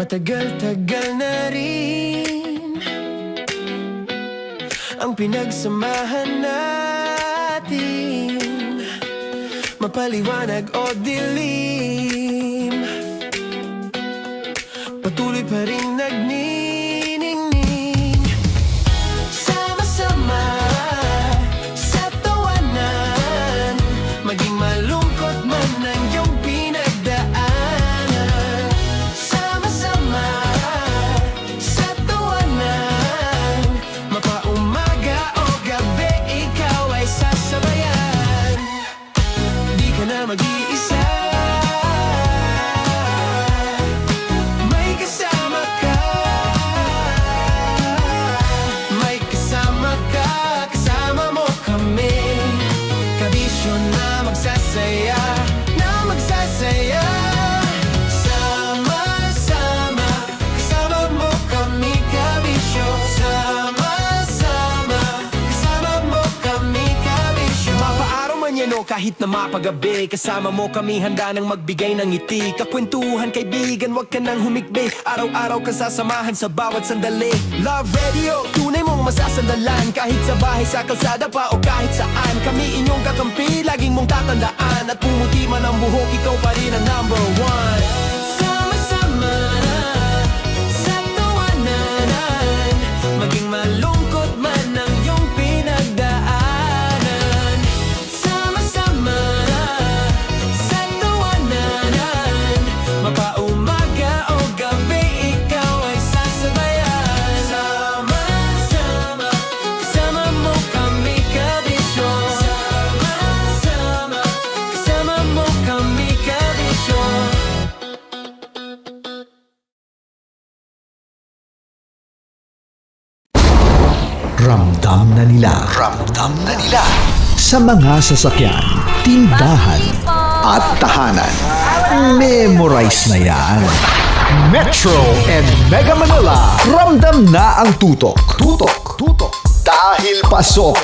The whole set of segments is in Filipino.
Matagal-tagal na rin ang pinagsamahan natin, mapaliwanag o dilim, patuloy pa rin nagniningning. Sama-sama sa tawanan, maging malungkot man ang iyong pinagdaanan. Sama-sama sa tawanan, mapaumaga o gabi, ikaw ay sasabayan. Di ka na mag-iisa, may kasama ka. May kasama ka, kasama mo kami. Kabisyo na magsasaya, na magsasaya. Sama-sama, kasama mo kami, kabisyo. Sama-sama, kasama mo kami, kabisyo. Mapaaraw man yan o kahit na mapagabi, kasama mo kami, handa nang magbigay ng ngiti. Kakwentuhan, kaibigan, wag ka nang humikbi. Araw-araw ka sasamahan sa bawat sandali. Love Radio, tunay mong masasandalan. Kahit sa bahay, sa kalsada pa o kahit saan, kami inyong kakampi, laging mong tatandaan. At pumuti man ang buhok, ikaw pa rin ang number one. Sama-sama sa tawanan, maging malungkot man ang iyong pinagdaanan. Sama-sama sa tawanan, mapaumaga o gabi, ikaw ay sasabayan. Sama-sama, kasama mo kami, kabisyo. Sama-sama, kasama mo kami, kabisyo. Ramdam na nila sa mga sasakyan, tindahan at tahanan. Memorize na yan. Metro and Mega Manila, ramdam na ang tutok. Dahil pasok.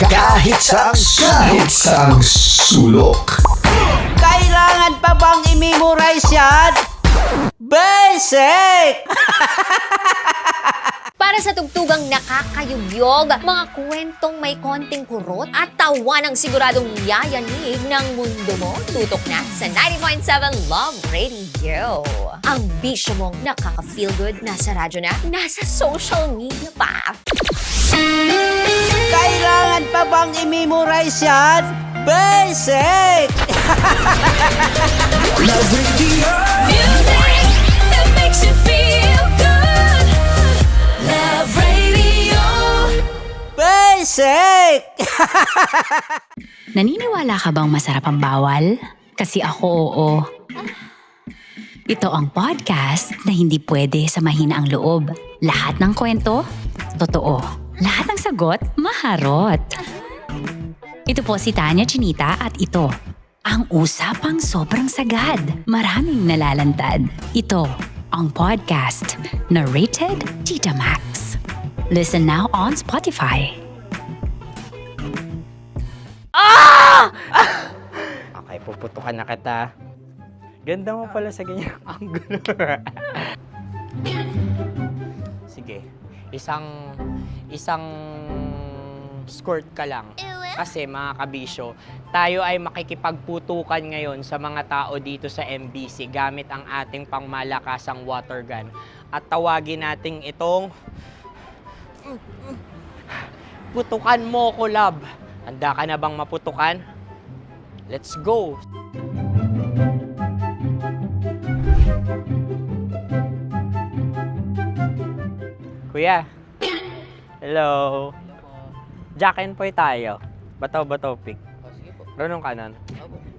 Kahit saang sulok. Kailangan pa bang i-memorize yan? Basic! Para sa tugtugang nakakayugyog, mga kwentong may konting kurot at tawanang siguradong yayanig ng mundo mo, tutok na sa 90.7 Love Radio. Ang bisyo mong nakaka-feel good, nasa radyo na, nasa social media pa. Kailangan pa bang i-memorize yan? Basic! Love Radio. Music that makes you feel good. Love Radio. Basic! Naniniwala ka bang masarap ang bawal? Kasi ako oo. Ito ang podcast na hindi pwede sa mahina ang loob. Lahat ng kwento, totoo. Lahat ng sagot, maharot. Ito po si Tanya Chinita at ito, ang usapang sobrang sagad. Maraming nalalantad. Ito, ang podcast na Rated Tita Max. Listen now on Spotify. Okay, puputukan na kita. Ganda mo pala sa ganyan angulo. Sige, isang skirt ka lang. Kasi mga kabisyo, tayo ay makikipagputukan ngayon sa mga tao dito sa MBC gamit ang ating pangmalakasang water gun. At tawagin natin itong putukan mo ko, love. Handa ka na bang maputukan? Let's go! Kuya. Hello. Jack and Poy tayo. Bato-bato pick. Sige po. Runong kanan.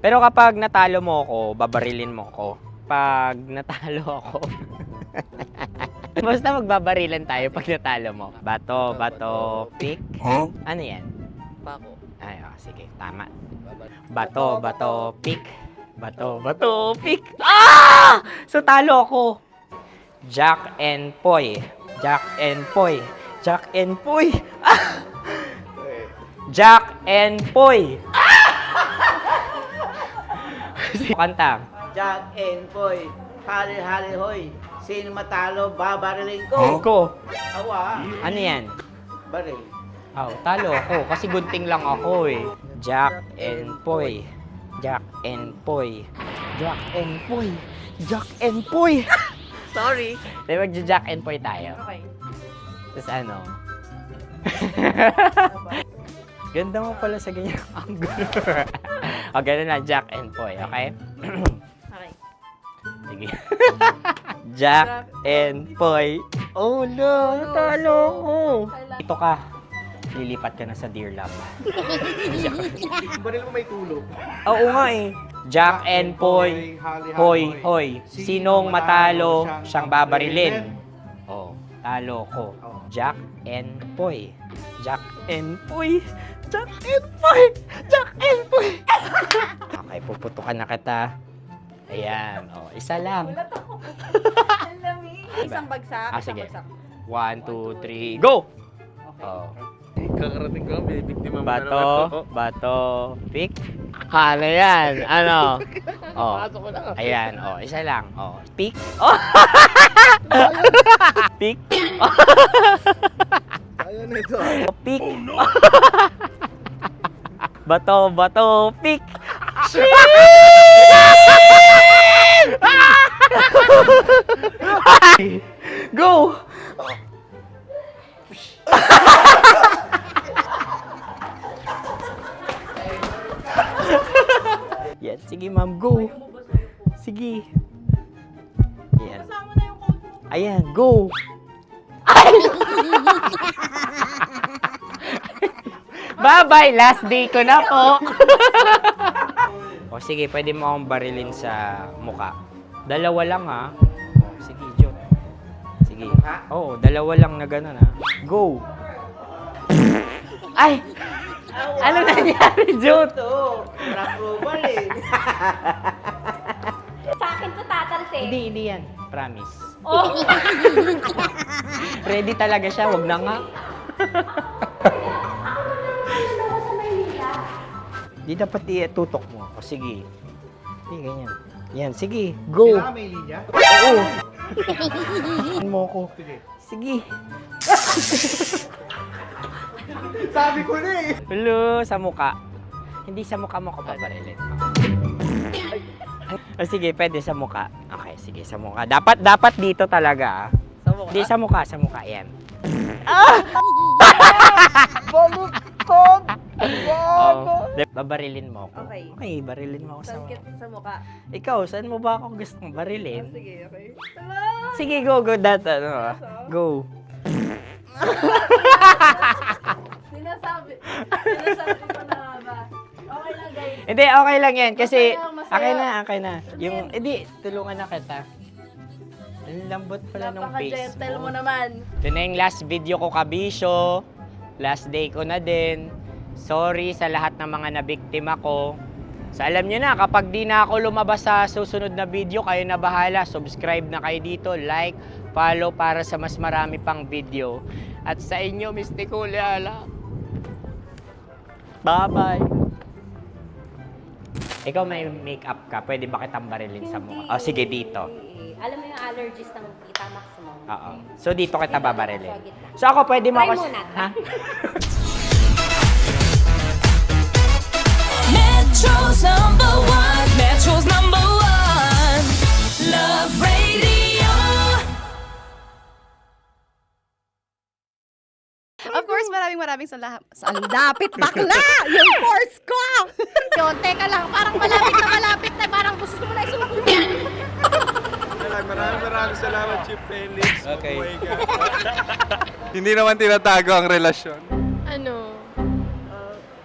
Pero kapag natalo mo ako, babarilin mo ako. Pag natalo ako, basta magbabarilan tayo pag natalo mo. Bato, pick. Huh? Ano yan? Pako. Ay, sige, tama. Bato, pick. Bato, pick. Ah! So talo ako. Jack and Poy. Jack and Poy. Jack and Poy. Ah! Jack and Poy. Ah! Kanta. Jack and Poy. Hali-hali hoy. Sino matalo, babariling ko. Ko. Awa. Ano yan? Baril. Oh, talo ako kasi gunting lang ako eh. Jack and Poy. Jack and Poy. Jack and Poy. Jack and Poy. Sorry. Di magja-Jack and Poy tayo. Okay. Tapos ano? Ganda mo pala sa ganyan angle. O, ganun na, Jack and Poy, okay? Okay. Sige. Jack and Poy. Oh no, natalo ko. Ito ka. Lilipat ka na sa Deer Lab. Baril mo may tulog. Oo nga eh. Jack and Poy. Hoy, hoy. Sinong matalo, siyang babarilin. Oh, talo ko. Jack and Poy. Jack and Poy. Jack and Poy. Jack and Poy. Okay, puputukan na kita. Ayan. Oh, isa lang. Ang lamig. Isang bagsak. Sige. Isang bagsak. 1, 2, 3, go! Oh. Kakarating ko, binibiktima mo Bato, bato, pick. Ano yan? Ano? Oh. Ayan, oh, isa lang. Oh, pick. Oh. Pick. Ayaw na ito. Oh, pick. Bato, bato, pick. Go! Yan, sige ma'am, go. Sige. Ayan. Ayan, go. Bye-bye, last day ko na po. O sige, pwede mo akong barilin sa muka. Dalawa lang ha. O, sige, Jot. Sige. Oo, dalawa lang na gano'n ha. Go. Ay! Ano nangyari, Jot? Ito. Approval eh. Sa akin to tatalsik. Hindi yan. Promise. Oh. Ready talaga siya, wag na nga. Di dapat tutok mo. O sige. Hindi, ganyan. Yan, sige. Go. Kailangan may linya? Oo. mo ko. Sige. Sabi ko na eh. Hello, sa muka. Hindi sa muka mo ko paparilin. O sige, pwede sa muka. Okay, sige, sa muka. Dapat dito talaga. Sa mukha. Hindi, sa muka, yan. Baluktot! Oh, babarilin mo ako. Okay. Okay, barilin mo ako sa Sakit sa mukha. Ikaw, saan mo ba ako gustong barilin? Sige, okay. Sige, go, ano, go. Sinasabi ko na nga ba? Okay lang, guys. Hindi, okay lang yan. Kasi, Masaya. okay na. Yung, hindi, tulungan na kita. Ang lambot pala nung face Napaka-gentle mo mo. naman. Ito na yung last video ko, kabisyo. Last day ko na din. Sorry sa lahat ng mga nabiktima ko. So alam nyo na, kapag di na ako lumabas sa susunod na video, kayo na bahala. Subscribe na kayo dito, like, follow para sa mas marami pang video. At sa inyo, Mistiko Leala. Bye-bye. Ikaw may makeup ka, pwede ba kitang barilin sa mukha? O sige, dito. Alam mo yung allergies ng Tita Max mo? Oo. So dito kita babarilin. So ako, pwede mo Try ako... muna. Ha? Metro's number one. Metro's number one. Love Radio. Of course, maraming salamat. Ang lapit bakla! Yung force ko! Yun, teka lang, parang malapit na, parang gusto mo na isulat. Maraming salamat, Chief Felix. Okay. Oh my God. Hindi naman tinatago ang relasyon. Ano?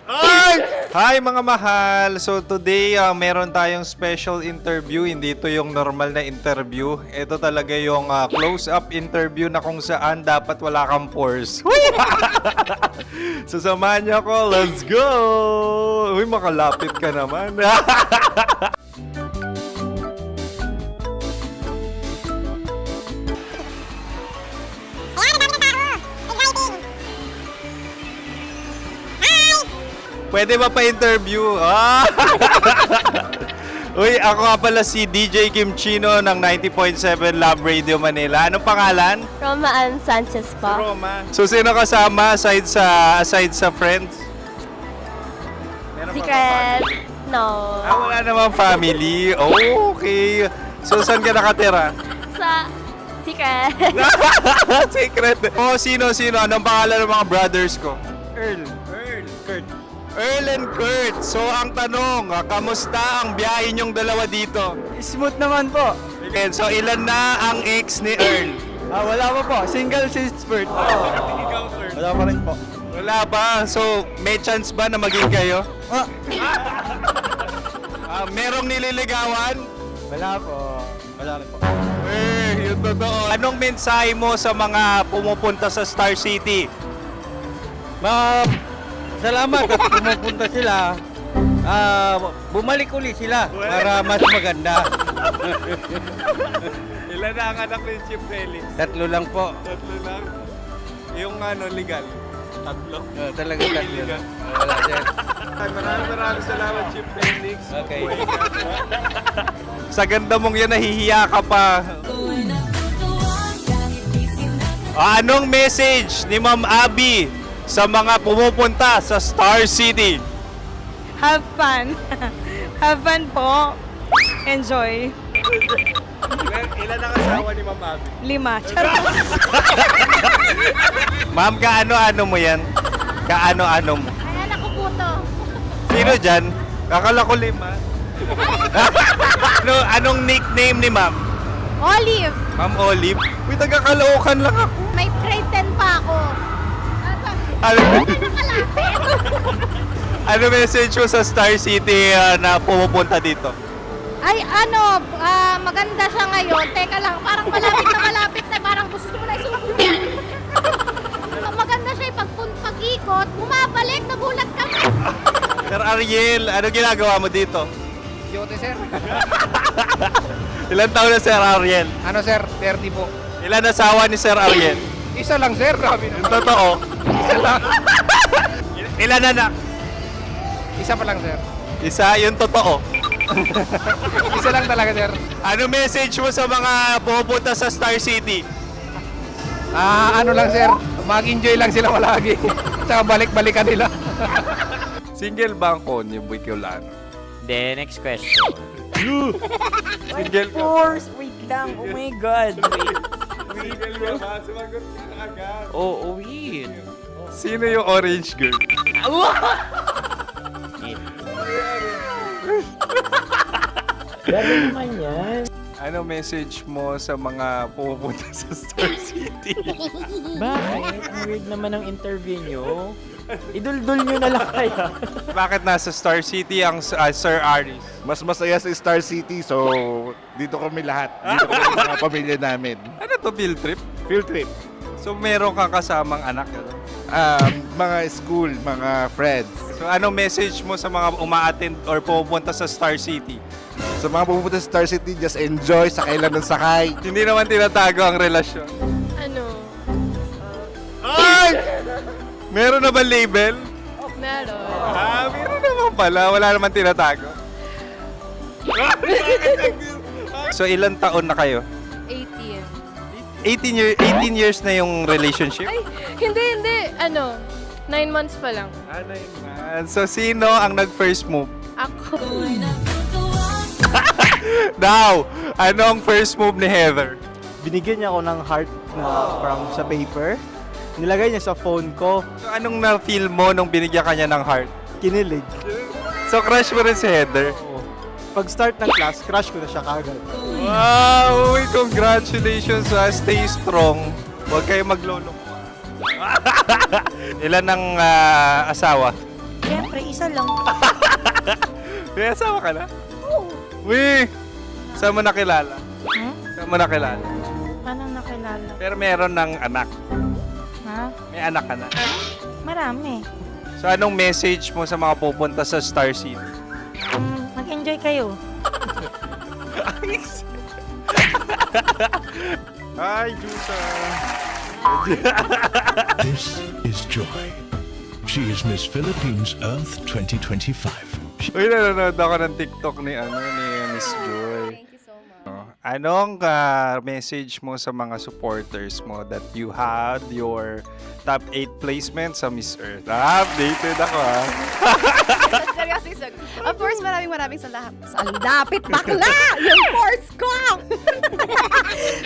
Ay! Hi mga mahal! So today, meron tayong special interview. Hindi ito yung normal na interview. Ito talaga yung close-up interview na kung saan dapat wala kang pores. So samahan niyo ako. Let's go! Uy, makalapit ka naman. Pwede ba pa-interview? Ah! Uy, ako nga pala si DJ Kim Chino ng 90.7 Love Radio Manila. Anong pangalan? Roma Ann Sanchez po. Roma. So, sino kasama aside sa friends? Meron pa ba Secret. family? No. Wala namang family. Oh, okay. So, saan ka nakatira? Sa secret. Secret. Oh, sino? Anong pangalan ng mga brothers ko? Earl. Kurt. Earl and Kurt. So, ang tanong, kamusta ang biyahe niyong dalawa dito? Smooth naman po. Okay, so ilan na ang ex ni Earl? Wala pa po. Single since birth. Wala pa rin po. Wala ba? So, may chance ba na maging kayo? Merong nililigawan? Wala po. Wala rin po. Yung totoo. Anong mensahe mo sa mga pumupunta sa Star City? Salamat at pumupunta sila. Bumalik uli sila para mas maganda. Ilan na ang anak ni Chief Felix? 3 lang po. 3 lang. Yung legal? 3. Talaga 3 lang. Wala sir. Maraming salamat, Chief Felix. Okay. Sa ganda mong yan, nahihiya ka pa. Anong message ni Ma'am Abby sa mga pumupunta sa Star City? Have fun. Have fun po. Enjoy. Ilan ang asawa ni Ma'am Abby? 5. Charot. Ma'am, kaano-ano mo yan? Kaano-ano mo? Ay, anak ko po to. Sino dyan? Kakala ko 5. Anong nickname ni Ma'am? Olive. Ma'am Olive? Uy, taga-Caloocan lang ako. May grade 10 pa ako. Ano, Nakalapit. ano message mo sa Star City na pumupunta dito? Ay, maganda siya ngayon. Teka lang, parang malapit na. Parang gusto mo na isusunod. Maganda siya pag-ikot, bumabalik, nagulat kami. Sir Ariel, ano ginagawa mo dito? Yote sir. Ilan taon na Sir Ariel? Ano sir? 30 po. Ilan asawa ni Sir Ariel? Isa lang sir. Grabe Yung totoo. Ilan anak? Isa pa lang sir. Isa, yung totoo. Isa lang talaga sir. Ano message mo sa mga pumupunta sa Star City? Ano lang sir. Mag-enjoy lang sila palagi. Tsaka balik-balikan nila. Single ba ang Konyo Bicolano? Then, next question. Single ka? Wait lang. Oh my God. Single ka ba? Sumagot ka na agad. Wait. Sino yung orange girl? Gano'n naman yan. Ano message mo sa mga pumupunta sa Star City? Bakit? Ang weird naman ang interview nyo. Iduldul nyo na lang kaya. Bakit nasa Star City ang Sir Aris? Mas masaya sa Star City, so dito kami lahat. Dito kami mga pamilya namin. Ano to, field trip? Field trip. So meron kang kasamang anak? Ano? Mga school, mga friends. So anong message mo sa mga uma-attend or pumupunta sa Star City? Sa mga pupunta sa Star City, just enjoy, sakay lang ng sakay. Hindi naman tinatago ang relasyon. Ano? Ay! Meron na ba label? Meron. Meron naman pala. Wala naman tinatago. So ilan taon na kayo? 18. 18 years na yung relationship? Ay, hindi. 9 months pa lang. So sino ang nag-first move? Ako. Now, ano ang first move ni Heather? Binigyan niya ako ng heart na from sa paper. Nilagay niya sa phone ko. So anong na-feel mo nung binigyan ka niya ng heart? Kinilig. So crush mo rin si Heather? Pag start ng class, crush ko na siya kagad. Wow! Uy, congratulations! Stay strong. Huwag kayo maglolo. Ilan ang asawa? Siyempre, isa lang. May asawa ka na? Oo. Uy! Saan mo nakilala? Saan mo nakilala? Paano nakilala? Pero meron ng anak. Ha? May anak ka na. Marami. So anong message mo sa mga pupunta sa Star City? Mag-enjoy kayo. Hi, Jusa! This is Joy. She is Miss Philippines Earth 2025. Uy, nanonood ako ng TikTok ni Miss Joy. Thank you so much. Anong message mo sa mga supporters mo that you had your top 8 placement sa Miss Earth? Updated ako Seryoso. Of course, maraming salamat. Sa lapit bakla! Yung course ko!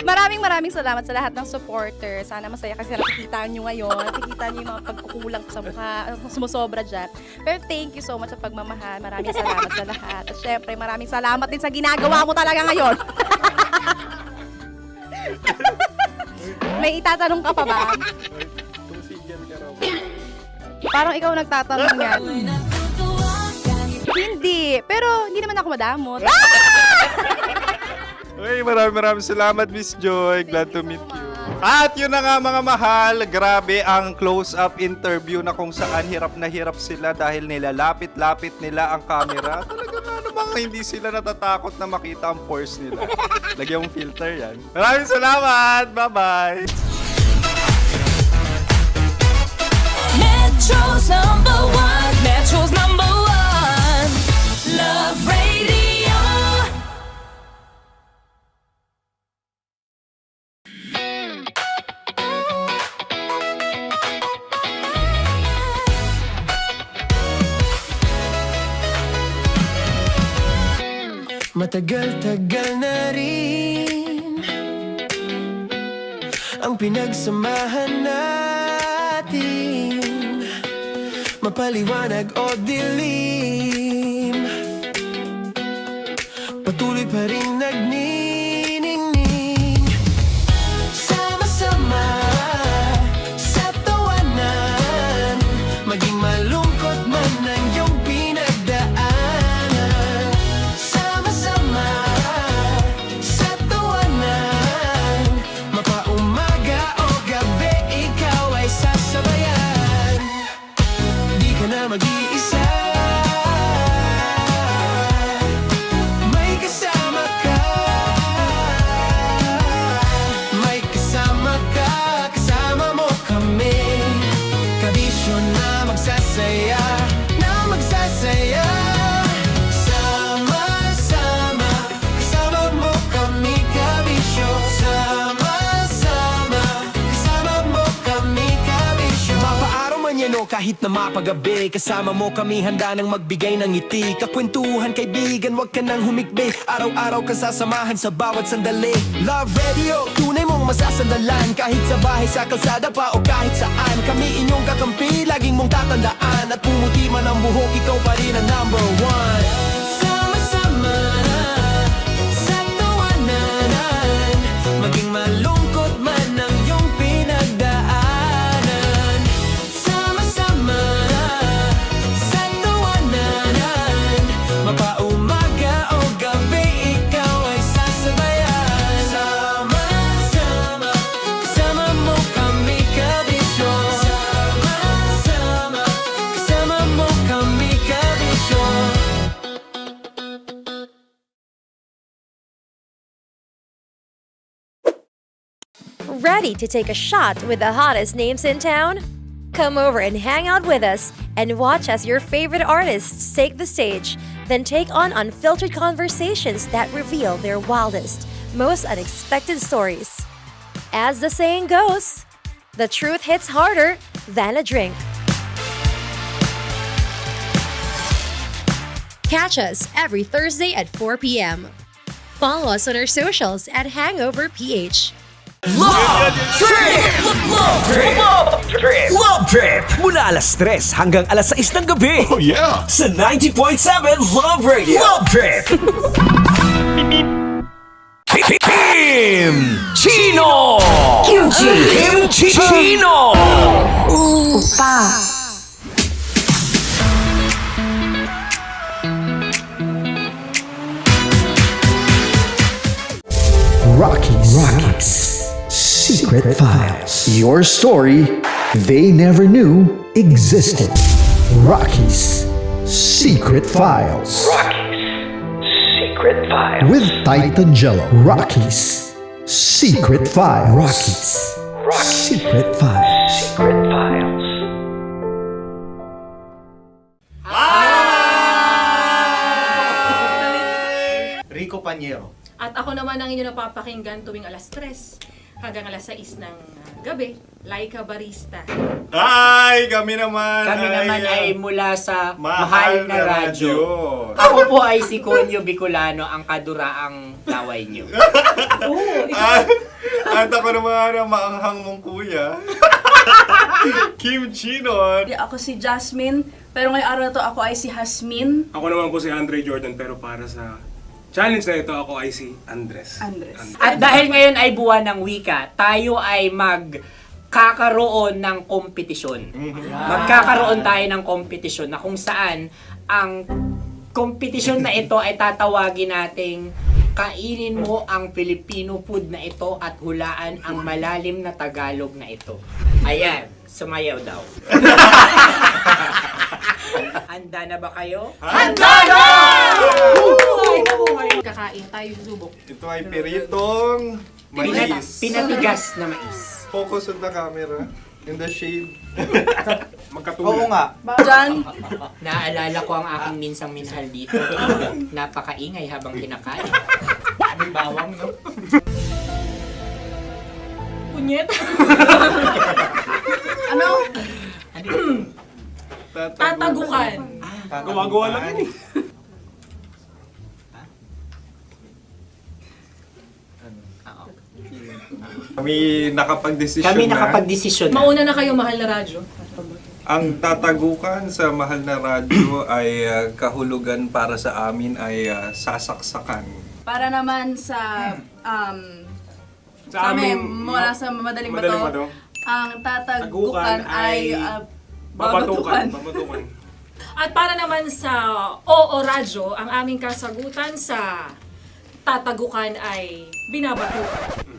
maraming salamat sa lahat ng supporters. Sana masaya kasi nakikita nyo ngayon. Nakikita nyo yung mga pagkukulang ko sa mukha. Sumusobra dyan. Pero thank you so much sa pagmamahal. Maraming salamat sa lahat. At syempre, maraming salamat din sa ginagawa mo talaga ngayon. May itatanong ka pa ba? Parang ikaw nagtatanong yan. Hindi. Pero hindi naman ako madamot. Okay, maraming salamat, Miss Joy. Glad to meet you. At yun na nga mga mahal, grabe ang close-up interview na kung saan hirap na hirap sila dahil nilalapit-lapit nila ang camera. Talagang ano bang hindi sila natatakot na makita ang pores nila. Lagyan mong filter yan. Maraming salamat! Bye-bye! Metro's number one. Metro's number one. Love Radio. Matagal-tagal na rin ang pinagsamahan natin, mapaliwanag o dilim, patuloy pa rin nagniningning. Sama-sama sa tawanan, maging malungkot man ang iyong pinagdaanan. Sama-sama sa tawanan, mapaumaga o gabi, ikaw ay sasabayan. Di ka na mag-iisa, may kasama ka. May kasama ka, kasama mo kami. Kabisyo na magsasaya, na magsasaya. Sama-sama, kasama mo kami, kabisyo. Sama-sama, kasama mo kami, kabisyo. Mapaaraw man yan o kahit na mapagabi, kasama mo kami, handa nang magbigay ng ngiti. Kakwentuhan kaibigan, wag ka nang humikbi. Araw-araw ka sasamahan sa bawat sandali. Love Radio, tunay mong masasandalan. Kahit sa bahay, sa kalsada pa o kahit saan, kami inyong kakampi, laging mong tatandaan. At pumuti man ang buhok, ikaw pa rin ang number one. Sama-sama sa tawanan, maging malungkot man ang iyong pinagdaanan. Sama-sama sa tawanan, mapaumaga o gabi, ikaw ay sasabayan. Sama-sama, kasama mo kami, kabisyo. Sama-sama, kasama mo kami, kabisyo. Ready to take a shot with the hottest names in town? Come over and hang out with us and watch as your favorite artists take the stage, then take on unfiltered conversations that reveal their wildest, most unexpected stories. As the saying goes, the truth hits harder than a drink. Catch us every Thursday at 4 p.m. Follow us on our socials at Hangover PH. Love Trip! Mula alas 3 hanggang alas 6 ng gabi. Oh, yeah. Sa 90.7 Love Radio. Love Trip! Kim Chino! Kimchi Chino! Rockies Secret Files. Your story they never knew existed. Rockies Secret Files. With Titan Jello. Rockies Secret Files. Rockies Secret Files. kompanyero. At ako naman ang inyo napapakinggan tuwing alas 3 hanggang alas 6 ng gabi, Laika Barista. Hi! Kami naman Kami naman ay mula sa Mahal na Radyo. Ako po ay si Conyo Bicolano, ang kaduraang laway nyo. At ako naman ang maanghang mong kuya. Kim Chinon. Ako si Jasmine, pero ngayong araw na to ako ay si Hasmin. Ako naman po si Andre Jordan, pero para sa challenge na ito, ako ay si Andres. At dahil ngayon ay buwan ng wika, tayo ay magkakaroon ng kompetisyon. Magkakaroon tayo ng kompetisyon na kung saan ang kompetisyon na ito ay tatawagin nating kainin mo ang Filipino food na ito at hulaan ang malalim na Tagalog na ito. Ayan, sumayaw daw. Handa na ba kayo? Handa na! Kakain tayo subok. Ito ay piritong mais. Pinatigas na mais. Focus on the camera. In the shade. Magkatulad. nga. Diyan, Naalala ko ang aking minsang minahal dito. Napakaingay habang kinakain. May bawang, no? Punyet. ano? Tatagukan. Gawa-gawa lang yun eh. Kami nakapag-desisyon Kami na. nakapag-desisyon na. Mauna na kayo, Mahal na Radyo. Ang tatagukan sa Mahal na Radyo ay kahulugan para sa amin ay sasaksakan. Para naman sa Sa amin, amin, mula sa madaling Madaling bato, bato. ang tatagukan Tagukan ay Babatukan. babatukan. At para naman sa Oo Radyo, ang aming kasagutan sa tatagukan ay binabatukan.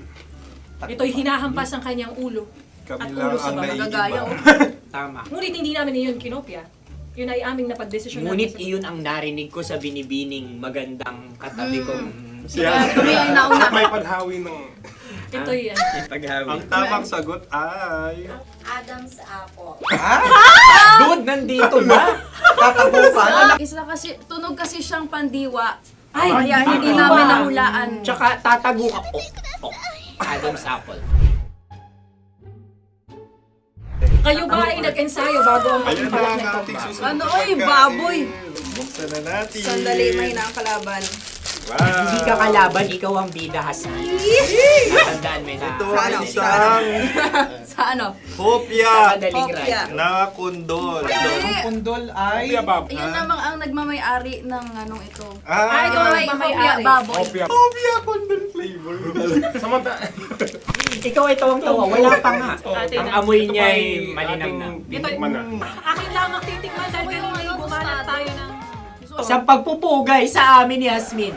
Ito'y hinahampas ang kanyang ulo. Kami At lang ulo sa ang mga gagaya, naiiba. Tama. Ngunit hindi namin iyon kinopya. Yun ay aming napagdesisyon Ngunit namin. iyon ang narinig ko sa binibining magandang katabi kong Kami ay nauna. May panhawi ng Ito'y paghawi. Ang tamang sagot ay... Adam's apple. Dude, nandito ba? Isa kasi, tunog kasi siyang pandiwa. Ay, Kaya hindi namin nahulaan. Tsaka tatago ka. Adam's apple. kayo ba ay nag-ensayo bago ang Ayan na pagpalak ang na ito? ating susunod Ano, na oy, pagkain. baboy. Buksan na natin. Sandali, may nakakalaban. Wow. Hindi ka kalaban, ikaw ang bida, Hasmin. Natandaan mo na. Ito ay isang Sa ano? hopya Madaling Kopya. radyo. na kundol. Hindi. ay abab. Ayun namang ang nagmamayari ng anong ito. Ay, ito Ah, may Kopya, baboy. Opya. hopya kundol flavor. Samanta. Ikaw ay tawang-tawa, wala pa nga. Ate Ang na. amoy niya ay malinang na. Titikman na. Akin lamang titikman dahil kayo ay bumanat tayo ng... Sa pagpupugay sa amin ni Hasmin.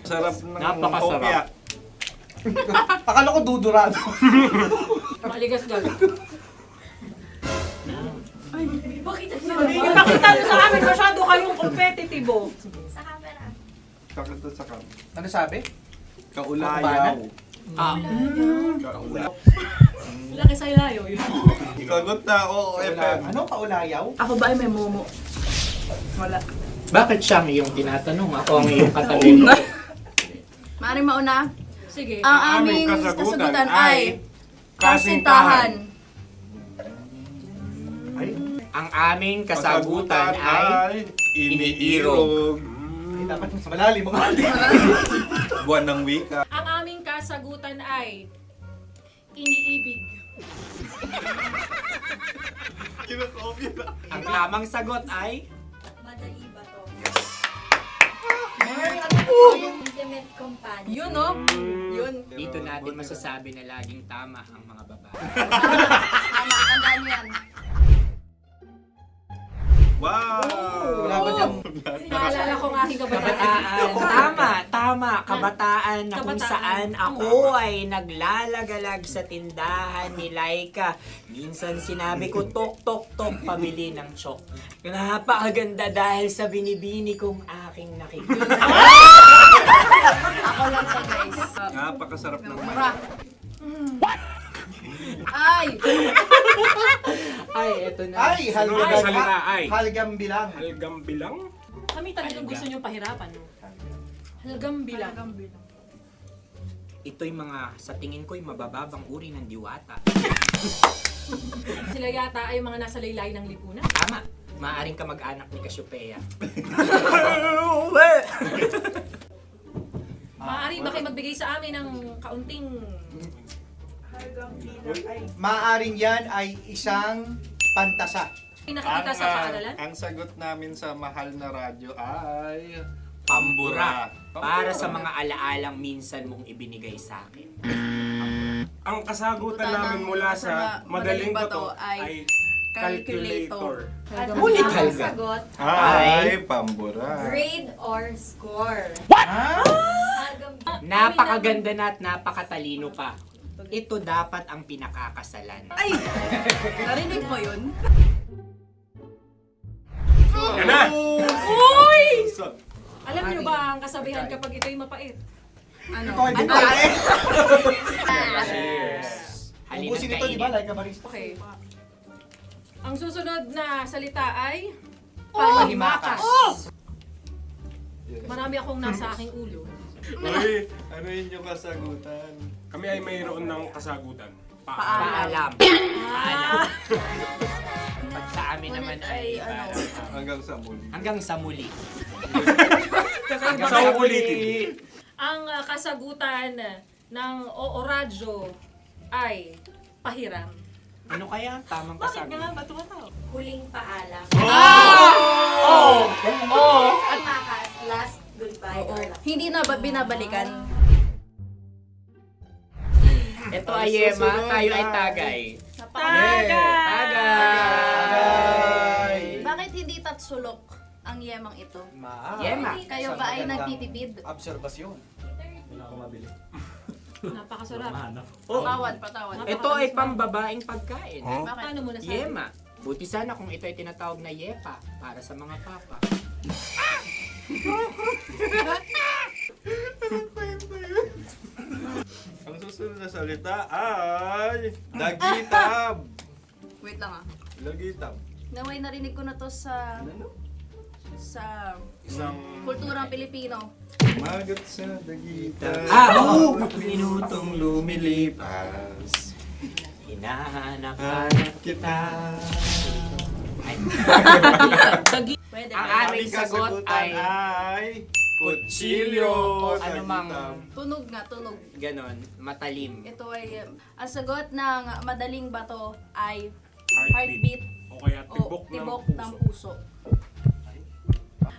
Sarap ng Napakasarap. hopya. Akala ko dudurado. Maligas galit. Bakit ipakita nyo sa amin masyado kayong competitive oh. Sakit to sa kam. Ano sabi? Kaulayaw. Laki sa ilayo yun. Sagot na, oo, FM. Ano? Kaulayaw? Ako ba ay may momo? Wala. Bakit siya ang iyong tinatanong? Ako ang iyong katabi. Maaaring mauna. Sige. Ang aming kasagutan ay kasintahan. Ang aming kasagutan ay iniirog. Dapat mas malalim mga Buwan ng wika. Ang aming kasagutan ay iniibig. Kinakopya na. ang tamang sagot ay Madali ba to? Intimate companion. Yun, no? Yun. dito natin masasabi na laging tama ang mga babae. Tama, tandaan mo yan. Wow! Wala ba dyan? Naalala ko ang aking kabataan. Kabataan. Tama. Kabataan na kung Kabataan. saan ako ay naglalagalag sa tindahan ni Laika. Minsan sinabi ko, tok, tok, tok, pamili ng chok. Napakaganda dahil sa binibini kong aking nakikita. Ako lang to, guys. Napakasarap ng Mura. Ay! Ay, eto na. Ay, Ano ang salita ay? halgam bilang. Halgam bilang? Kami talagang gusto niyong pahirapan, no? Halagang bilang. Ito'y mga, sa tingin ko'y mabababang uri ng diwata. Sila yata ay mga nasa laylay ng lipunan. Tama, maaaring ka mag-anak ni Cassiopeia. Maaari ba kayo magbigay sa amin ng kaunting... Maaring yan ay isang pantasa. Nakikita sa paaralan? Ang sagot namin sa mahal na radyo ay... Pambura. Para sa mga alaalang minsan mong ibinigay sa akin. Ang kasagutan namin mula sa madaling bato ay calculator. Ulit Helga. Sagot, Ay, pambura. grade or score. Napakaganda na at napakatalino pa. Ito dapat ang pinakakasalan. Ay! Narinig mo yun? Yan na! Uy! Alam niyo ba ang kasabihan kapag ito'y mapait? Ano? Halina't Ubusin ito, di ba? kainin. Like a barista. Okay. Ang susunod na salita ay... Panghimakas. Marami akong nasa aking ulo. Uy, ano yun yung kasagutan? Kami ay mayroon ng kasagutan. Paalam. Paalam. Pag sa amin naman ay Hanggang sa muli. hanggang sa muli. Sa ulitin. Ang kasagutan ng Oo Radyo ay pahiram. Ano kaya ang tamang kasagutan? ba tumatawa? Huling paalam. Oh! At makas, last goodbye. Hindi na ba binabalikan? Ito ay Yema, tayo ay Tagay. Tagay! Bakit hindi tatsulok ang yemang ito? Yema. Kayo ba ay nagtitipid? Obserbasyon. Napakasarap. Patawad. Ito ay pambabaeng pagkain. Bakit? Paano mo nasabi? Yema. Buti sana kung ito ay tinatawag na Yepa para sa mga papa. Ang susunod na salita ay... Dagitab! Wait lang ah. Dagitab. Naway narinig ko na to sa Isang... kulturang Pilipino. Magat sa dagitab. Minutong lumilipas. Hinahanap-hanap kita. Pwede Ang ba? aming sagot ay kutsilyo o anumang Tunog nga, tunog. ganon, matalim. Ito ay, ang sagot ng madaling bato ay Heartbeat. heartbeat O kaya o tibok tibok ng ng puso. puso.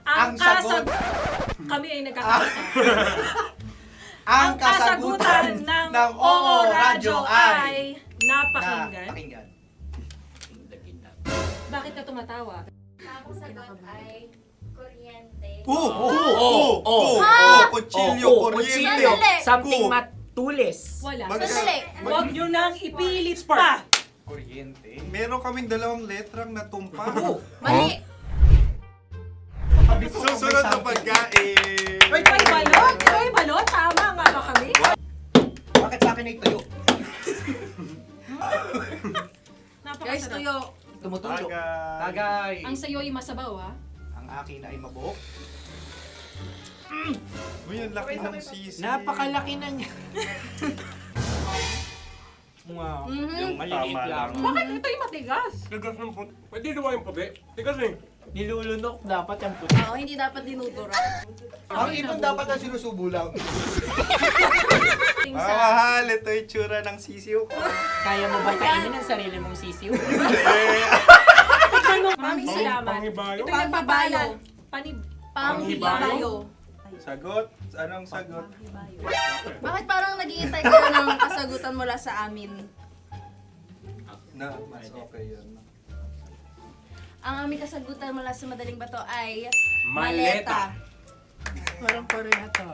Ang sagot- Kami ay nagkakaisa. Ang kasagutan ng Oo Radyo ay... napakinggan. Pakinggan. Bakit ka tumatawa? Ang sagot ay kuryente. Kutsilyo, kuryente. Sandali. Something matulis. Wala. Sandali. Huwag nyo nang ipilit pa. Kuryente. Meron kaming dalawang letrang natumpa. Mali. Susunod na pagkain. May balot? May balot? Tama nga ba kami? Bakit sa akin ay tuyo? Guys, Napakasarap. tuyo. Tumutulo. Tagay. Tagay. Ang sayo ay masabaw, ha? Ang akin ay mabuhok. Uy, ang laki ng sisi. Napakalaki na niya. Wow, yung maliliit Tama lang. Bakit ito'y matigas? Tigas ng puti. Pwede luwa yung puti. Tigas eh. Nilulunok dapat yung puti. Oo, hindi dapat dinudura. Ang ibon dapat ang sinusubo lang. Ah, mahal, ito yung tsura ng sisiw ko. Kaya mo ba kainin ang sarili mong sisiw? Maraming salamat. Panghibayo. Ito'y nagpapaalal. Panghibayo. Sagot? Anong sagot? Bakit parang nag-iintay kayo ng kasagutan mula sa amin? Na, mas okay yun. Ang aming kasagutan mula sa madaling bato ay Maleta. Parang Koreato.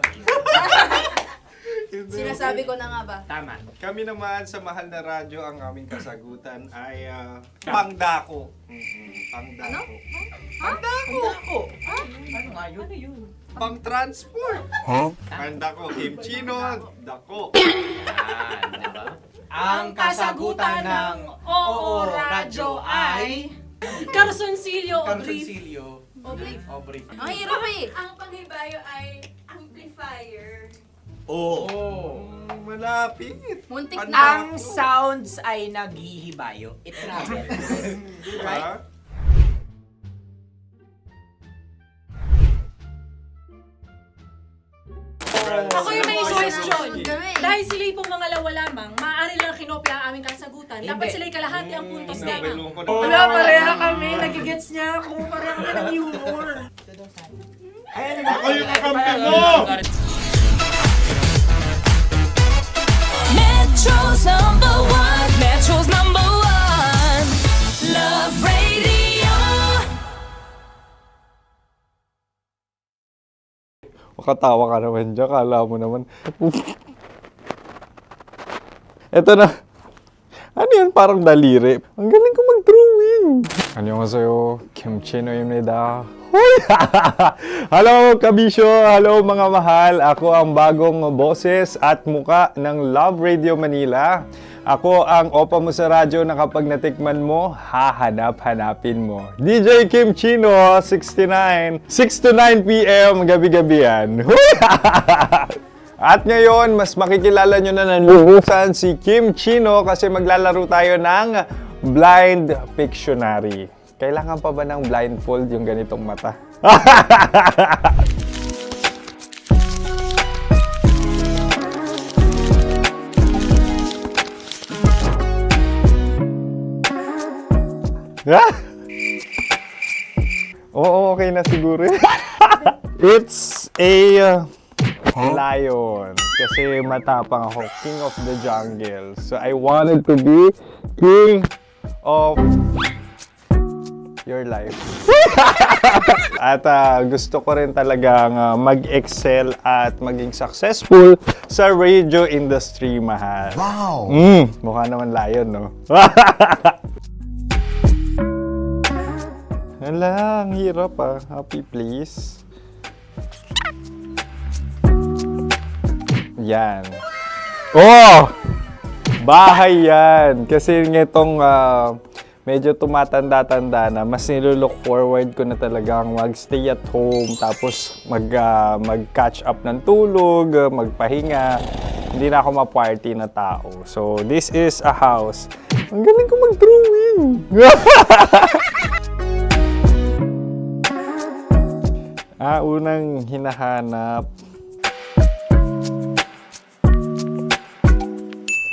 Sinasabi ko na nga ba? Tama. Kami naman sa mahal na radyo, ang aming kasagutan ay pangdako. Pangdako. Pangdako. Ano nga yun? Pang-transport. Pangdako, kimchino, dako. Diba? Ang kasagutan ng Oo Radyo ay... Carsoncillo o Drift. Carsoncillo. Aubrey. Ang hirap eh. Ang panghibayo ay amplifier. Malapit. Muntik Ang na. sounds ay naghihibayo. It travels. Right? Ako yung may question. Kami. Dahil sila'y pong mga lawa lamang, maaari lang kinopya ang aming kasagutan. Dapat sila'y kalahati ang puntos lamang. Wala, pareha kami. Nagigets niya ako. Pareha kami ng humor. Ako yung kakampi mo! Metro's #1, Metro's #1, Love Radio. Makatawa ka naman dyan. Kala mo naman. Eto na. Ano yan? Parang daliri. Ang galing ko mag-drawing. 안녕하세요. 김치노입니다. Hello, kabisyo! Hello, mga mahal! Ako ang bagong boses at muka ng Love Radio Manila. Ako ang opa mo sa radyo na kapag natikman mo, hahanap-hanapin mo. DJ Kim Chino, 69, 6 to 9 p.m. gabi-gabi yan. At ngayon, mas makikilala nyo na ng luhusan si Kim Chino kasi maglalaro tayo ng Blind Pictionary. Kailangan pa ba ng blindfold yung ganitong mata? Oo, okay na siguro. It's a lion. Kasi matapang ako. King of the jungle. So I wanted to be king of your life. At gusto ko rin talagang mag-excel at maging successful sa radio industry, mahal. Wow! Mukha naman lion, no? Hala, ang hirap Happy, please. Yan. Oh! Bahay yan. Kasi nitong medyo tumatanda-tanda na, mas nilook forward ko na talagang mag-stay at home, tapos mag-catch up ng tulog, magpahinga. Hindi na ako ma-party na tao. So, this is a house. Ang galing ko mag-drawing! Unang hinahanap.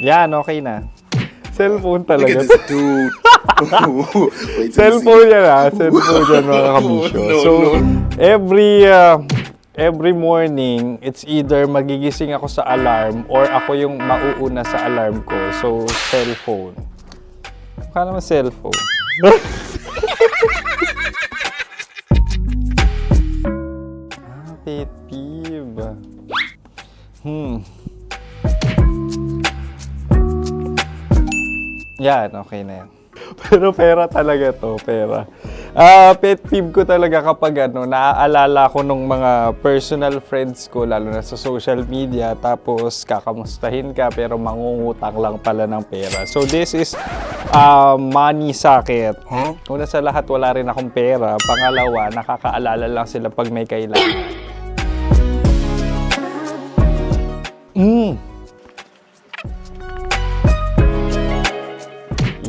Yan, okay na. Cellphone talaga. Cellphone yan Cellphone yan, mga kabisyo. So, every morning, it's either magigising ako sa alarm or ako yung mauuna sa alarm ko. So, cellphone. Mukha naman cellphone. Pet peeve. Yan, okay na yan. Pero pera talaga to, pera. Pet peeve ko talaga kapag naaalala ko nung mga personal friends ko, lalo na sa social media, tapos kakamustahin ka pero mangungutang lang pala ng pera. So this is money sakit. Una sa lahat, wala rin akong pera. Pangalawa, nakakaalala lang sila pag may kailangan.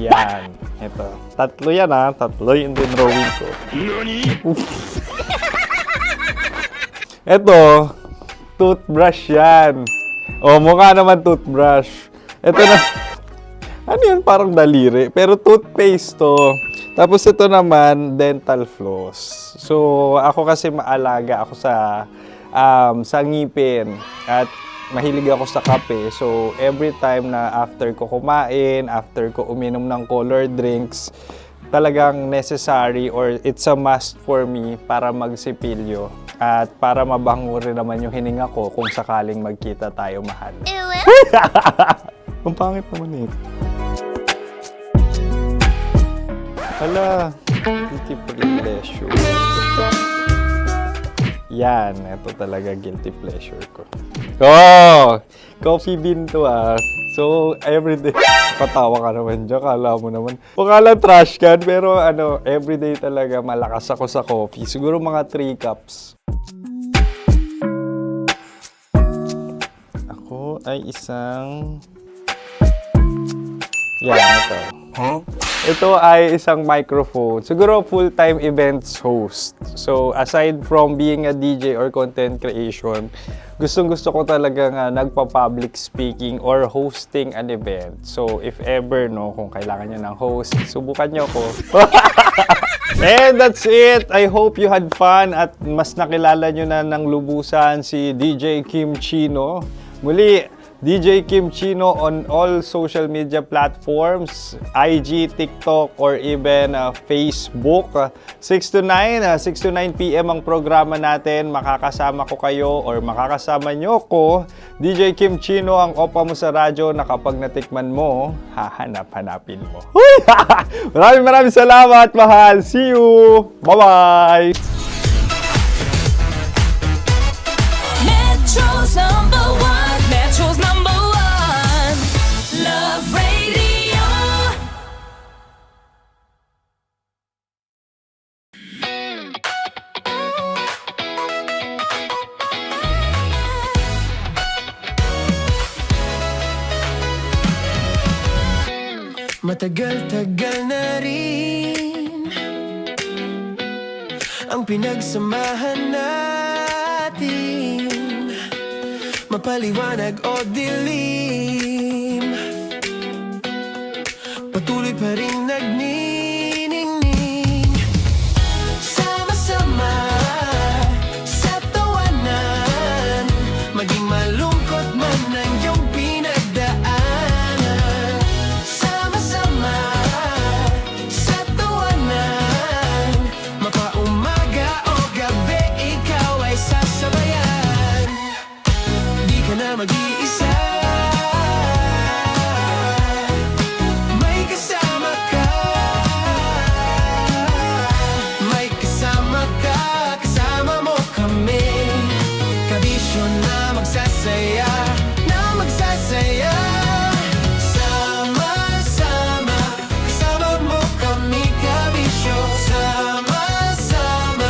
Yan. Ito. Tatlo yan Tatlo yung dinrawing ko. Ito. Toothbrush yan. O, mukha naman toothbrush. Ito na. Ano yan? Parang daliri. Pero toothpaste to. Tapos ito naman, dental floss. So, ako kasi maalaga ako sa ngipin. At mahilig ako sa kape. So, every time na after ko kumain, after ko uminom ng colored drinks, talagang necessary or it's a must for me para magsipilyo. At para mabango rin naman yung hininga ko kung sakaling magkita tayo, mahal. Ang pangit naman ito. Hala, guilty pleasure. Yan, ito talaga guilty pleasure ko. Oh! Coffee bean to So, everyday. Katawa ka naman dyan. Kala mo naman. Pakala trash can, pero everyday talaga malakas ako sa coffee. Siguro mga 3 cups. Ako ay isang... Yan, ito. Ito ay isang microphone. Siguro full-time events host. So, aside from being a DJ or content creation, gustong-gusto ko talaga nga nagpa-public speaking or hosting an event. So, if ever, kung kailangan nyo ng host, subukan nyo ko. And that's it. I hope you had fun at mas nakilala nyo na ng lubusan si DJ Kim Chino. Muli, DJ Kim Chino on all social media platforms, IG, TikTok, or even Facebook. 6 to 9 p.m. ang programa natin. Makakasama ko kayo or makakasama nyo ko. DJ Kim Chino, ang opa mo sa radyo na kapag natikman mo, hahanap-hanapin mo. Maraming salamat, mahal. See you! Bye-bye! Metro's number one. Metro's number one. Love Radio. Matagal-tagal na rin ang pinagsamahan natin, mapaliwanag o dilim, patuloy pa rin nagniningning. Sama-sama sa tawanan, maging malungkot man ang iyong pinagdaanan. Sama-sama sa tawanan, mapaumaga o gabi, ikaw ay sasabayan. Di ka na mag-iisa, may kasama ka. May kasama ka, kasama mo kami. Kabisyo na magsasaya, na magsasaya. Sama-sama, kasama mo kami, kabisyo. Sama-sama,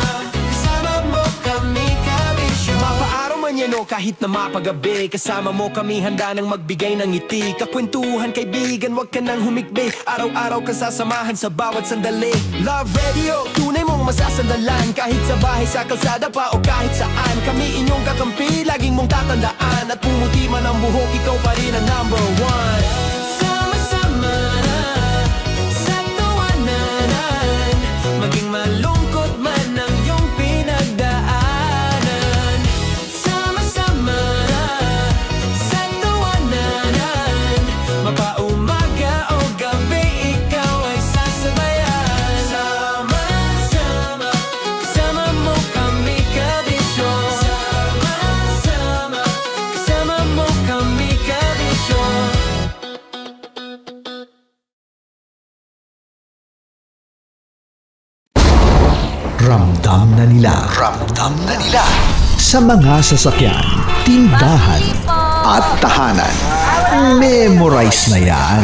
kasama mo kami, kabisyo. Mapaaraw man yan o kahit na mapagabi, kasama mo kami, handa nang magbigay ng ngiti. Kakwentuhan, kaibigan, wag ka nang humikbi. Araw-araw kasasamahan sa bawat sandali. Love Radio, tunay mong masasandalan. Kahit sa bahay, sa kalsada pa o kahit saan, kami inyong kakampi, laging mong tatandaan. At pumuti man ang buhok, ikaw pa rin ang number one. Sama-sama sa tawanan, maging malungkot man ang iyong pinagdaanan. Sama-sama sa tawanan, mapaumaga o gabi, ikaw ay sasabayan. Sama-sama, kasama mo kami, kabisyo. Sama-sama, kasama mo kami, kabisyo. Ramdam na nila sa mga sasakyan, tindahan at tahanan. Memorize na yan.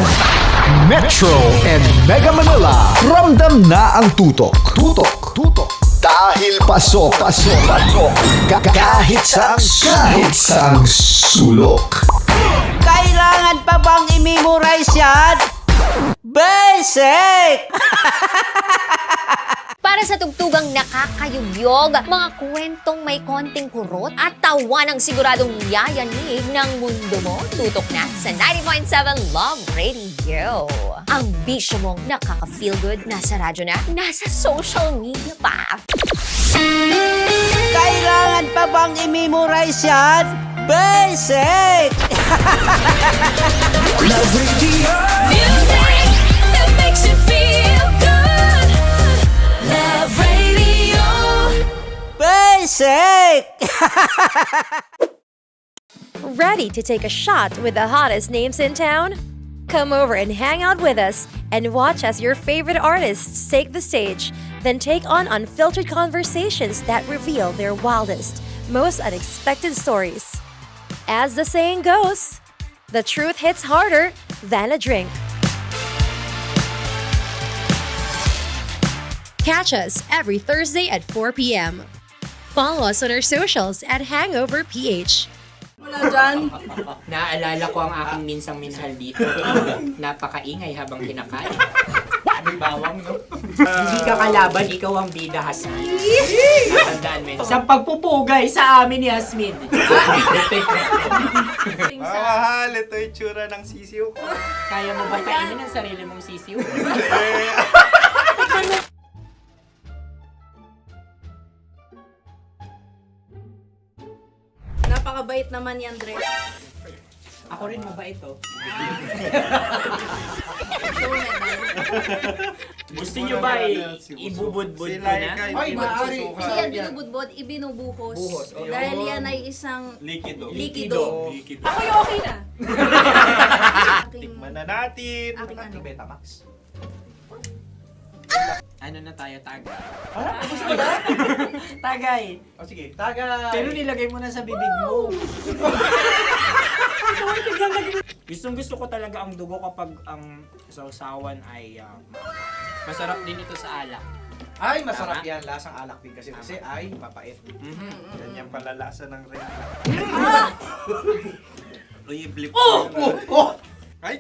Metro and Mega Manila, ramdam na ang tutok. Dahil pasok. Kahit saang sulok. Kailangan pa bang i-memorize yan? Basic! Para sa tugtugang nakakayugyog, mga kwentong may konting kurot at tawa ng siguradong yayanig ng mundo mo, tutok na sa 90.7 Love Radio. Ang bisyo mong nakaka-feel good, nasa radyo na, nasa social media pa. Kailangan pa bang i-memorize yan? Basic! Love Radio. Music that makes you feel good. Love Radio. Basic! Ready to take a shot with the hottest names in town? Come over and hang out with us and watch as your favorite artists take the stage, then take on unfiltered conversations that reveal their wildest, most unexpected stories. As the saying goes, the truth hits harder than a drink. Catch us every Thursday at 4 p.m. Follow us on our socials at Hangover PH. Naaalala ko ang aking minsang minahal dito. Napakaingay habang kinakain. May bawang, no? Hindi ka kalaban, ikaw ang bida, Hasmin. Tandaan mo yun. Sa pagpupugay sa amin ni Hasmin. Mahal, ito yung tsura ng sisiw ko. Kaya mo ba kainin ang sarili mong sisiw? Napakabait naman yan, Dre. Ako rin mabait, oh. Gusto nyo ba ibubudbud ko na? Ay, maaari. Hindi yan binubudbod, ibinubuhos. Buhos, oh. Dahil yan ay isang Likido. likido. Ako yung okay na. Tikman na natin. Aking ano. Betamax. Ano na tayo, tagay? Tagay! O sige, tagay. Pero nilagay mo na sa bibig mo. Gustong gusto ko talaga ang dugo kapag ang sausawan ay masarap din ito sa alak. Ay, masarap yan. Lasang alak din kasi ay mapait. Ganyan pala lasa ng rin. Uy, blip. Ay,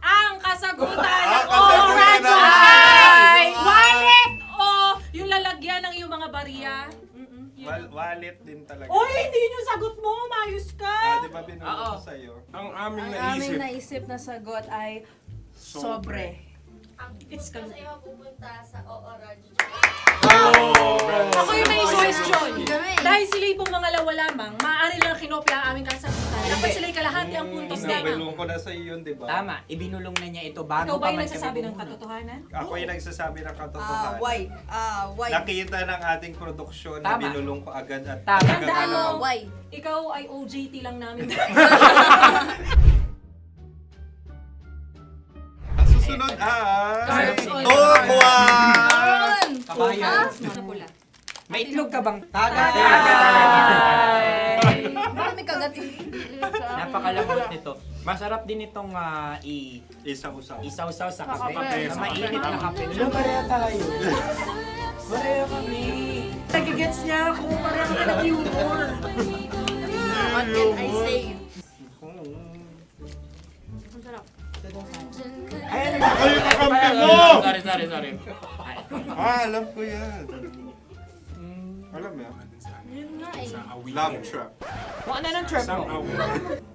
Ang kasagutan Ang o kasagutan radyo ay- ay wallet o yung lalagyan ng iyong mga barya. wallet din talaga. Oy, hindi yun yung sagot mo. Mayos ka. Di ba binulong ko sa'yo? Ang aming Ang naisip. aming naisip na sagot ay sobre. It's ka. pupunta sa OORAD. Ako yung may question. Kami. Dahil sila yung mga lamang, maaari lang kinopya ang aming kasagutan. Dapat sila yung kalahati ang puntos lamang. Binulong ko na sa'yo yun, di ba? Tama, ibinulong na niya ito bago Ikaw ba pa yung man nagsasabi kami ng bumulong. katotohanan? Ako yung nagsasabi ng katotohanan. Why? Nakita ng ating produksyon na Tama. binulong ko agad at Tama. Tandaan mo, Why? ikaw ay OJT lang namin. Ang susunod ay... Carbs on Tokwa! Kabayan. Pula. May itlog ka bang? Tagay! Marami kagat. Napakalambot nito. Masarap din itong Isa-usaw. isaw-saw sa kape. kape. Sa mainit na kape. Wala, pareha tayo. Pareha kami. Nagigets niya ako. Parang ka ng humor. What can I say? Ay, kakampi mo! Sorry. Alam ko yan. Alam mo yan? Yun nga eh. Love trap. Kung ano ng trap mo?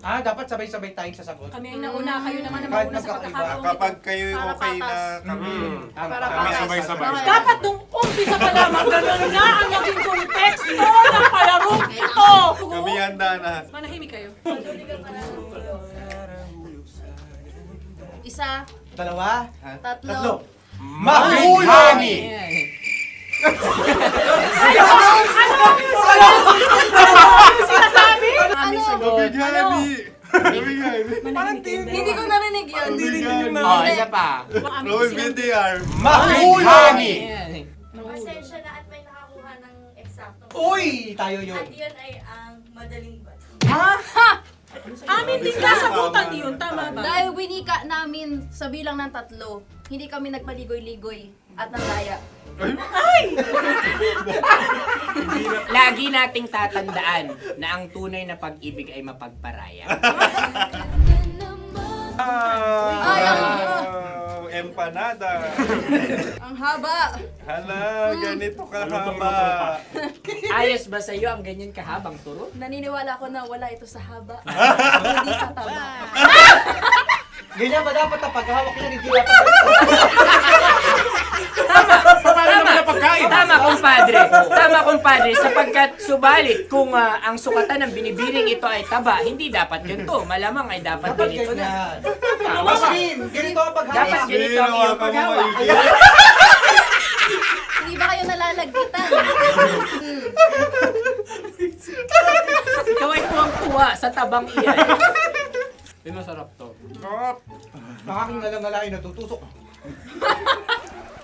Dapat sabay-sabay tayong sasagot. Kami ang nauna, kayo naman ang Kahit mauna sa magkakaiba. pagkakataon. Kapag kayo Para okay na patas. kami, Para kami patas. sabay-sabay. Dapat nung umpisa pa lamang ganun na ang naging konteksto ng palarong ito. Kami handa na. Manahimik kayo. Isa, Dalawa. tatlo. Mahulani! Sinasabi? Ano? Hindi ko narinig yun. Oh, isa pa. Roll VTR. Mahulani! Pasensya na at may nakakuha ng eksakto. Uy! Tayo yun. yun ay ang madaling bato. Amin din kasagutan yun, tama ba? Dahil winika namin sa bilang ng 3, hindi kami nagpaligoy-ligoy at nandaya. Lagi nating tatandaan na ang tunay na pag-ibig ay mapagparaya. Empanada. Ang haba. Hala, ganito kahaba. Ayos ba sa'yo ang ganyan kahabang turo? Naniniwala ko na wala ito sa haba. Hindi sa taba. Ganyan ba dapat ang paghawak niya ni Gila? Tama, kumpadre. Sapagkat subalit kung ang sukatan ng binibining ito ay taba, hindi dapat ganito. Malamang ay dapat Dapat ganito na. ganyan. Maskin! Ganito ang paghawak. Dapat ganito ang iyong paghawak. Hindi ba kayo nalalagkitan? Ikaw ay tuwang-tuwa sa tabang iyan. Masarap to. Ang aking nalang-alain natutusok.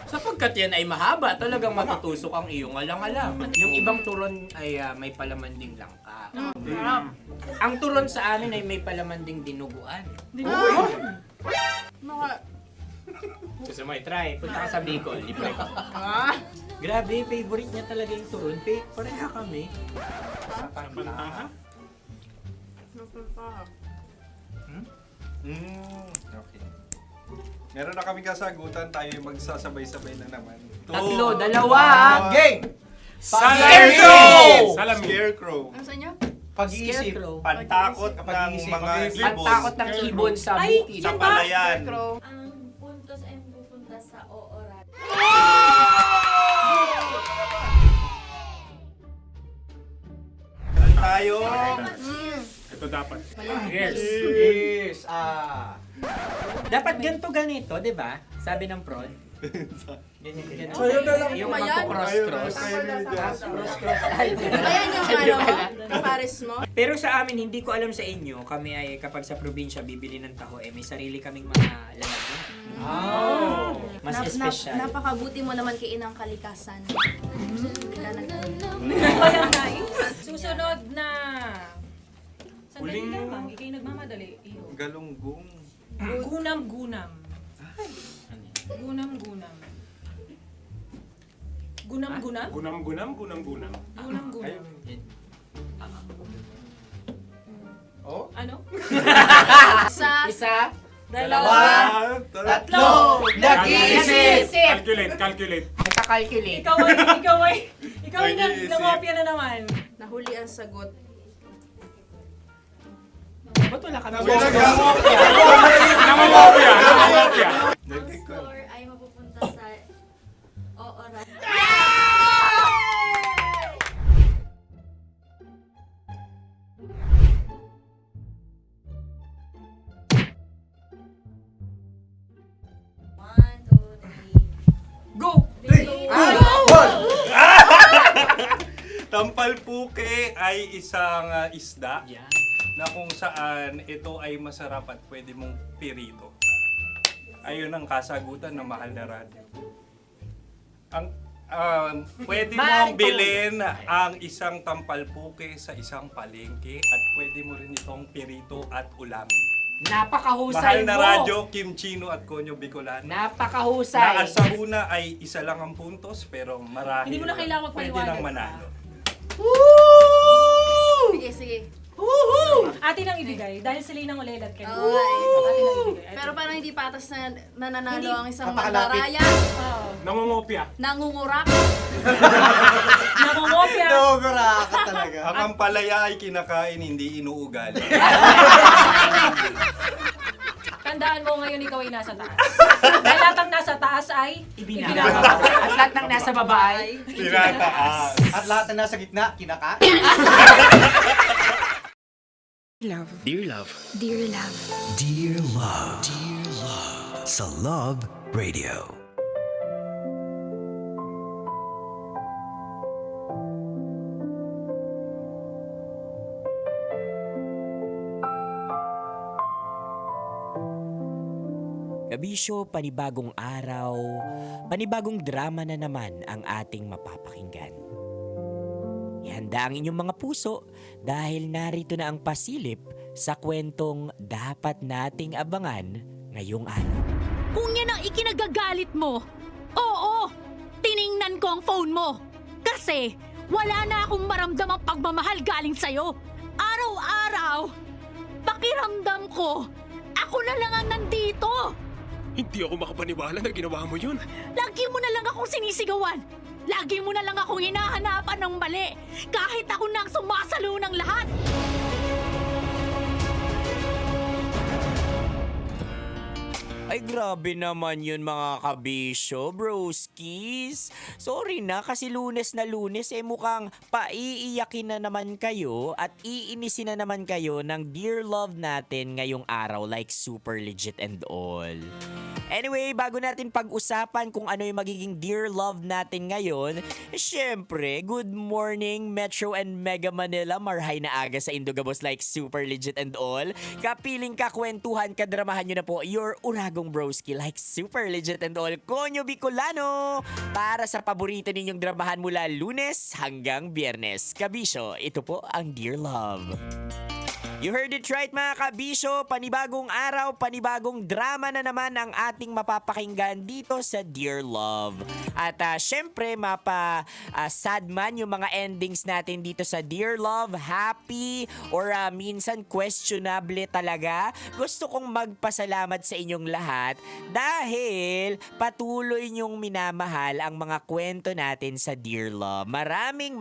Sapagkat yan ay mahaba, talagang matutusok ang iyong alang-alang. Yung ibang turon ay may palaman ding langka. Ang turon sa amin ay may palaman ding dinuguan. Gusto mo i-try? Punta ka sa Bicol, libre ka. Grabe, favorite niya talaga yung turon. Pareha kami. Okay. Meron na kami kasagutan, tayo yung magsasabay-sabay na naman. Tatlo, dalawa. Game! Scarecrow! Scarecrow. Ano sa inyo? Pag-iisip. Scarecrow. Pantakot ng mga ibon. Pantakot ng ibon sa Ay, bukid. Sa palayan. Ang puntos ay pupunta sa Oorat. Tayo. Ito dapat. Yes. Dapat ganito, di ba? Sabi ng prod. Ganyan. Yung magko-cross-cross. Cross-cross. Ayan yung pares mo. Pero sa amin, hindi ko alam sa inyo, kami ay kapag sa probinsya bibili ng taho, may sarili kaming mga lalagyan. Mas espesyal. Napakabuti mo naman kay Inang Kalikasan. Susunod na... Sandali lamang, ikay nagmamadali. Iyo. Galunggong. Gunam-gunam. Gunam-gunam. Gunam-gunam? Gunam-gunam. Gunam-gunam. Oh? Ano? Isa, Dalawa. Tatlo. nag-iisip! Calculate. Nagka-calculate. Ikaw ay nangopya na naman. Nahuli ang sagot. Ba't wala kami? Namamopia. Ang score ay mapupunta sa Oorat. Go! Tampalpuke ay isang isda Yan. na kung saan ito ay masarap at pwede mong pirito. Ayun ang kasagutan ng Mahal na Radio. Ang pwede mong bilhin ang isang tampalpuke sa isang palengke at pwede mo rin itong pirito at ulamin. Napakahusay Mahal na mo! Radio, Kim Chino at Konyo Bicolano. Napakahusay! Na sa una ay isa lang ang puntos pero marahil Hindi mo na kailangan pwede magpaliwanag nang manalo. Sige. Atin ang ibigay dahil sila yung nangulelat kayo. Oo, Atin ang ibigay. Pero parang hindi patas na nananalo Hindi. ang isang mandaraya. Nangungopia. Nangungurak. Nangungopia. Ang ampalaya ay kinakain, hindi inuugali. Tandaan mo ngayon ikaw ay nasa taas. Dahil lahat ng nasa taas ay Ibinababa. At lahat ng nasa baba ay Tinataas. At lahat na nasa gitna, kinaka. Dear Love. Dear Love. Sa Love Radio. Kabisyo, panibagong araw, panibagong drama na naman ang ating mapapakinggan. Ihanda ang inyong mga puso dahil narito na ang pasilip sa kwentong dapat nating abangan ngayong araw. Kung yan ang ikinagagalit mo, oo, tiningnan ko ang phone mo. Kasi wala na akong maramdamang pagmamahal galing sa'yo. Araw-araw, pakiramdam ko, ako na lang ang nandito. Hindi ako makapaniwala na ginawa mo yun. Lagi mo na lang akong sinisigawan. Lagi mo na lang akong hinahanapan ng mali. Kahit ako na ang sumasalo ng lahat. Ay grabe naman yun mga kabisyo, broskis. Sorry na kasi Lunes na Lunes mukhang paiiyakin na naman kayo at iinisin na naman kayo ng Dear Love natin ngayong araw like super legit and all. Anyway, bago natin pag-usapan kung ano yung magiging Dear Love natin ngayon, syempre, good morning Metro and Mega Manila. Marhay na aga sa Indogabos like super legit and all. Kapiling kakwentuhan, kadramahan nyo na po your uragong broski like super legit and all. Konyo Bicolano! Para sa paborito ninyong dramahan mula Lunes hanggang Biyernes. Kabisyo, ito po ang Dear Love. You heard it right mga kabisyo, panibagong araw, panibagong drama na naman ang ating mapapakinggan dito sa Dear Love. At syempre, sad man yung mga endings natin dito sa Dear Love, happy or minsan questionable talaga. Gusto kong magpasalamat sa inyong lahat dahil patuloy niyong minamahal ang mga kwento natin sa Dear Love. Maraming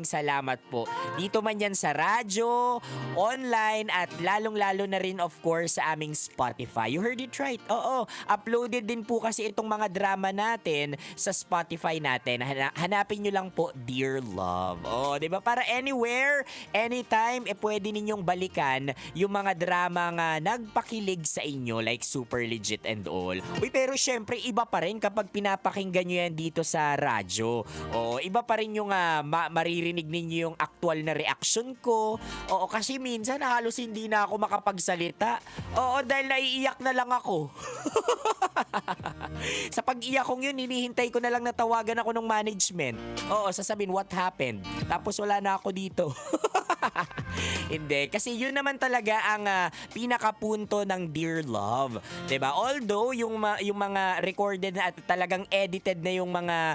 salamat po. Dito man yan sa radyo, online at lalong-lalo na rin of course sa aming Spotify. You heard it right. Oo, uploaded din po kasi itong mga drama natin sa Spotify natin. Hanapin nyo lang po Dear Love. Oh, 'di ba? Para anywhere, anytime pwede ninyong balikan yung mga drama nga nagpakilig sa inyo like super legit and all. Uy, pero syempre iba pa rin kapag pinapakinggan nyo yan dito sa radyo. Oo, iba pa rin yung maririnig ninyo yung actual na reaction ko. Oo, kasi minsan halos hindi na ako makapagsalita. Oo, dahil naiiyak na lang ako. Sa pag-iyak kong yun, hinihintay ko na lang na tawagan ako ng management. Oo, sasabihin what happened. Tapos wala na ako dito. Hindi, kasi yun naman talaga ang pinakapunto ng Dear Love. 'Di ba? Although yung mga recorded na at talagang edited na yung mga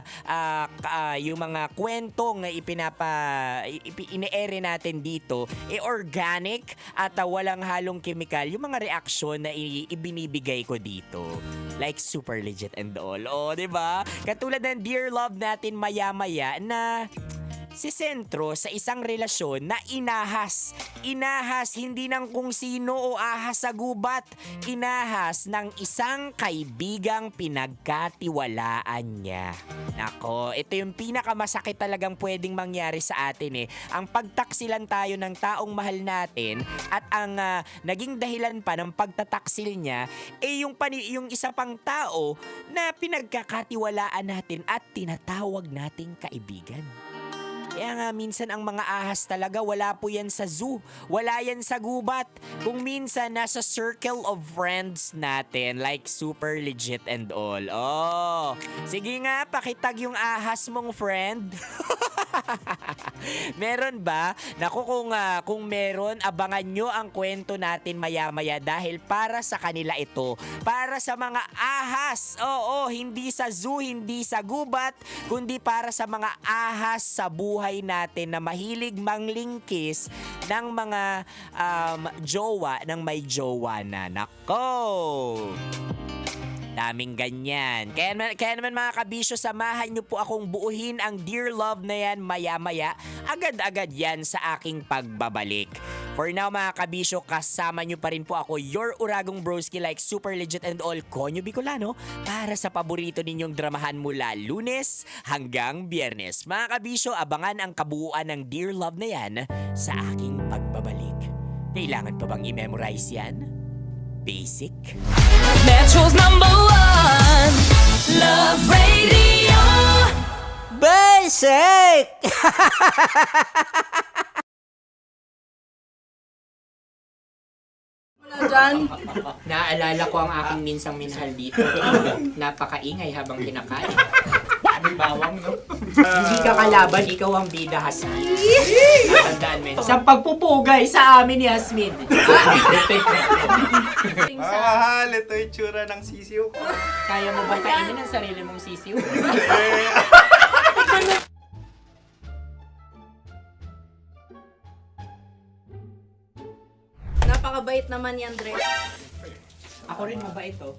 kwentong ine-air natin dito, organic at walang halong chemical yung mga reaksyon na ibinibigay ko dito. Like super legit and all. Oh, 'di ba? Katulad ng Dear Love natin maya-maya na si sentro sa isang relasyon na inahas. Inahas hindi ng kung sino o ahas sa gubat. Inahas ng isang kaibigang pinagkatiwalaan niya. Nako, ito yung pinakamasakit talagang pwedeng mangyari sa atin eh. Ang pagtaksilan tayo ng taong mahal natin at ang naging dahilan pa ng pagtataksil niya yung isa pang tao na pinagkakatiwalaan natin at tinatawag nating kaibigan. Kaya nga minsan ang mga ahas talaga wala po yan sa zoo. Wala yan sa gubat. Kung minsan nasa circle of friends natin like super legit and all. Oh, sige nga pakitag yung ahas mong friend. Meron ba? Naku, kung meron, abangan nyo ang kwento natin maya-maya dahil para sa kanila ito. Para sa mga ahas. Oo, hindi sa zoo, hindi sa gubat, kundi para sa mga ahas sa buhay natin na mahilig manglingkis ng mga jowa ng may jowa na. Nako! Daming ganyan. Kaya naman mga kabisyo, samahan nyo po akong buuhin ang Dear Love na yan maya-maya. Agad-agad yan sa aking pagbabalik. For now mga kabisyo, kasama nyo pa rin po ako, your uragong broski like super legit and all, Konyo Bicolano, para sa paborito ninyong dramahan mula Lunes hanggang Biyernes. Mga kabisyo, abangan ang kabuuan ng Dear Love na yan sa aking pagbabalik. Kailangan pa bang i-memorize yan? Basic? Metro's #1 Love Radio. Basic! Naaalala ko ang aking minsang minahal dito. Napakaingay habang kinakain. May bawang, no? Hindi ka kalaban, ikaw ang bida, Hasmin. Natandaan mo yun. Sa pagpupugay sa amin ni Hasmin. Mahal, ito yung tsura ng sisiw ko. Kaya mo ba kainin ang sarili mong sisiw? Napakabait naman yan, Dre. Ako rin mabait, oh.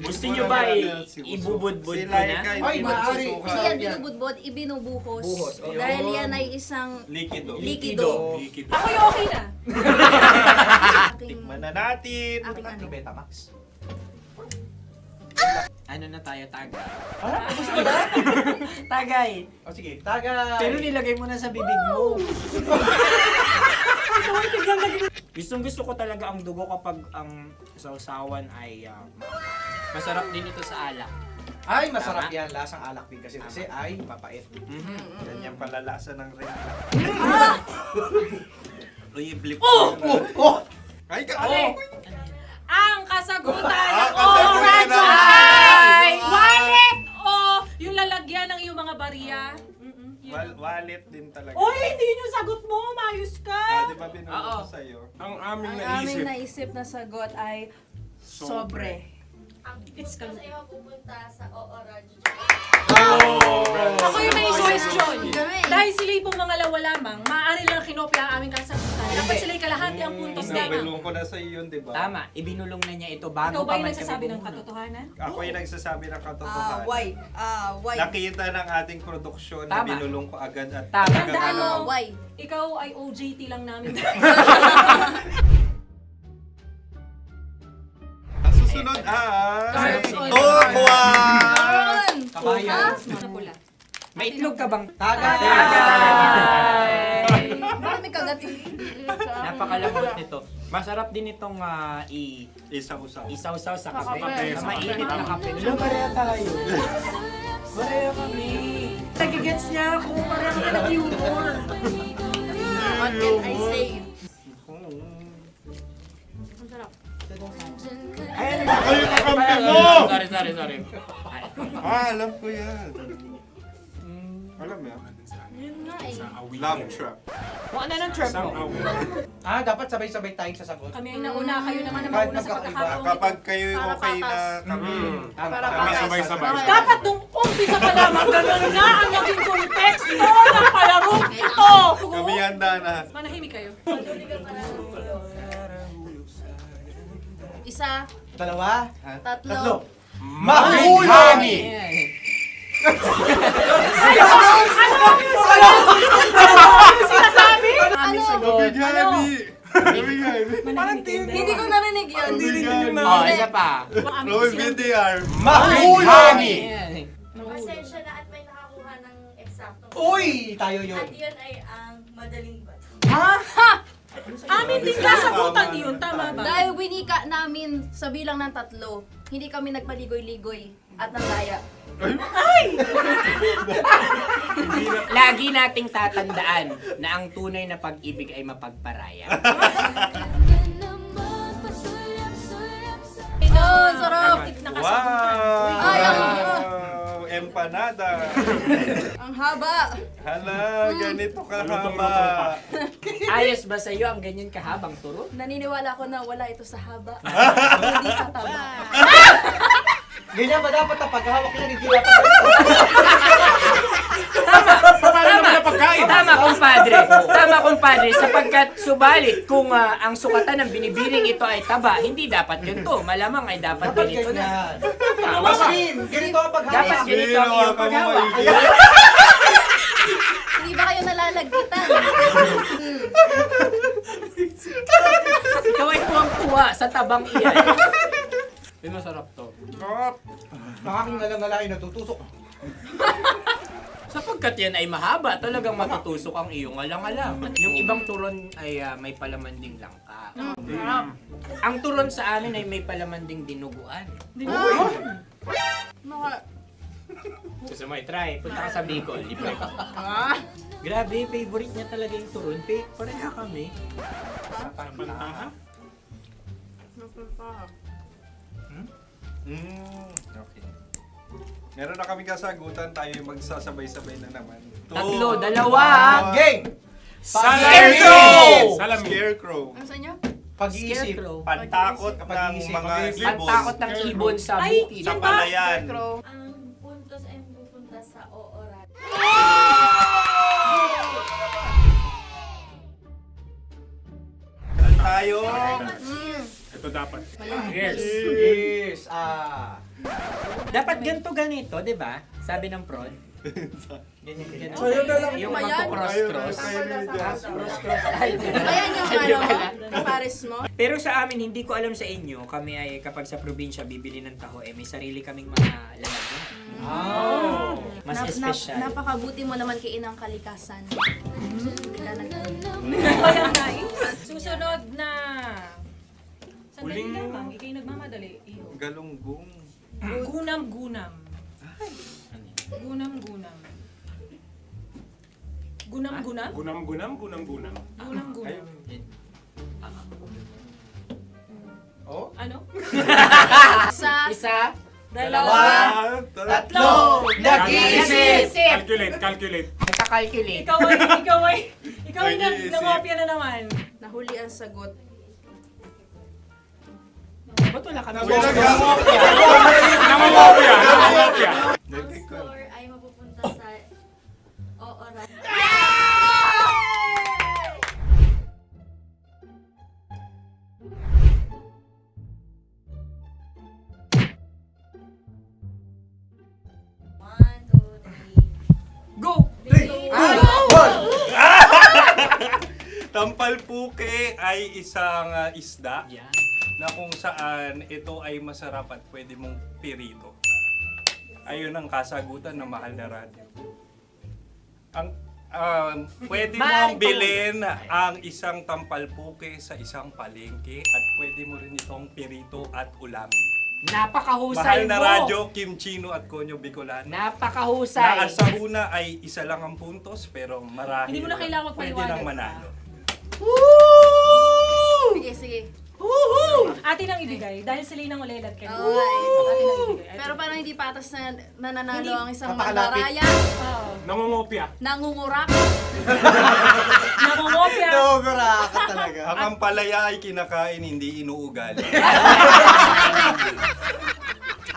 Gusto nyo ba ibubudbud ko na? Ay, maaari. Hindi yan binubudbod, ibinubuhos. Buhos, okay. Dahil yan ay isang Likido. likido. Ako yung okay na. Tikman na natin. Aking ano? Betamax. Ano na tayo, tagay? Gusto na? Tagay. O sige. Pero nilagay mo na sa bibig mo. Gustong gusto ko talaga ang dugo kapag ang sausawan ay masarap din ito sa alak. Ay, masarap Tama. yan. Lasang alak din kasi ay mapait. Ganyan pala lasa ng rin. Uy, blip. Ay, Ang kasagutan Ang ng kasagutan Radyo ng- ay wallet o yung lalagyan ng iyong mga bariya. Wallet din talaga. Oy, hindi yun yung sagot mo. Mayos ka. Di ba binulong ko sa'yo? Ang aming Ang naisip. aming naisip na sagot ay sobre. It's kalu. pupunta sa Ooradyo. Ako yung may suggestion. Dahil sila'y pong mga lawa lamang, maaari lang kinopya ang aming kasagutan. Dapat sila'y kalahati ang puntos lamang. Binulong ko na sa'yo yun, di ba? Tama, ibinulong na niya ito bago Ikaw ba pa yung man nagsasabi kami ng bumulong. katotohanan? Ako yung nagsasabi ng katotohanan. Why? Nakita ng ating produksyon na Tama. binulong ko agad at Tama. Tandaan mo, Why? ikaw ay OJT lang namin. Ang susunod ay... Sunod. Tokwa! Kabayan. Na pula. May itlog ka bang? Tagay! Bakit may kagati? Napakalambot nito. Masarap din itong Isaw-saw. isaw-saw sa kape. kape. Sa mainit na kape. Wala, pareha tayo. Pareha kami. Nagigets niya ako. Parang kami ng humor. What can I say? Ay, kayo kakampi mo! Sorry. Alam ko yan. Alam mo yan? Yun nga eh. Love trap. Kung ano ng trap mo? Dapat sabay-sabay tayong sasagot. Kami ay nauna, kayo naman ang Kahit mauna sa magkakaiba. pagkakataon. Kapag kayo okay na kami. Kami sabay-sabay. Dapat nung umpisa pa lamang, ganun na ang naging konteksto ng palarong ito. Kami handa na. Manahimik kayo. Isa, Dalawa? tatlo. Mahulani! Sinasabi? Ano? Hindi ko narinig yun. Oh, isa pa. Roy BTR. Mahulani! Pasensya na at may nakakuha ng eksaktong. Uy! Tayo yun. At yun ay ang madaling bato. Amin din kasagutan yun, tama ba? Dahil winika namin sa bilang ng 3, hindi kami nagpaligoy-ligoy at nandaya. Lagi nating tatandaan na ang tunay na pag-ibig ay mapagparaya. Oh, sarap! Nakasagutan. Ay, Wow! Empanada. Ang haba! Hala, ganito kahaba. Ayos ba sa iyo ang ganyan kahabang turo? Naniniwala ko na wala ito sa haba. Hindi sa taba. Ganyan ba dapat ang paghawak niya? Hindi dapat Tama, kumpadre. Sapagkat subalit kung ang sukatan ng binibining ito ay taba, hindi dapat ganito. Malamang ay dapat ganito na. Maskin! Ganito ang paghawak. Dapat ganito ang iyong paghawak. Hindi ba kayo nalalagkitan? Ikaw ay tuwang-tuwa sa tabang iyan. Masarap to. Nakaking nalang natutusok. Sapagkat yan ay mahaba, talagang matutusok ang iyong alang-alang. Yung ibang turon ay may palaman ding langka. Ang turon sa amin ay may palaman ding dinuguan. Gusto mo i-try? Punta ka sa Bicol, libre ka. Grabe, favorite niya talaga yung turon. Pareha kami. Okay. Meron na kami kasagutan, tayo yung magsasabay-sabay na naman. Tatlo, dalawa. Game! Scarecrow! Scarecrow. Ano sa inyo? Pag-iisip. Scarecrow. Pantakot ng Pag-iisip. mga ibon. Pantakot ng ibon sa Ay, bukid. Sa palayan. Ang puntos ay pupunta sa Ooradyo. Tayo. Ito dapat. Yes! Dapat ganito, di ba? Sabi ng prod. Ganyan. Yung Ayan. magko-cross-cross. Cross-cross. Ay, Ayan yung ano, pares mo. pero sa amin, hindi ko alam sa inyo, kami ay kapag sa probinsya bibili ng taho, may sarili kaming mga lalagyan. Mas espesyal. Napakabuti mo naman kay Inang Kalikasan. Kaya nice. Susunod na. Sandali lamang, ikay nagmamadali. Iyo. Galunggong. Gunam-gunam. Gunam-gunam. Gunam-gunam? Gunam-gunam, gunam-gunam. Gunam-gunam. Oh? Ano? Isa. Dalawa. Tatlo! Nag-iisip! Calculate. Nagka-calculate. Ikaw ay nangopya na naman. Nahuli ang sagot. Ba't wala kami? Namamopya. Score ay mapupunta sa Oras. Go! Tampalpuke ay isang isda na kung saan ito ay masarap at pwede mong pirito. Ayun ang kasagutan ng Mahal na Radio. Ang pwede mong bilhin ang isang tampalpuke sa isang palengke at pwede mo rin itong pirito at ulamin. Napakahusay Mahal na mo. Radyo, Kim Chino at Konyo Bicolano. Napakahusay. Na sa una ay isa lang ang puntos pero marahil Hindi mo na kailangan pwede magpaliwanag nang manalo. Sige. Atin ang ibigay dahil sila yung nangulelat kayo. Oo, Atin ang ibigay. Pero parang hindi patas na nananalo ang isang Napakalapit. mandaraya. Nangungopya. Nangungurak. Namumopya. Dobra ka talaga. Ang ampalaya ay kinakain, hindi inuugali.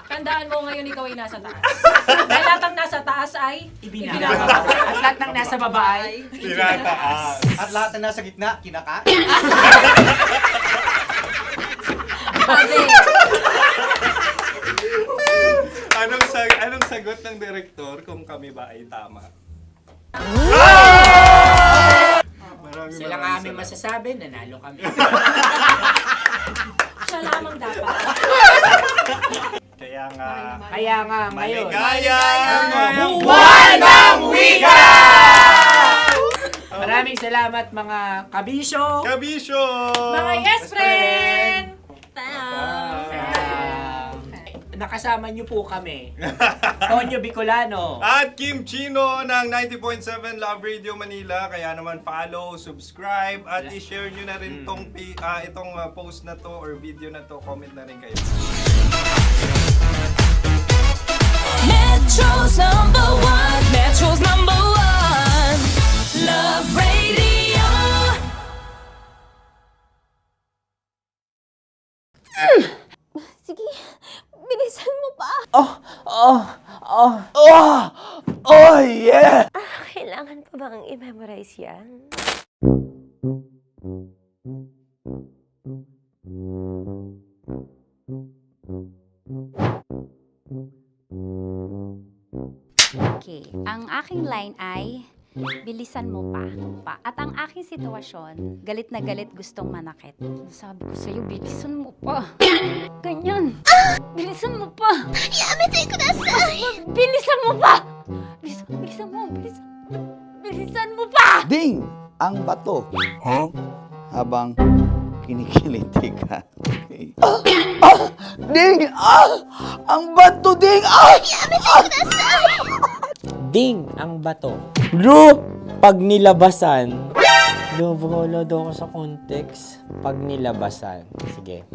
Tandaan mo ngayon ikaw ay nasa taas. Dahil lahat ng nasa taas ay Ibinababa. At lahat ng nasa baba ay Tinataas. At lahat na nasa gitna, kinaka. Anong sagot ng direktor kung kami ba ay tama? sila nga aming masasabi, nanalo kami. siya lamang dapat. Kaya nga, ngayon. maligayang Buwan ng Wika! Maraming salamat mga kabisyo. Kabisyo! Mga yes friend! Nakasama niyo po kami. Konyo Bicolano. At Kim Chino ng 90.7 Love Radio Manila. Kaya naman follow, subscribe, at i-share nyo na rin itong post na to or video na to. Comment na rin kayo. Metro's number one, Love Radio. Sige, bilisan mo pa. Oh, yeah! Kailangan pa bang i-memorize yan? Okay, ang aking line ay, bilisan mo pa. At ang aking sitwasyon, galit na galit gustong manakit. Sabi ko sa'yo, bilisan mo pa. Ganyan. Bilisan mo pa. Yamitay ko na sa... Bilisan mo pa. Bilisan mo pa. Ding! Ang bato. Habang kinikiliti ka. Okay. Ding! Ang bato, Ding! Ding ang bato. Bro, pag nilabasan. Wala daw ako sa context. Pag nilabasan. Sige.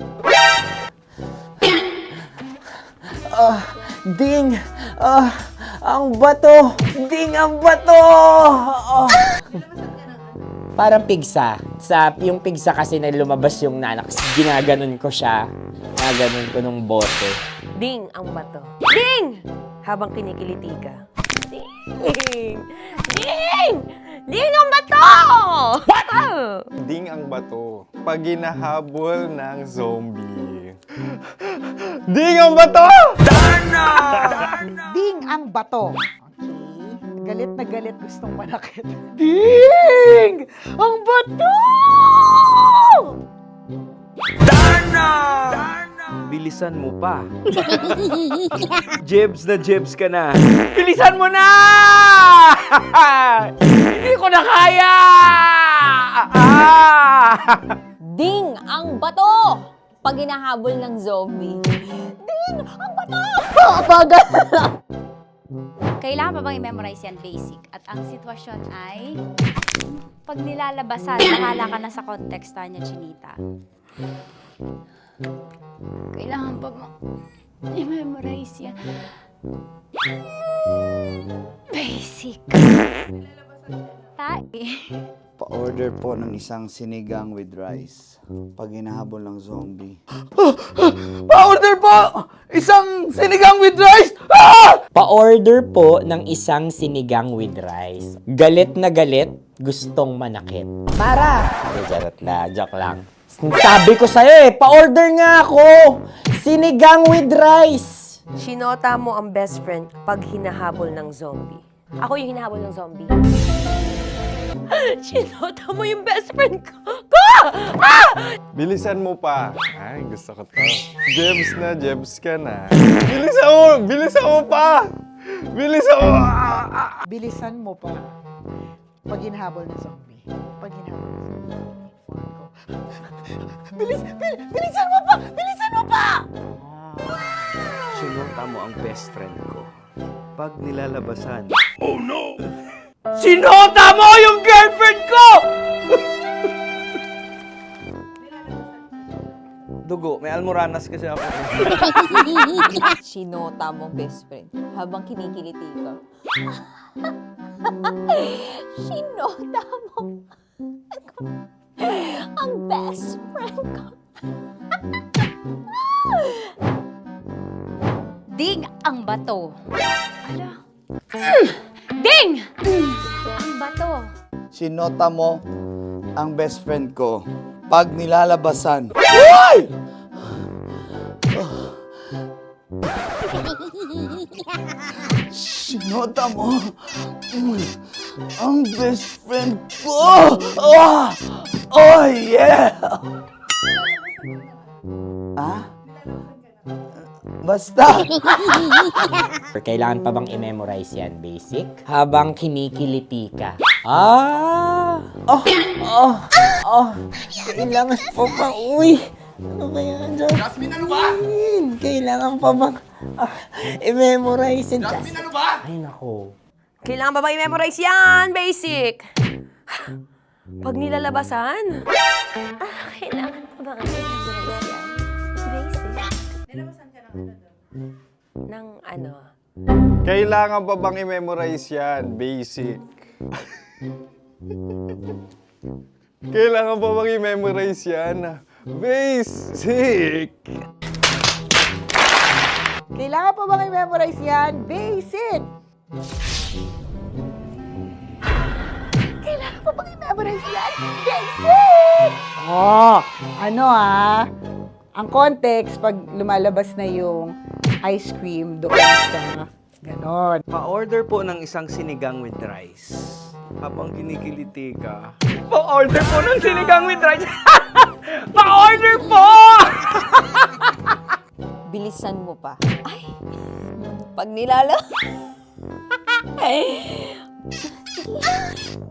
Ding! Ang bato! Ding ang bato! Parang pigsa. Yung pigsa kasi na lumabas yung nanak. Ginaganon ko siya. Ginaganon ko nung bote. Ding ang bato. Ding! Habang kinikiliti ka. Ding! Ding! Ding ang bato! What? Ding ang bato. Pag ginahabol ng zombie. Ding ang bato! Ding ang bato. Okay. Galit na galit gustong manakit. Ding! Ang bato! Bilisan mo pa. Jebs na jebs ka na. Bilisan mo na! Hindi ko na kaya! Ding ang bato! Pag hinahabol ng zombie. Ding ang bato! Bagal! Kailangan pa bang i-memorize yan basic? At ang sitwasyon ay, pag nilalabasan, bahala ka na sa context, Tanya Chinita. Kailangan pa bang i-memorize yan? Basic. Pa-order po ng isang sinigang with rice. Pag hinahabol ng zombie. Pa-order po! Isang sinigang with rice! Pa-order po ng isang sinigang with rice. Galit na galit, gustong manakit. Para! Charot na, joke lang. Sabi ko sa'yo pa-order nga ako! Sinigang with rice! Sinota mo ang best friend pag hinahabol ng zombie. Ako yung hinahabol ng zombie. Sinota mo yung best friend ko! Bilisan mo pa. Ay, gusto ko to. Jebs na jebs ka na. Bilisan mo pa! Bilisan mo! Bilisan mo pa. Pag hinahabol ng zombie. Pag hinahabol ng zombie. Bilisan mo pa! Bilisan mo pa! Sinota mo ang best friend ko. Pag nilalabasan. Oh no! Sinota mo yung girlfriend ko! Dugo, may almoranas kasi ako. Sinota mo best friend habang kinikiliti ka. Sinota mo ang best friend ko. Ding ang bato. Ala. Ding! Ang bato. Sinota mo ang best friend ko. Pag nilalabasan. Uy! Sinota mo ang best friend ko. Oh yeah! Basta! Kailangan pa bang i-memorize yan, basic? Habang kinikiliti ka. Kailangan pa ba? Uy! Ano ba yan, Jasmine, ano ba? Kailangan pa bang i-memorize yan, Jasmine, ano ba? Ay, nako. Kailangan ba bang i-memorize yan? Basic. Pag nilalabasan? Kailangan pa bang i-memorize yan? Basic. Nilalabasan ka ng ano? Kailangan pa bang i-memorize yan? Basic. Kailangan pa bang i-memorize yan? Basic. Kailangan pa bang i-memorize yan? Basic! Kailangan pa bang i-memorize yan? Basic! Ang context, pag lumalabas na yung ice cream doon sa ganon. Pa-order po ng isang sinigang with rice. Habang kinikiliti ka. Pa-order po ng sinigang with rice! Pa-order po! Bilisan mo pa. Ay! Pag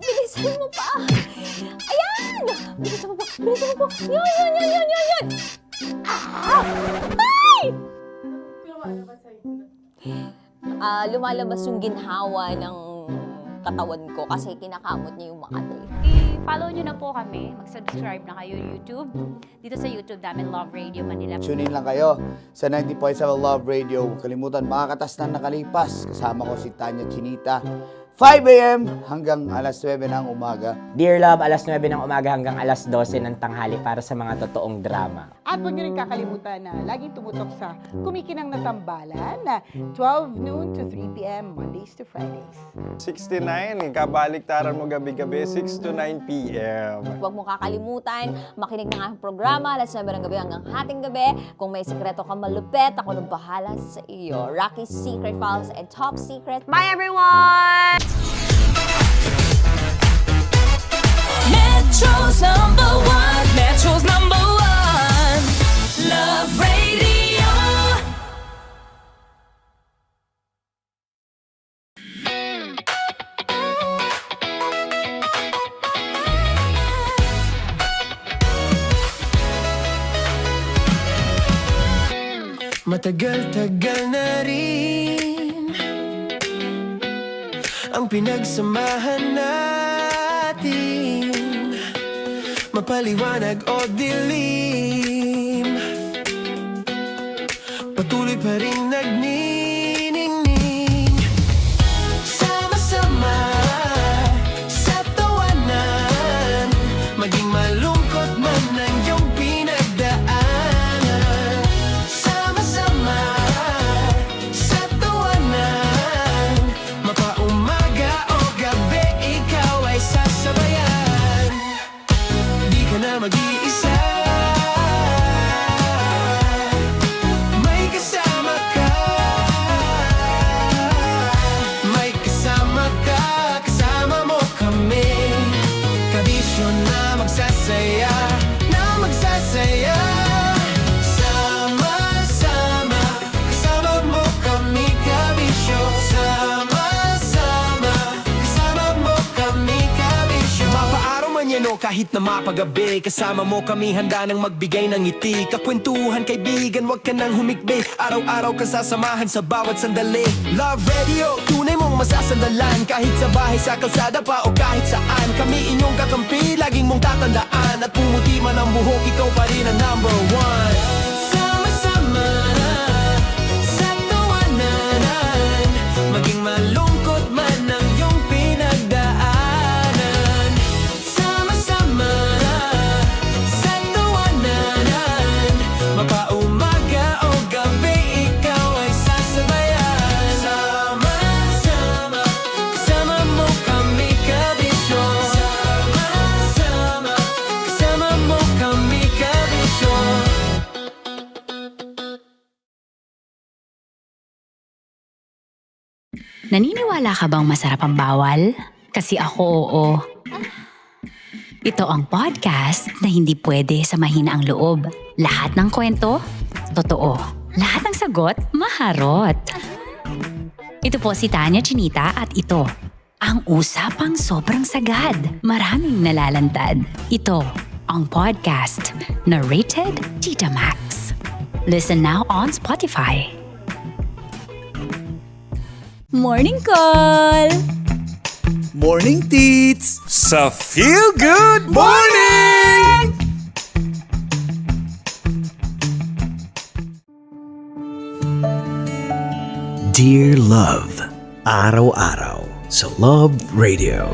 bilisan mo pa! Ayan! Bilisan mo pa! Bilisan mo pa! Yan! Ay! Lumalabas yung ginhawa ng katawan ko kasi kinakamot niya yung makati. I-follow nyo na po kami. Mag-subscribe na kayo YouTube. Dito sa YouTube namin, Love Radio Manila. Tune in lang kayo sa 90.7 Love Radio. Huwag kalimutan, makakatas na nakalipas. Kasama ko si Tanya Chinita. 5 a.m. hanggang alas 9 ng umaga. Dear Love, alas 9 ng umaga hanggang alas 12 ng tanghali para sa mga totoong drama. At huwag nyo rin kakalimutan na laging tumutok sa Kumikinang na Tambalan na 12 noon to 3 p.m. Mondays to Fridays. 69, kabaliktaran mo gabi-gabi, 6 to 9 p.m. Huwag mo kakalimutan, makinig ng aking programa, alas 9 ng gabi hanggang hating gabi. Kung may sikreto ka malupet, ako nang bahala sa iyo. Rocky's Secret Files and Top Secret. Bye, everyone! Metro's number one. Metro's number one. Love Radio. Matagal-tagal na rin ang pinagsamahan natin, mapaliwanag o dilim, patuloy pa rin nagniningning. Sama-sama sa tawanan, maging malungkot man ang iyong pinagdaanan. Sama-sama sa tawanan, mapaumaga o gabi, ikaw ay sasabayan. Di ka na mag-iisa, may kasama ka. May kasama ka, kasama mo kami. Kabisyo na magsasaya, na magsasaya. Sama-sama, kasama mo kami, kabisyo. Sama-sama, kasama mo kami, kabisyo. Mapaaraw man yan o kahit na mapagabi, kasama mo kami, handa nang magbigay ng ngiti. Kakwentuhan, kaibigan, wag ka nang humikbi. Araw-araw ka sasamahan sa bawat sandali. Love Radio, tunay mong masasandalan. Kahit sa bahay, sa kalsada pa o kahit saan, kami inyong kakampi, laging mong tatandaan. At pumuti man ang buhok, ikaw pa rin ang number one. Sama-sama sa tawanan, maging malungkot man ang iyong pinagdaanan. Sama-sama sa tawanan, mapaumaga o gabi, ikaw ay sasabayan. Sama-sama, kasama mo kami, kabisyo. Sama-sama, kasama mo kami, kabisyo. Naniniwala ka bang masarap ang bawal? Kasi ako oo. Ito ang podcast na hindi pwede sa mahina ang loob. Lahat ng kwento, totoo. Lahat ng sagot, maharot. Ito po si Tanya Chinita at ito, ang usapang sobrang sagad. Maraming nalalantad. Ito, ang podcast na rated Tita Max. Listen now on Spotify. Morning call! Morning, Tits! Sa Feel Good Morning! Dear Love, araw-araw sa Love Radio.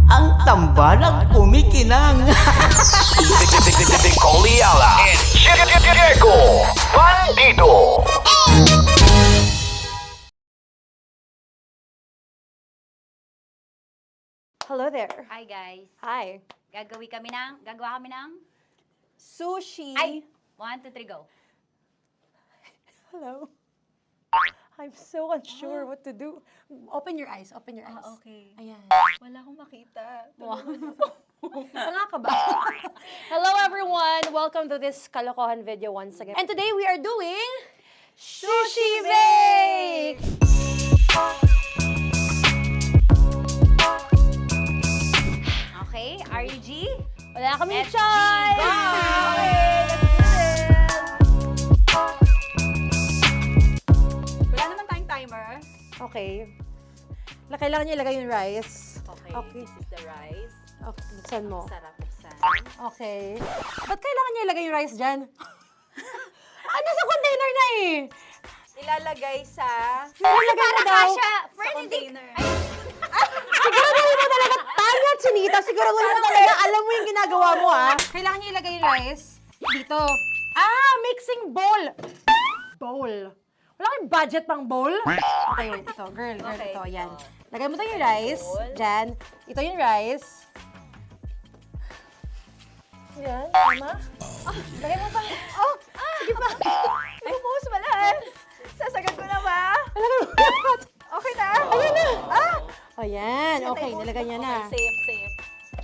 Ang tambalang kumikinang. Coliala and Diego Bandido. Hello there. Hi guys. Hi. Gagawa kami ng Sushi. Ay! 1, 2, 3, go. Hello. I'm so unsure what to do. Open your eyes. Open your eyes. Okay. Ayan. Wala akong makita. Tanga ka ba? Hello everyone! Welcome to this kalokohan video once again. And today we are doing Sushi Bake! Okay, RG? Wala kami Let's choice! Go! Okay, let's do this! Wala naman tayong timer. Okay. Kailangan niyo ilagay yung rice. Okay, this is the rice. Okay, buksan mo. Sarap buksan. Okay. Ba't kailangan niya ilagay yung rice dyan? Nasa container na eh! Ilalagay sa... Ilalagay mo daw. container. Siguraduhin mo talaga, Tanya Chinita, siguraduhin mo talaga, alam mo yung ginagawa mo ah. Kailangan niya ilagay yung rice dito. Mixing bowl. Bowl. Wala kayong budget pang bowl? Okay, wait, ito, girl, Okay, ito, yan. ito. Lagay mo tayo yung rice, dyan. Ito yung rice. Yan, tama. Lagay mo pa. Sige pa. Ibubuhos mo lang. Sasagad ko na ba? Lagay mo. Okay na. Ayun na. Ayan, okay, nilagay niya na. Okay, safe.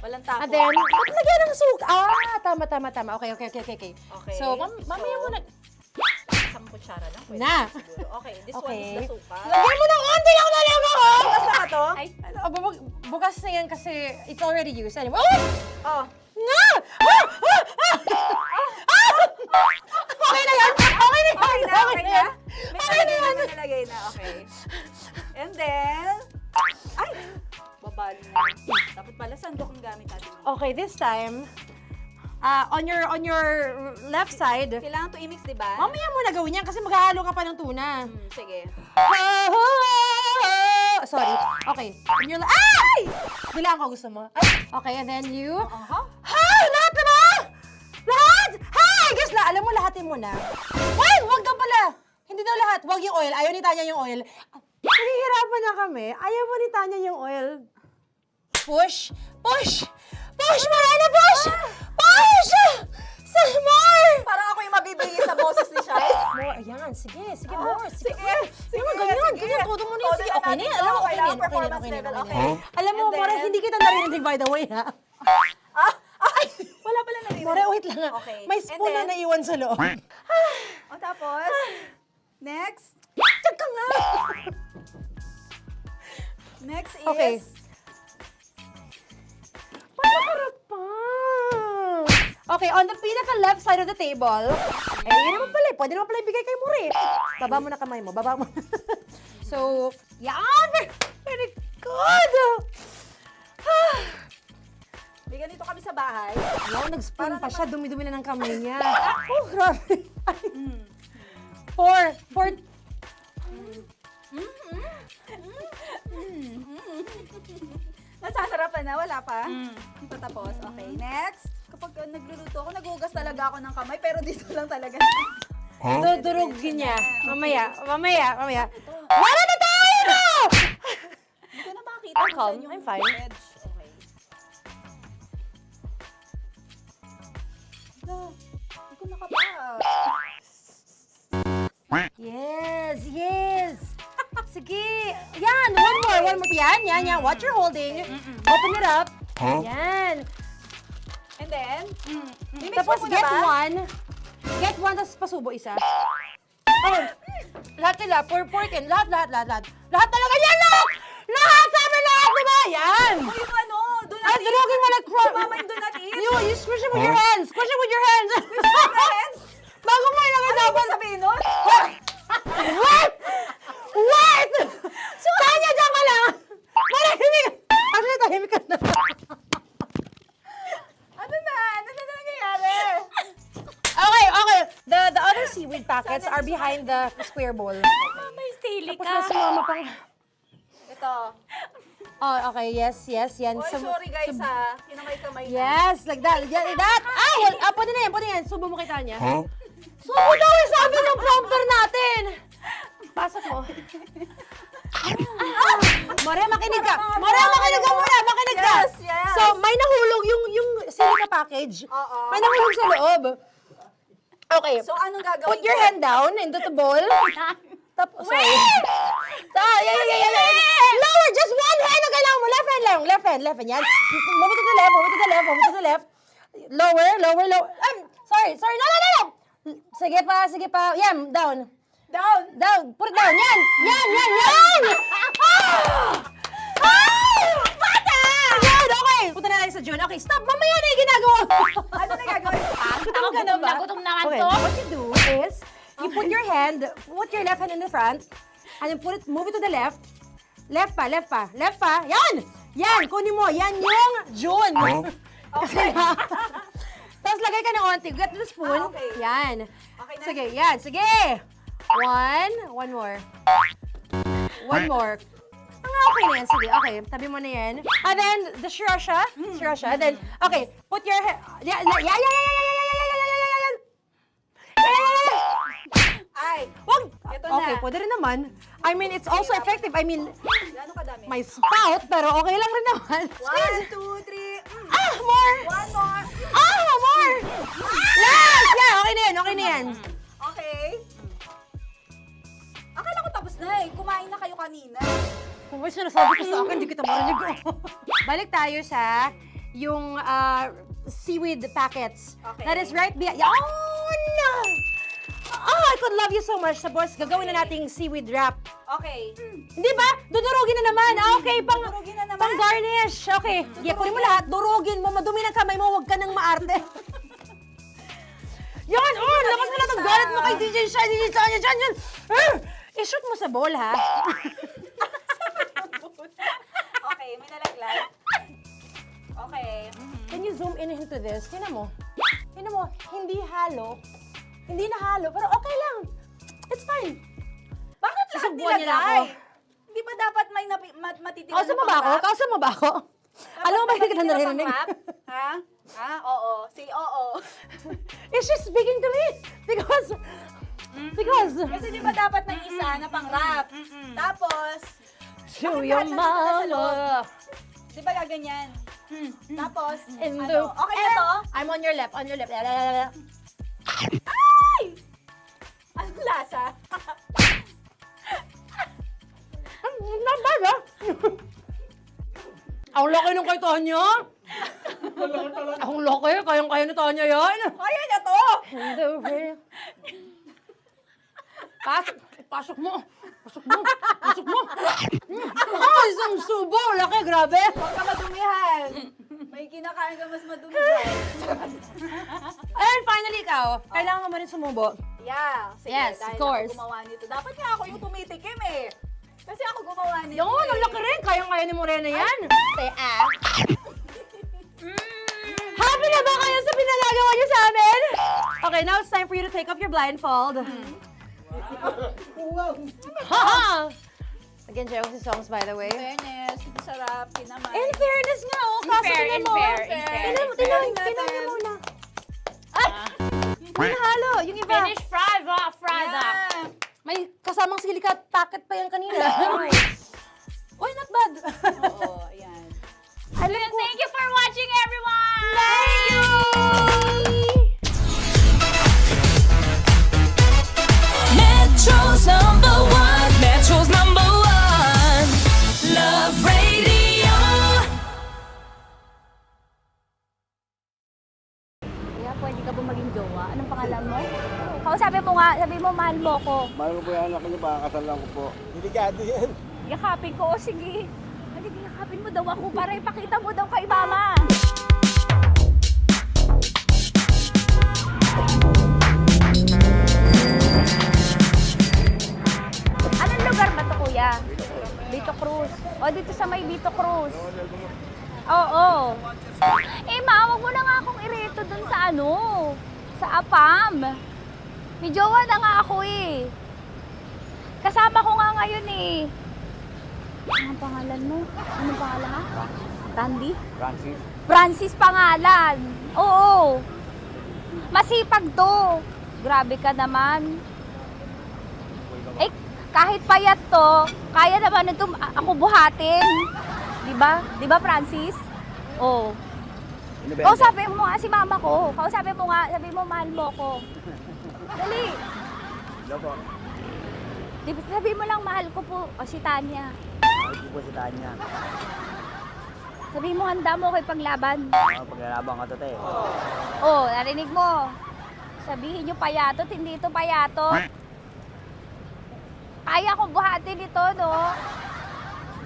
Walang tapon. And then, ba't lagyan ng suka? Tama. Okay. Okay. So, mamaya mo na. Isang kutsara. kutsara lang. Pwede Na. siguro. Okay, this one Okay. is the suka. Lagyan mo ng konti lang talaga ko! Bukas na ba to? Bukas na yan kasi it's already used. Anyway. Oh! Oh. Nga! Okay na yan! Okay na yan! Okay na, okay na? May Okay na yan! nalagay na, okay. And then, ay! Babali na. Dapat pala sandok ang gamit natin. Okay, this time, on your left side, Kailangan to i-mix, di ba? mamaya mo na gawin yan kasi maghahalo ka pa ng tuna. Sige. Sorry. Okay. On your ay! Bilang ko gusto mo. Ay! Okay, and then you... Ha! Lahat na ba? Lahat? Hi! Guess na, alam mo, lahatin mo na. Wait! Wag ka pala! Hindi daw lahat. Wag yung oil. Ayaw ni Tanya yung oil. Nahihirapan na kami. Ayaw mo ni Tanya yung oil. Push! Push! Push! Marana! Push! Push! Some more! Parang ako yung mabibigay sa boses ni Shai. More, ayan. Sige, sige, more. Sige, sige, sige, ganyan, sige. ganyan. Todo mo na yun. Todo Sige, na okay na natin yan. to. Alam mo, okay na Kailangan yan. Okay na yan, performance okay na yan, level, okay na yan. okay. Alam mo, And More, then- hindi kita naririnig by the way, ha? Ay! Wala pala narinig. More, wait lang, ha? Okay. May And spoon na then- naiwan sa loob. O tapos, next. Tiyag ka nga! Next is... Okay. Paano harap pa? Okay, on the pinaka-left side of the table, yun naman pala, pwede naman pala ibigay kay More. Baba mo na kamay mo, baba mo. So, yan! Very good! May ganito kami sa bahay. Wow, nag-spoon pa siya, dumi-dumi na ng kamay niya. Oh, grabe. Four. Nasasarapan na, wala pa? Hindi pa tapos. Okay, next. Kapag nagluluto ako, nagugas talaga ako ng kamay, pero dito lang talaga. Dudurugin niya. Mamaya. Wala na tayo! Hindi ko na makita I'm kung calm. saan yung I'm fine. edge. Okay. Hindi ko nakapa. Yes. Sige. Yan, one more. Yan. What you're holding. Open it up. Yan. And then, Tapos get one. Get one, tapos pasubo isa. Oh, lahat nila, pork and lahat. Lahat talaga yan, lahat! Lahat! Sabi lahat, diba? Yan! o yung ano, do not Ay, eat. durugin mo like crap. Mama yung do not eat. You squish it with your hands. Squish it with your hands. Friends, Bago mo ilagay ano dapat. yung sabihin nun? Wait! Tanya, dyan ka lang! Marahimik! Actually, tahimik ka na. Ano na nangyayari? Okay. The other seaweed packets are behind the square bowl. May sili Tapos na sumama pang... Ito. Oh, okay. Yes. Yan. Oy, sorry guys ha. Kinamay-kamay na. Yes, like that. Ay, pwede na yan. Subo mo kay Tanya. Subo daw yung sabi ng prompter natin. Pasok mo. Mare, makinig ka. Makinig ka muna. Makinig ka. Yes. So, may nahulog yung silica package. Oo. May nahulog sa loob. Okay. So, anong gagawin Put your ko? hand down into the bowl. Tapos, sorry. Yeah. Lower, just one hand ang kailangan mo. Left hand. Yan. Move it to the left. Lower. Sorry. No. Sige pa. Yan, down. Put it down. Yan. Bata! Yan, okay. Punta na lang sa June. Okay, stop. Mamaya na yung ginagawa mo. Ano na gagawin? Gutom na nga Okay, to. what you do is, you put your left hand in the front, and then move it to the left. Left pa. Yan, kunin mo. Yan yung June. Okay. Tapos lagay ka ng onti. Get the spoon. Okay. Yan. Okay na. Sige. One more. Okay na yan. Sige, okay. Tabi mo na yan. And then, the sriracha. Then, okay. Put your head. Yan. Ay, Wag! Ito na. Okay, pwede rin naman. I mean, it's also effective. I mean, gano'ng kadami? may spout, pero okay lang rin naman. 1, 2, 3. More! One more. More! Yes! Yeah, okay na yan. Okay. Akala ko tapos na eh. Kumain na kayo kanina. Kung may sinasabi ko sa akin, hindi kita marinig. Balik tayo sa yung seaweed packets. Okay. That is right behind. Yan! I could love you so much, tapos gagawin na nating seaweed wrap. Okay. Hindi ba? Dudurugin na naman. Okay, pang garnish. Okay, kunin mo lahat, durugin mo, madumi ng kamay mo, huwag ka nang maarte. Yan! Lakas mo na itong galit mo kay DJ Shiny, DJ Tanya, dyan! I-shoot mo sa bowl, ha? Okay, may nalaglag. Okay. Can you zoom in into this? Tingnan mo. Tingnan mo, hindi halo. Hindi na halo, pero okay lang. It's fine. Bakit lahat Susubuan niya na ako. nilagay? Hindi ba dapat may matitira Kausa mo ba ako? Kausa mo ba ako? Alam mo ba hindi kita naririnig? Ha? Ha? Oo. Say oo. Is she speaking to me? Because... Kasi di ba dapat may isa na pang-rap? Tapos, Show your mama. di ba gaganyan? Tapos, In the... okay na to? I'm on your left, on your left. Ay! Anong lasa? Not bad, ha? Ang laki nung kay Tonya. Ang laki, kayang-kaya ni Tonya yan. Kaya niya to! Hindi, okay. Pasok mo. Pasok mo. Pasok mo. Isang subo. Laki, grabe. Huwag ka madumihan. May kinakain ka mas madumi dyan. And finally, ikaw. Kailangan mo rin sumubo. Yeah. Sige, Yes, of dahil course. ako gumawa nito. Dapat nga ako yung tumitikim eh. Kasi ako gumawa nito. Yun, ang laki rin. Kayang-kaya ni Morena yan. Happy na ba kayo sa pinagagawa niyo sa amin? Okay, now it's time for you to take off your blindfold. Again, Jay, si songs, by the way. Fairness, sarap, kinamay. In fairness nga, oh. Kaso tingnan mo. Tingnan niyo muna. Hindi nahalo. Yung iba. Finish fried up. May kasamang silika at packet pa yan kanina. Uy, not bad. Oo, ayan. Thank you for watching, everyone! Thank you! Metro's #1, Metro's #1, Love Radio. Kaya pwede ka ba maging jowa? Anong pangalan mo? Kausapin mo nga, sabi mo mahal mo ko. Mahal ko po yung anak niyo, pakakasal lang ko po. Delikado yan. Yakapin ko, o sige. Halika, yakapin mo daw ako para ipakita mo daw kay mama. Anong lugar ba to, kuya? Vito Cruz. O, dito sa may Vito Cruz. Oo. Eh, ma, wag mo na nga akong ireto dun sa sa APAM. May jowa na nga ako eh. Kasama ko nga ngayon eh. Anong pangalan mo? Anong pangalan ha? Randy? Francis. Francis pangalan. Oo. Masipag to. Grabe ka naman. Eh, kahit payat to, kaya naman ito ako buhatin. Diba? Diba, Francis? Oo. Kausapin mo nga si mama ko. Kausapin mo nga, sabi mo mahal mo ko. Dali. Loko. Sabi mo lang mahal ko po. O si Tanya. Mahal ko po si Tanya. Sabi mo handa mo kay paglaban. Paglalabang ka to, te. Oh, narinig mo. Sabihin nyo payatot, hindi ito payatot. Kaya kong buhatin ito, no?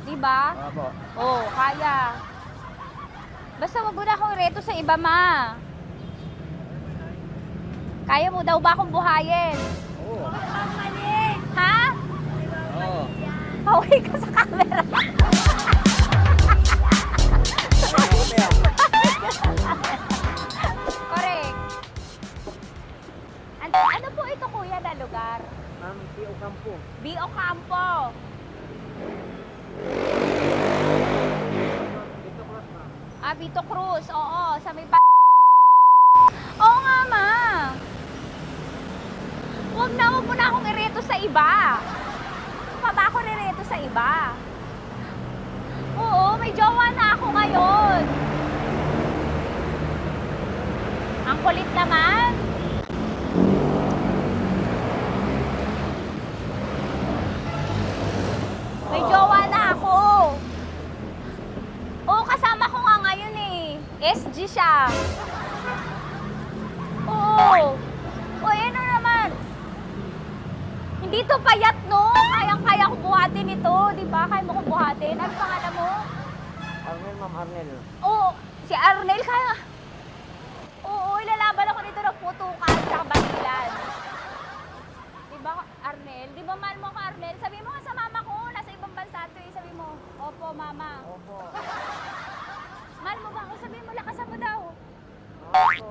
Diba? Opo. Oh, kaya. Basta wag mo na akong reto sa iba, ma. Kaya mo daw ba akong buhayin? Oo. Ha? Oo. Pauwi ka sa camera. Correct. Ano po ito, kuya, na lugar? B.O. Campo. B.O. Campo. Vito Cruz. Oo, sa may Oo nga, ma. Wag mo na akong ireto sa iba. Pa ba ako nireto sa iba? Oo, may jowa na ako ngayon. Ang kulit naman. May jowa na ako. Oo, kasama ko nga ngayon eh. SG siya. Oo. O, ano naman? dito payat, no? Kayang-kaya ko buhatin ito, di ba? Kaya mo kong buhatin. Ano pangalan mo? Arnel, Ma'am Arnel. Oo, si Arnel, kaya... Oo, ilalaban ako nito ng putukan sa basilan. Di ba, Arnel? Di ba mahal mo ako, Arnel? Sabi mo nga sa mama ko, nasa ibang bansa ito eh. Sabi mo, opo, mama. Opo. Mahal mo ba ako? Sabi mo, lakasan mo daw. Opo.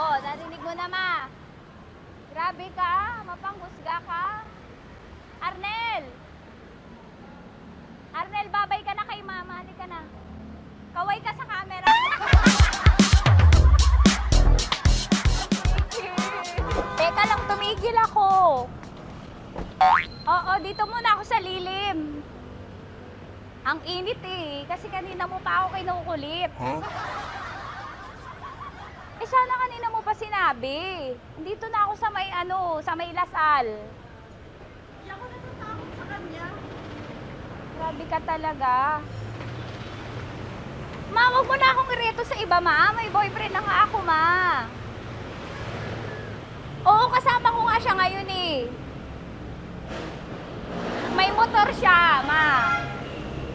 Oh, narinig mo na, ma. Grabe ka, mapanghusga ka. Arnel! Arnel, babay ka na kay mama. Halika na. Kaway ka sa camera. Teka lang, tumigil ako. Oo, dito muna ako sa lilim. Ang init eh, kasi kanina mo pa ako kinukulit. Eh sana kanina mo pa sinabi. Dito na ako sa may sa may Lasal. Hindi ako natatakot sa kanya. Grabe ka talaga. Ma, wag mo na akong ireto sa iba, ma. May boyfriend na nga ako, ma. Oo, kasama ko nga siya ngayon eh. May motor siya, ma.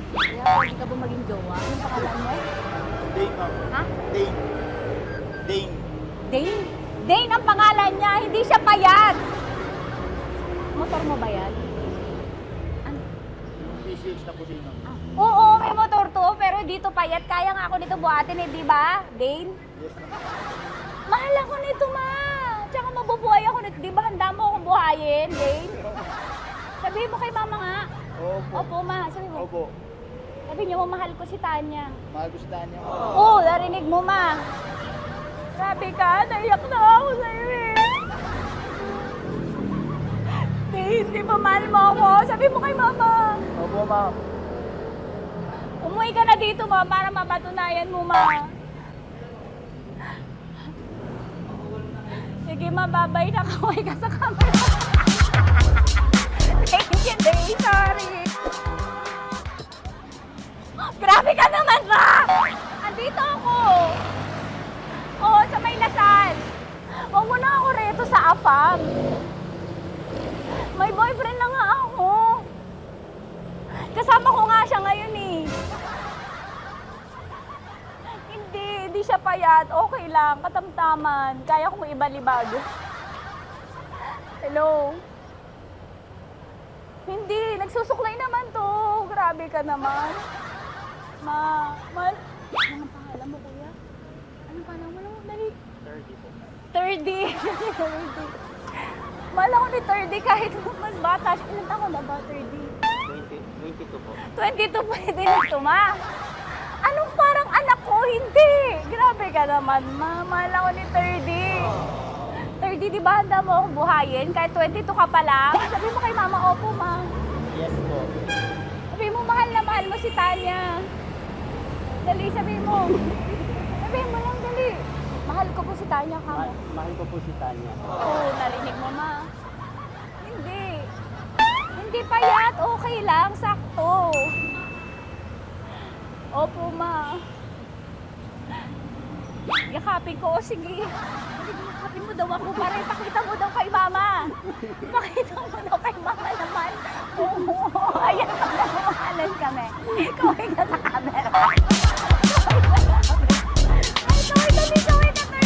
Kaya pwede ka ba maging jowa? Anong pangalan mo? Dane, ma'am. Ha? Dane. Dane. Dane? Dane ang pangalan niya, hindi siya payat. Motor mo ba yan? Ano? Yung PCX na puti, ma'am. Oo, may motor to, pero dito payat. Kaya nga ako nito buhatin eh, di ba? Dane? Yes, ma'am. Mahal ako nito, ma. Tsaka mabubuhay ako nito. Di ba handa mo akong buhayin, Dane? Sabihin mo kay mama nga. Opo. Opo, ma. Sabi mo. Opo. Sabi niyo, mahal ko si Tanya. Mahal ko si Tanya. Oo, narinig mo, ma. Grabe ka, naiyak na ako sa'yo eh. Hindi ba mahal mo ako? Sabi mo kay mama. Opo, ma'am. Umuwi ka na dito, ma, para mapatunayan mo, ma. Sige, ma, babay na. Kaway ka sa camera. Thank you, Day. Sorry. Grabe ka naman, ma! Andito ako. Oo, sa may Lasal. Huwag mo na ako reto sa AFAM. May boyfriend na nga ako. Kasama ko nga siya ngayon eh. Hindi siya payat. Okay lang, katamtaman. Kaya kong ibalibag. Hello? Hindi, nagsusuklay naman to. Grabe ka naman. Anong pangalan mo, kuya? Anong pangalan mo lang? Dali. 30 po. 30. Mahal ako ni 30 kahit mas bata siya. Ilan taon na ba, 30? 22 po. 22 pwede na ito, ma. Anong parang anak ko? Hindi. Grabe ka naman, ma. Mahal ako ni 30. 30, di ba handa mo akong buhayin? Kahit 22 ka pa lang. Sabi mo kay mama, opo, ma. Yes po. Sabi mo, mahal na mahal mo si Tanya. Dali, sabi mo. Sabi mo lang, dali. Mahal ko po si Tanya, ka mo. Mahal ko po si Tanya. Oo, narinig mo, ma. Hindi. Hindi payat. Okay lang, sakto. Opo, ma. Yakapin ko. O, sige. Yakapin mo daw ako para ipakita mo daw kay mama. Ipakita mo daw kay mama naman. Oo, ayan, nagmamahalan kami. Kaway ka sa camera. Kaway ka 30.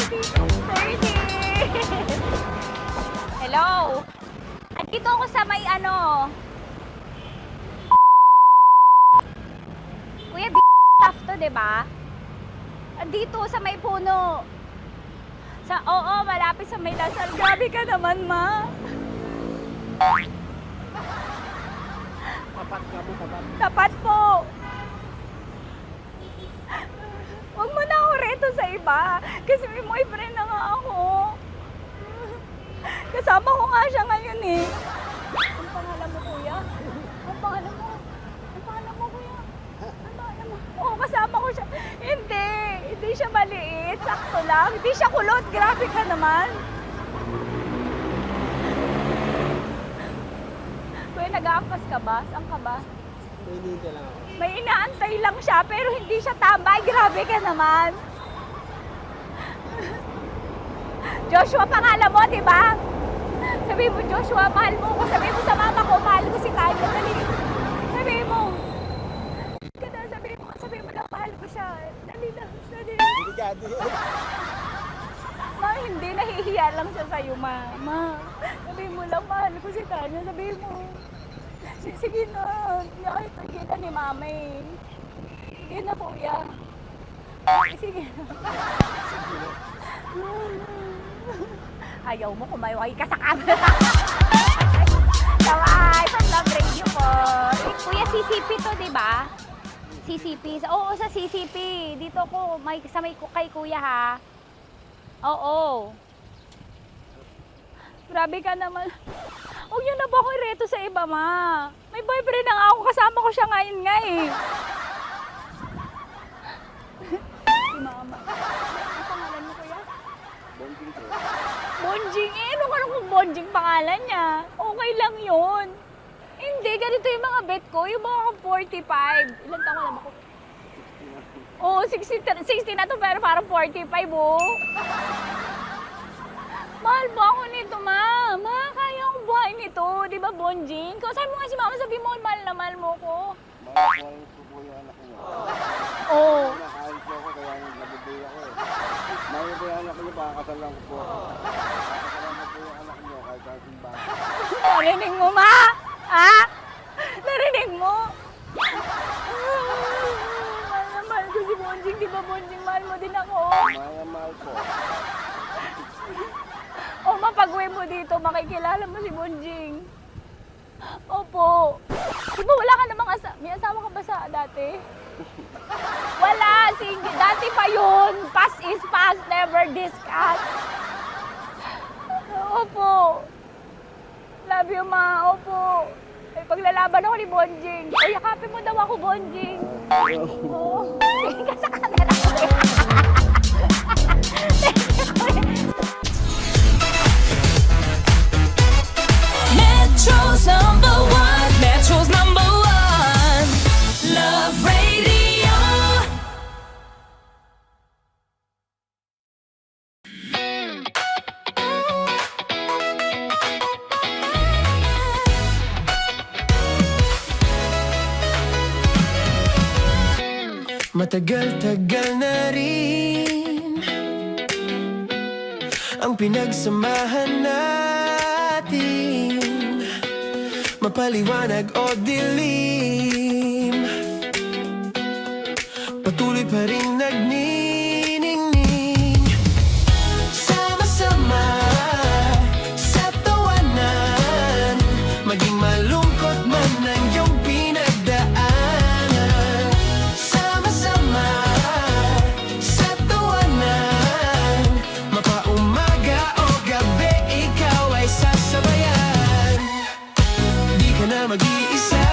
Hello? Andito ako sa may Kuya, tough to, diba? Andito sa may puno. Oo, malapit sa may Lasal. Grabe ka naman, ma. Tapat ka po, tapat. Tapat po. Huwag mo na ako reto sa iba. Kasi may boyfriend na nga ako. Kasama ko nga siya ngayon eh. Ang pangalan mo, kuya? Ang pangalan mo? Ang pangalan mo, kuya? Ang pangalan mo? Oo, kasama ko siya. Hindi siya maliit. Sakto lang. Hindi siya kulot. Grabe ka naman. Kuya, nag-aampas ka ba? Saan ka ba? Pwede lang ako. May inaantay lang siya, pero hindi siya tambay. Grabe ka naman. Joshua, pangalan mo, di ba? Sabi mo, Joshua, mahal mo ako. Sabi mo sa mama ko, mahal ko si Tanya. Dali. Sabi mo. Sabi mo lang, mahal ko siya. Dali lang. Ma, hindi. Nahihiya lang siya sa'yo, ma. Sabi mo lang, mahal ko si Tanya. Sabi mo. Sige na. Hindi ako kita ni mama eh. Sige na, kuya. Sige na. Ayaw mo, kumayaway ka sa camera. Kawai, from Love Radio po. Kuya, CCP to, di ba? CCP. Oo, sa CCP. Dito ko, kay kuya ha. Oo. Grabe ka naman. Huwag niyo na ba ako ireto sa iba, ma? May boyfriend na nga ako, kasama ko siya ngayon nga eh. Si mama. Ano pangalan mo, kuya? Bonjing ko. Bonjing eh? Ano kung Bonjing pangalan niya? Okay lang yun. Hindi, ganito yung mga bet ko. Yung mga 45. Ilan taon alam ako? Oo, 60 na to pero parang 45 oh. Mahal ba ako nito, ma? Ma, kaya akong buhay nito. Di ba, Bonjing? Sabi mo nga si mama, sabi mo, mahal na mahal mo ko. Mahal ko po yung anak niyo. Oo. Nakakain po ako, kaya nabubuhay ako eh. Mahal ko yung anak niyo, baka kasalan ko po. Kakasalan ko po yung anak niyo, kahit sa simbahan. Narinig mo, ma? Ha? Narinig mo? Mahal na mahal ko si Bonjing. Di ba, Bonjing, mahal mo din ako? Mahal po. O, mapag-uwi mo dito, makikilala mo si Bonjing. Opo. Di ba wala ka namang may asawa ka ba sa dati? Wala, sige. Dati pa yun. Past is past, never discuss. Opo. Love you, ma. Opo. May paglalaban ako ni Bonjing. O, yakapin mo daw ako, Bonjing. Oo. Sige ka sa camera. Metro's number one. Metro's number one. Love Radio. Matagal-tagal na rin ang pinagsamahan natin, mapaliwanag o dilim, patuloy pa rin nagniningning. Sama-sama sa tawanan, maging malungkot man ang iyong pinagdaanan. Sama-sama sa tawanan, mapaumaga o gabi, ikaw ay sasabayan. Di ka na mag-iisa.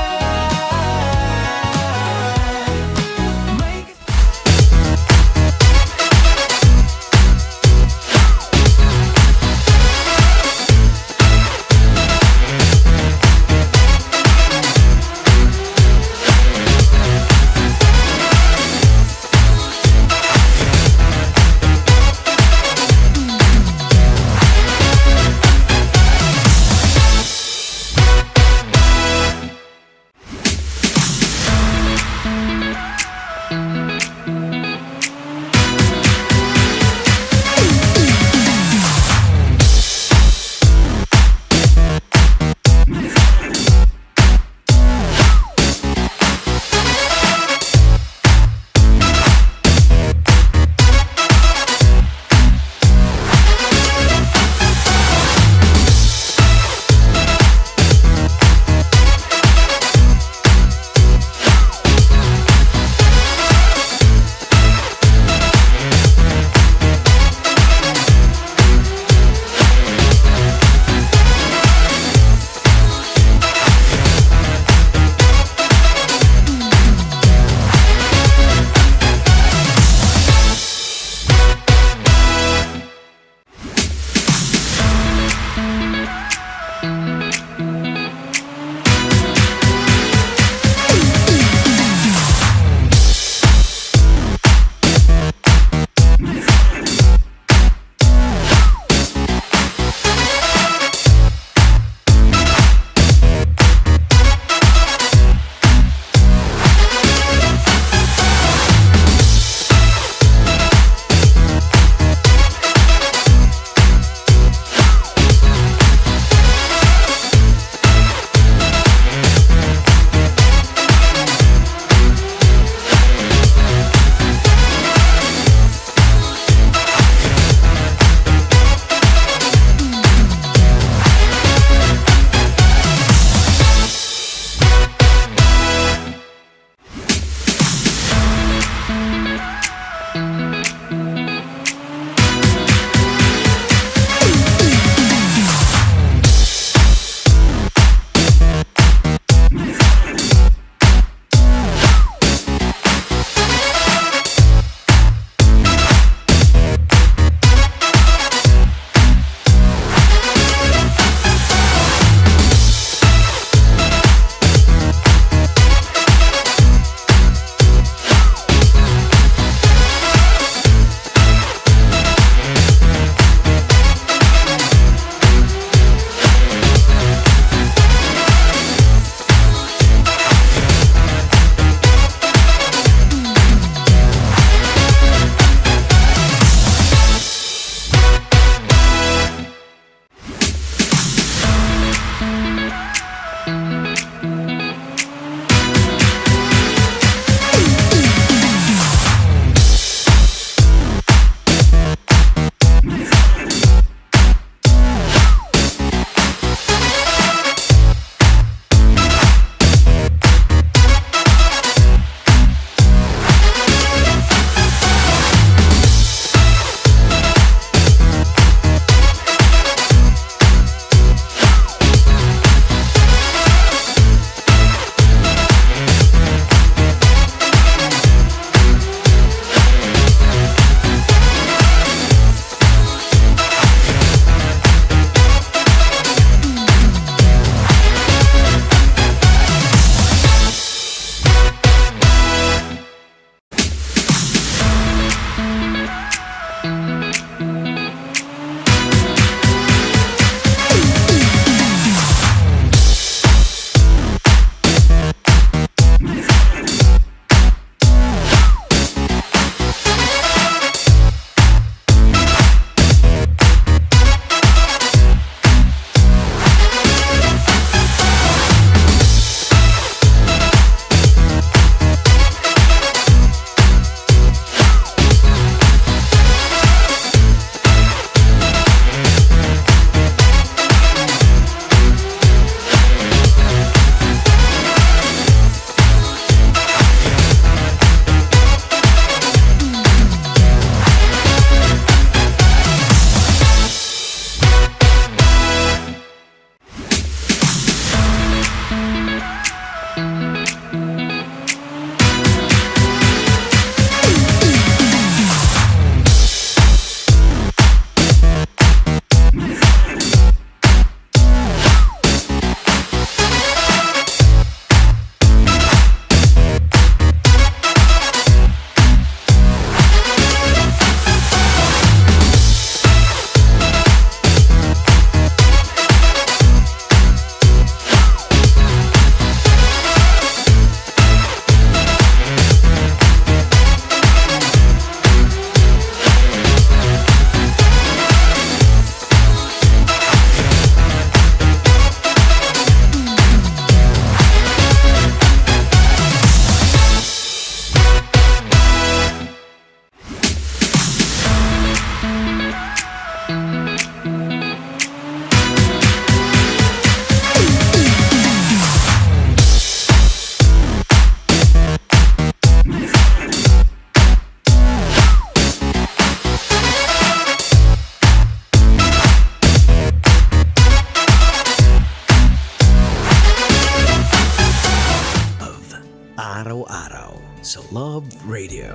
araw-araw sa Love Radio.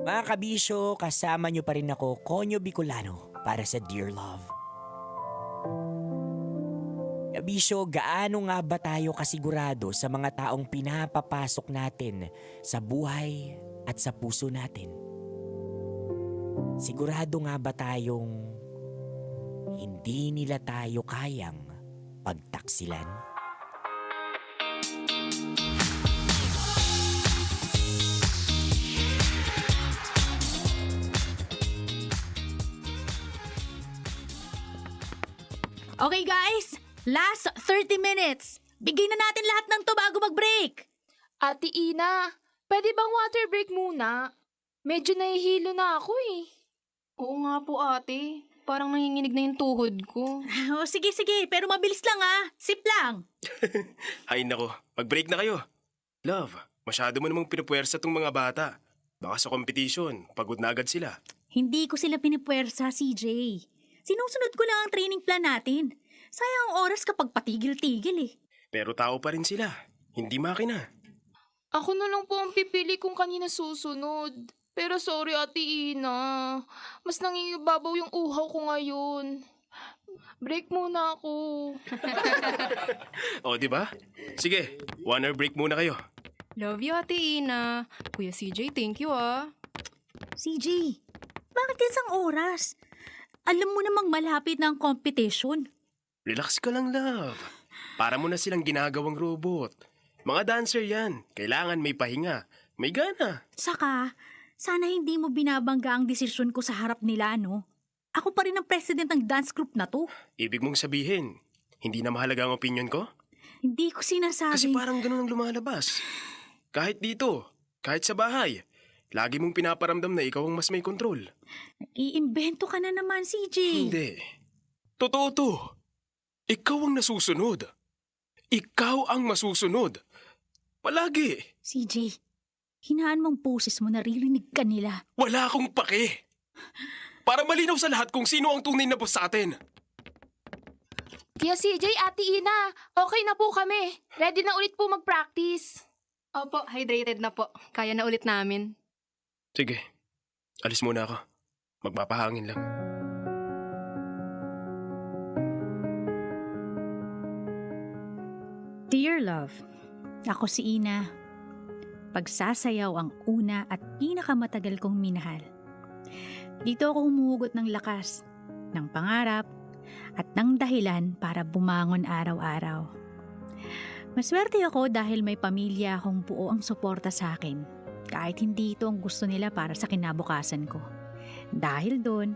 Mga kabisyo, kasama nyo pa rin ako, Konyo Bicolano, para sa Dear Love. Kabisyo, gaano nga ba tayo kasigurado sa mga taong pinapapasok natin sa buhay at sa puso natin? Sigurado nga ba tayong hindi nila tayo kayang pagtaksilan? Okay guys, last 30 minutes. Bigyan na natin lahat ng to bago mag-break. Ate Ina, pwede bang water break muna? Medyo nahihilo na ako eh. Oo nga po ate, parang nanginginig na yung tuhod ko. Oh, sige, pero mabilis lang Sip lang. Ay nako, mag-break na kayo. Love, masyado mo namang pinupuwersa tong mga bata. Baka sa competition, pagod na agad sila. Hindi ko sila pinipuwersa, CJ. Sinusunod ko lang ang training plan natin. Sayang ang oras kapag patigil-tigil eh. Pero tao pa rin sila, hindi makina. Ako na lang po ang pipili kung kanina susunod. Pero sorry Ate Ina, mas nangingibabaw yung uhaw ko ngayon. Break muna ako. O, di ba? Sige, 1 hour break muna kayo. Love you Ate Ina. Kuya CJ, thank you CJ, bakit isang oras? Alam mo namang malapit na ang competition. Relax ka lang, love. Para mo na silang ginagawang robot. Mga dancer yan. Kailangan may pahinga. May gana. Saka, sana hindi mo binabangga ang desisyon ko sa harap nila, no? Ako pa rin ang president ng dance group na to. Ibig mong sabihin, hindi na mahalaga ang opinion ko? Hindi ko sinasabi. Kasi parang ganun ang lumalabas. Kahit dito, kahit sa bahay, lagi mong pinaparamdam na ikaw ang mas may kontrol. Iimbento ka na naman, CJ. Hindi. Totoo to. Ikaw ang nasusunod. Ikaw ang masusunod. Palagi. CJ, hinaan mong poses mo, naririnig ka nila. Wala akong pake. Para malinaw sa lahat kung sino ang tunay na boss sa atin. Kuya CJ, Ate Ina, okay na po kami. Ready na ulit po mag-practice. Opo, hydrated na po. Kaya na ulit namin. Sige, alis muna ako. Magpapahangin lang. Dear Love, ako si Ina. Pagsasayaw ang una at pinakamatagal kong minahal. Dito ako humuhugot ng lakas, ng pangarap, at ng dahilan para bumangon araw-araw. Maswerte ako dahil may pamilya akong buo ang suporta sa akin, kahit hindi ito ang gusto nila para sa kinabukasan ko. Dahil doon,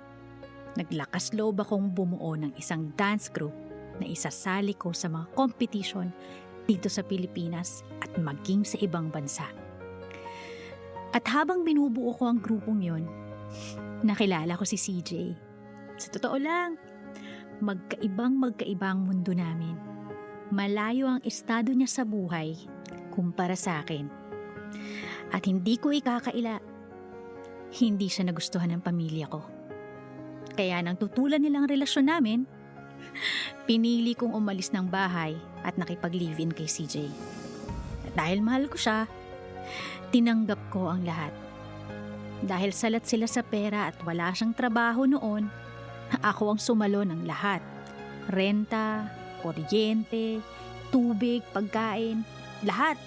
naglakas loob akong bumuo ng isang dance group na isasali ko sa mga competition dito sa Pilipinas at maging sa ibang bansa. At habang binubuo ko ang grupong yon, nakilala ko si CJ. Sa totoo lang, magkaibang mundo namin. Malayo ang estado niya sa buhay kumpara sa akin. At hindi ko ikakaila, hindi siya nagustuhan ng pamilya ko. Kaya nang tutulan nilang relasyon namin, pinili kong umalis ng bahay at nakipag-live-in kay CJ. At dahil mahal ko siya, tinanggap ko ang lahat. Dahil salat sila sa pera at wala siyang trabaho noon, ako ang sumalo ng lahat. Renta, kuryente, tubig, pagkain, lahat.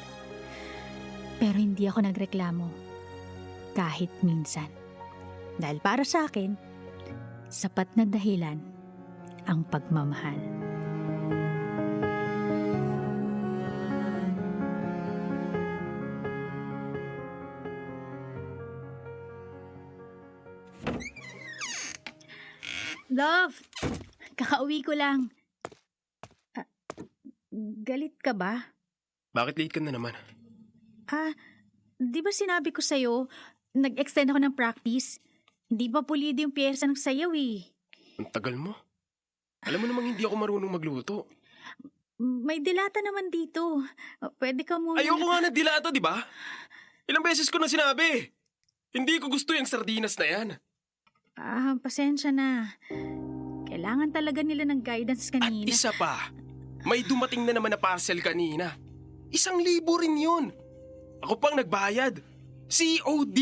Pero hindi ako nagreklamo. Kahit minsan. Dahil para sa akin, sapat na dahilan ang pagmamahal. Love, kakauwi ko lang. Galit ka ba? Bakit late ka na naman? Di ba sinabi ko sa'yo, nag-extend ako ng practice? Hindi pa pulido yung pyesa ng sayaw eh. Ang tagal mo. Alam mo namang hindi ako marunong magluto. May dilata naman dito. Pwede ka muna... Ayoko nga ng dilata, di ba? Ilang beses ko na sinabi. Hindi ko gusto yung sardinas na yan. Pasensya na. Kailangan talaga nila ng guidance At kanina. isa pa, may dumating na naman na parcel kanina. 1,000 rin yun. Ako pang nagbayad. COD.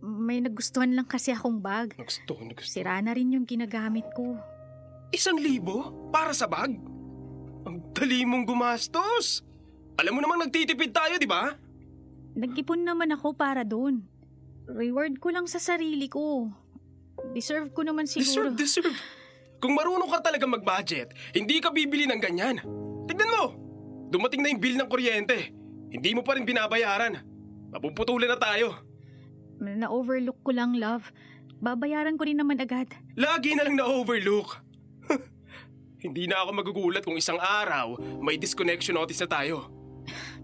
May nagustuhan lang kasi akong bag. Nagusto. Sira na rin yung ginagamit ko. 1,000? Para sa bag? Ang dali mong gumastos. Alam mo namang nagtitipid tayo, di ba? Nag-ipon naman ako para doon. Reward ko lang sa sarili ko. Deserve ko naman siguro. Deserve. Kung marunong ka talaga mag-budget, hindi ka bibili ng ganyan. Tignan mo! Dumating na yung bill ng kuryente. Hindi mo pa rin binabayaran. Mapuputulan na tayo. Na-overlook ko lang, love. Babayaran ko rin naman agad. Lagi na lang na-overlook. Hindi na ako magugulat kung isang araw may disconnection notice na tayo.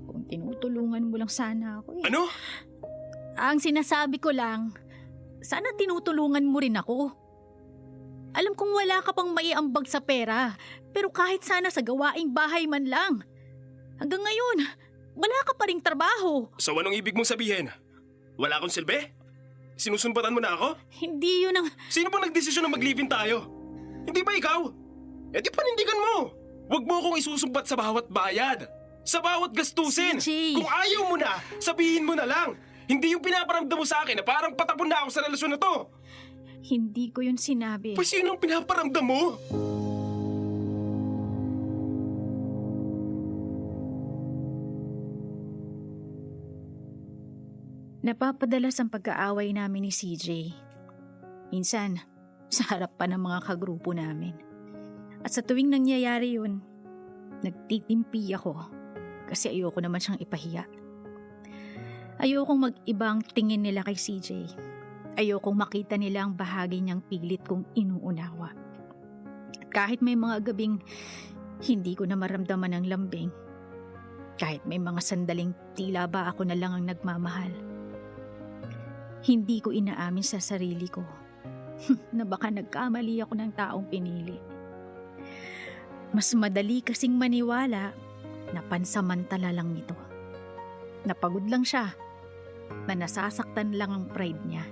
Kung tinutulungan mo lang sana ako eh. Ano? Ang sinasabi ko lang, sana tinutulungan mo rin ako. Alam kong wala ka pang maiambag sa pera, pero kahit sana sa gawaing bahay man lang. Hanggang ngayon, wala ka pa ring trabaho. So anong ibig mong sabihin? Wala akong silbi? Sinusumpatan mo na ako? Hindi yun ang... Sino bang nagdesisyon na mag-live-in tayo? Hindi ba ikaw? Eh di panindigan mo! Huwag mo akong isusumbat sa bawat bayad! Sa bawat gastusin! CJ. Kung ayaw mo na, sabihin mo na lang! Hindi yung pinaparamdam mo sa akin na parang patapon na ako sa relasyon na to! Hindi ko yun sinabi. Pues sino ang pinaparamdam mo? Napapadalas ang pag-aaway namin ni CJ. Minsan, sa harap pa ng mga kagrupo namin. At sa tuwing nangyayari yun, nagtitimpi ako kasi ayoko naman siyang ipahiya. Ayokong mag-ibang tingin nila kay CJ. Ayokong makita nila ang bahagi niyang pilit kong inuunawa. At kahit may mga gabing hindi ko na maramdaman ang lambing, kahit may mga sandaling tila ba ako na lang ang nagmamahal, hindi ko inaamin sa sarili ko na baka nagkamali ako ng taong pinili. Mas madali kasing maniwala na pansamantala lang ito. Napagod lang siya, na nasasaktan lang ang pride niya.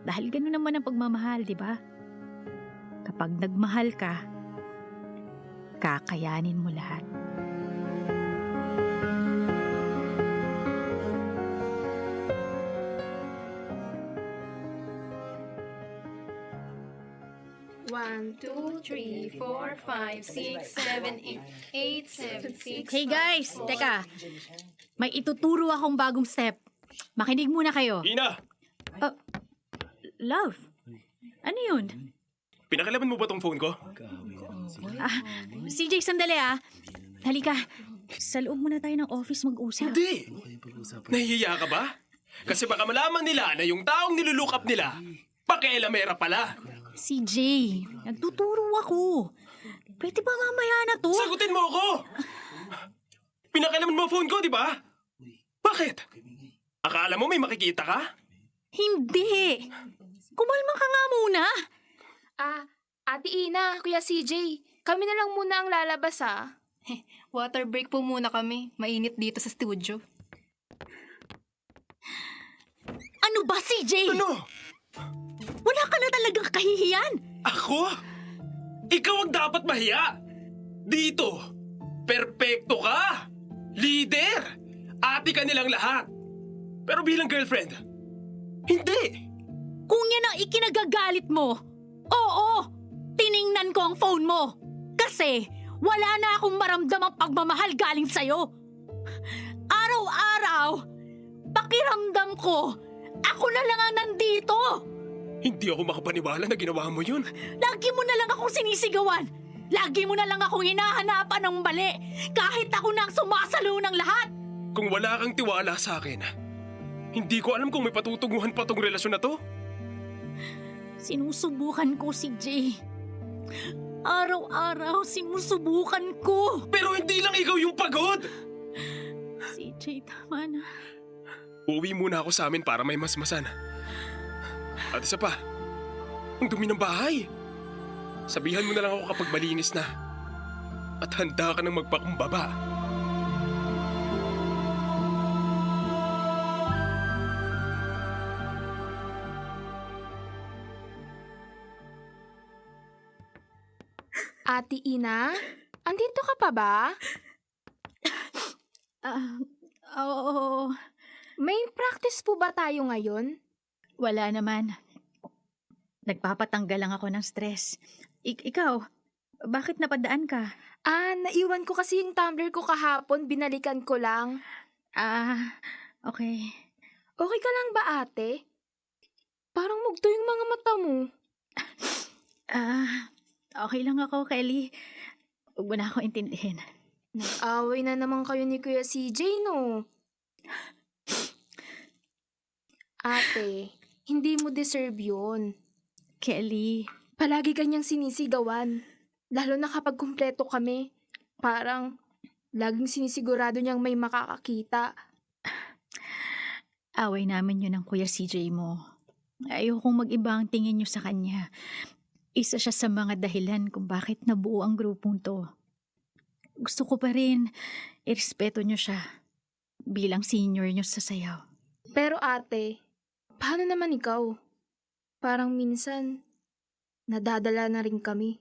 Dahil gano'n naman ang pagmamahal, di ba? Kapag nagmahal ka, kakayanin mo lahat. Hey guys, teka. May ituturo akong bagong step. Makinig muna kayo. Ina! Love, ano yun? Pinakalaman mo ba tong phone ko? CJ, sandali Halika, sa loob muna tayo ng office mag-usap. Hindi! Nahihiya ka ba? Kasi baka malaman nila na yung taong nilulook up nila, pakialamera pala. CJ, nagtuturo ako. Pwede ba mamaya na to? Sagutin mo ako! Pinakalaman mo phone ko, di ba? Bakit? Akala mo may makikita ka? Hindi! Kumalma ka nga muna! Ate Ina, Kuya CJ, kami na lang muna ang lalabas Water break po muna kami. Mainit dito sa studio. Ano ba, CJ? Ano? Wala ka na talagang kahihiyan! Ako? Ikaw ang dapat mahiya! Dito, perpekto ka! Leader! Ate ka nilang lahat! Pero bilang girlfriend, hindi! Kung yan ang ikinagagalit mo, oo! Tiningnan ko ang phone mo! Kasi wala na akong maramdamang pagmamahal galing sa'yo! Araw-araw, pakiramdam ko, ako na lang ang nandito! Hindi ako makapaniwala na ginawa mo yun. Lagi mo na lang akong sinisigawan! Lagi mo na lang akong hinahanapan ng mali! Kahit ako na ang sumasalo ng lahat! Kung wala kang tiwala sa akin, hindi ko alam kung may patutunguhan pa tong relasyon na to. Sinusubukan ko si Jay. Araw-araw sinusubukan ko. Pero hindi lang ikaw yung pagod! Si Jay, tama na. Uwi muna ako sa amin para may masmasan. At isa pa, ang dumi ng bahay. Sabihan mo na lang ako kapag malinis na. At handa ka nang magpakumbaba. Ate Ina, andito ka pa ba? Oo. May practice po ba tayo ngayon? Wala naman. Nagpapatanggal lang ako ng stress. Ikaw, bakit napadaan ka? Naiwan ko kasi yung tumbler ko kahapon, binalikan ko lang. Okay. Okay ka lang ba, ate? Parang mugto yung mga mata mo. Okay lang ako, Kelly. Huwag mo na ako intindihin. Nag-away na naman kayo ni Kuya CJ, no? Ate, hindi mo deserve yun. Kelly. Palagi kanyang sinisigawan. Lalo na kapag kumpleto kami. Parang laging sinisigurado niyang may makakakita. Away namin yun ng Kuya CJ mo. Ayokong mag-iba ang tingin niyo sa kanya. Isa siya sa mga dahilan kung bakit nabuo ang grupong to. Gusto ko pa rin irespeto niyo siya bilang senior niyo sa sayaw. Pero ate, paano naman ikaw? Parang minsan, nadadala na rin kami.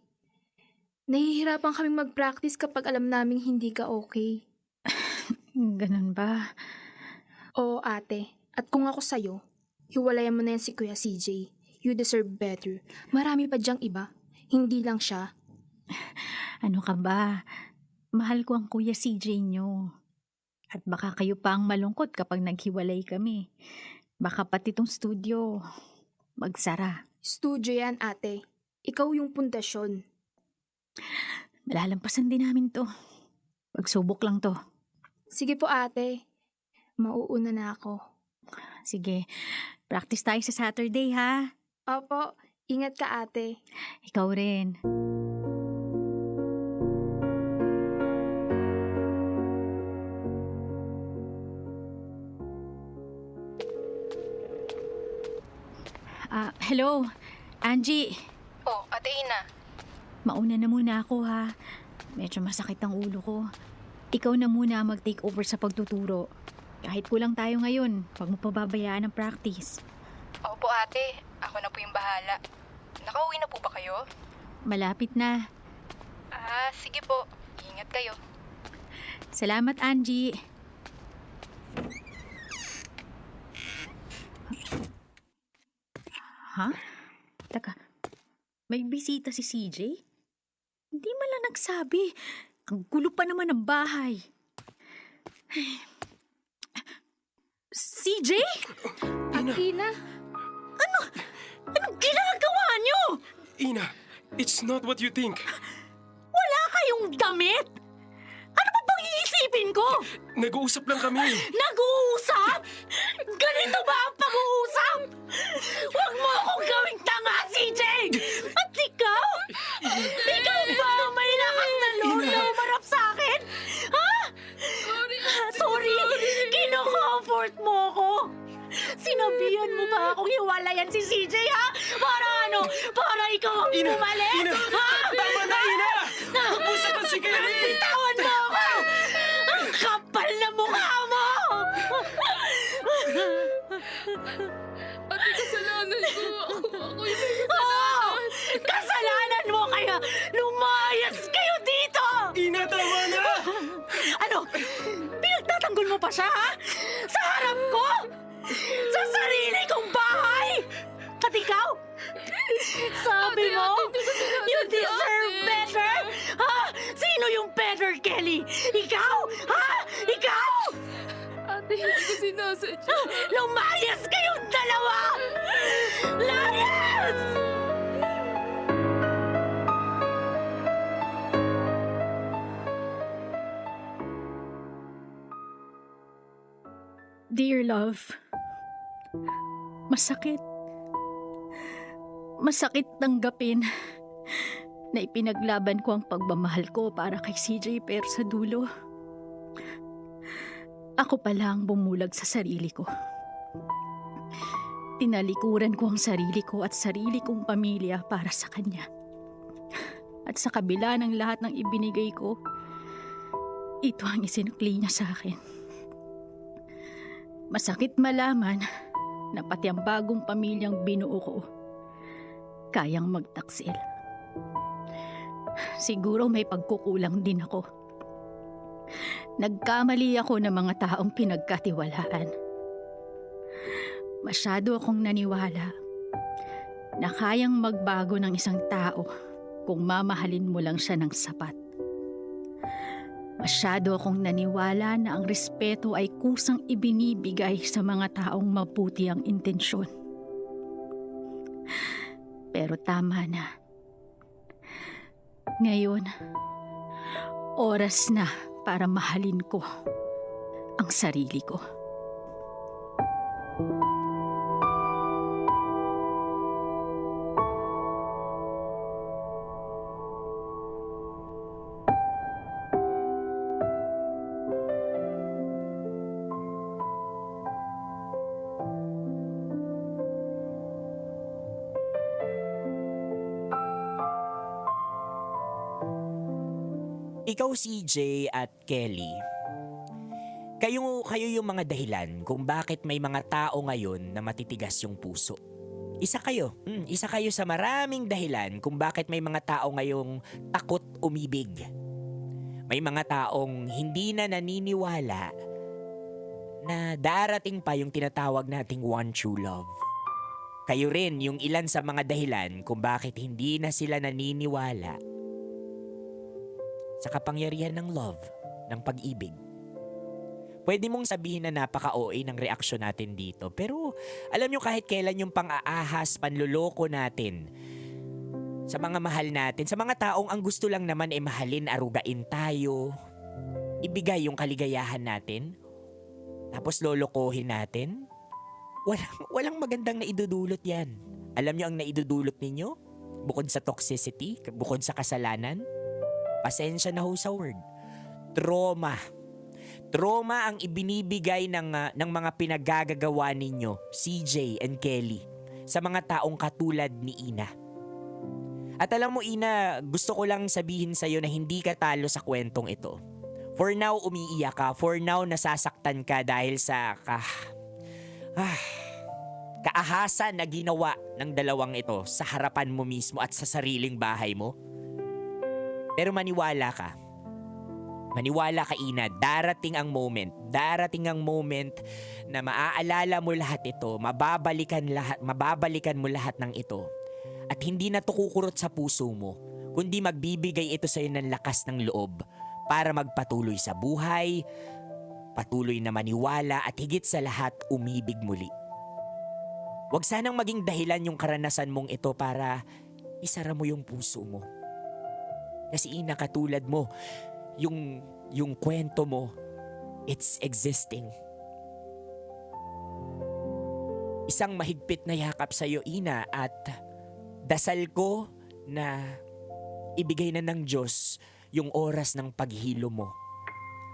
Nahihirapan kaming mag-practice kapag alam naming hindi ka okay. Ganun ba? Oo ate, at kung ako sa'yo, hiwalayan mo na yan si Kuya CJ. You deserve better. Marami pa diyang iba. Hindi lang siya. Ano ka ba? Mahal ko ang Kuya CJ nyo. At baka kayo pa ang malungkot kapag naghiwalay kami. Baka pati tong studio magsara. Studio yan ate. Ikaw yung pundasyon. Malalampasan din namin to. Pagsubok lang to. Sige po ate. Mauuna na ako. Sige, practice tayo sa Saturday ha. Opo, ingat ka ate. Ikaw rin. Hello, Angie. Oh, Ate Ina. Mauna na muna ako ha. Medyo masakit ang ulo ko. Ikaw na muna mag-take over sa pagtuturo. Kahit kulang tayo ngayon, huwag mo pababayaan ang practice. Opo ate, ako na po yung bahala. Nakauwi na po ba kayo? Malapit na. Sige po. Ingat kayo. Salamat, Angie. Ha? Teka, may bisita si CJ? Hindi man lang nagsabi. Ang gulo pa naman ng bahay. CJ? Ina? Anong ginagawa niyo? Ina, it's not what you think. Wala kayong damit? Ano pa bang iisipin ko? Nag-uusap lang kami. Nag-uusap? Ganito ba ang pag-uusap? Huwag mo akong gawing tanga, CJ! At ikaw? Ikaw ba may lakas na loob na umarap sa akin? Ha? Sorry! Kino-comfort mo ako! Sinabihan mo ba akong hiwalayan si CJ, ha? Para ano? Para ikaw ang umalis? Ina! Ha? Tama na, Ina! Usapan si Kelly! Bitawan mo ako! Ang kapal na mukha mo! Ate, kasalanan ko. Ako yung kasalanan. Kasalanan mo kaya lumayas kayo dito! Ina, tama na! Ano? Pinagtatanggol mo pa siya, ha? Sa harap ko? Sa sarili kong bahay? At ikaw? Sabi mo, you deserve better? Ha? Sino yung better, Kelly? Ikaw? Ha? Ikaw? Ate, hindi ko sinasadya. Lumayas kayong dalawa! Layas! Dear love, masakit. Masakit tanggapin na ipinaglaban ko ang pagmamahal ko para kay CJ pero sa dulo, ako pala ang bumulag sa sarili ko. Tinalikuran ko ang sarili ko at sarili kong pamilya para sa kanya. At sa kabila ng lahat ng ibinigay ko, ito ang isinukli niya sa akin. Masakit malaman na pati ang bagong pamilyang binuo ko kayang magtaksil. Siguro may pagkukulang din ako. Nagkamali ako ng mga taong pinagkatiwalaan. Masyado akong naniwala na kayang magbago ng isang tao kung mamahalin mo lang siya ng sapat. Masyado akong naniwala na ang respeto ay kusang ibinibigay sa mga taong mabuti ang intensyon. Pero tama na. Ngayon, oras na para mahalin ko ang sarili ko. Ikaw, CJ at Kelly, kayo yung mga dahilan kung bakit may mga tao ngayon na matitigas yung puso. Isa kayo sa maraming dahilan kung bakit may mga tao ngayong takot umibig. May mga taong hindi na naniniwala na darating pa yung tinatawag nating one true love. Kayo rin yung ilan sa mga dahilan kung bakit hindi na sila naniniwala sa kapangyarihan ng love, ng pag-ibig. Pwede mong sabihin na napaka-OA ng reaksyon natin dito, pero alam nyo kahit kailan yung pang-aahas, panluloko natin sa mga mahal natin, sa mga taong ang gusto lang naman ay mahalin, arugain tayo, ibigay yung kaligayahan natin, tapos lolokohin natin, walang magandang naidudulot yan. Alam nyo ang naidudulot ninyo? Bukod sa toxicity, bukod sa kasalanan, pasensya na ho sa word. Trauma. Trauma ang ibinibigay ng mga pinaggagawa ninyo, CJ and Kelly, sa mga taong katulad ni Ina. At alam mo, Ina, gusto ko lang sabihin sa'yo na hindi ka talo sa kwentong ito. For now, umiiyak ka. For now, nasasaktan ka dahil sa kaahasan na ginawa ng dalawang ito sa harapan mo mismo at sa sariling bahay mo. Pero maniwala ka. Maniwala ka, Ina, darating ang moment na maaalala mo lahat ito, mababalikan mo lahat ng ito. At hindi na to kukurot sa puso mo, kundi magbibigay ito sa'yo ng lakas ng loob para magpatuloy sa buhay, patuloy na maniwala at higit sa lahat, umibig muli. Huwag sanang maging dahilan yung karanasan mong ito para isara mo yung puso mo. Kasi Ina, katulad mo, yung kwento mo, it's existing. Isang mahigpit na yakap sa'yo, Ina, at dasal ko na ibigay na ng Diyos yung oras ng paghilo mo.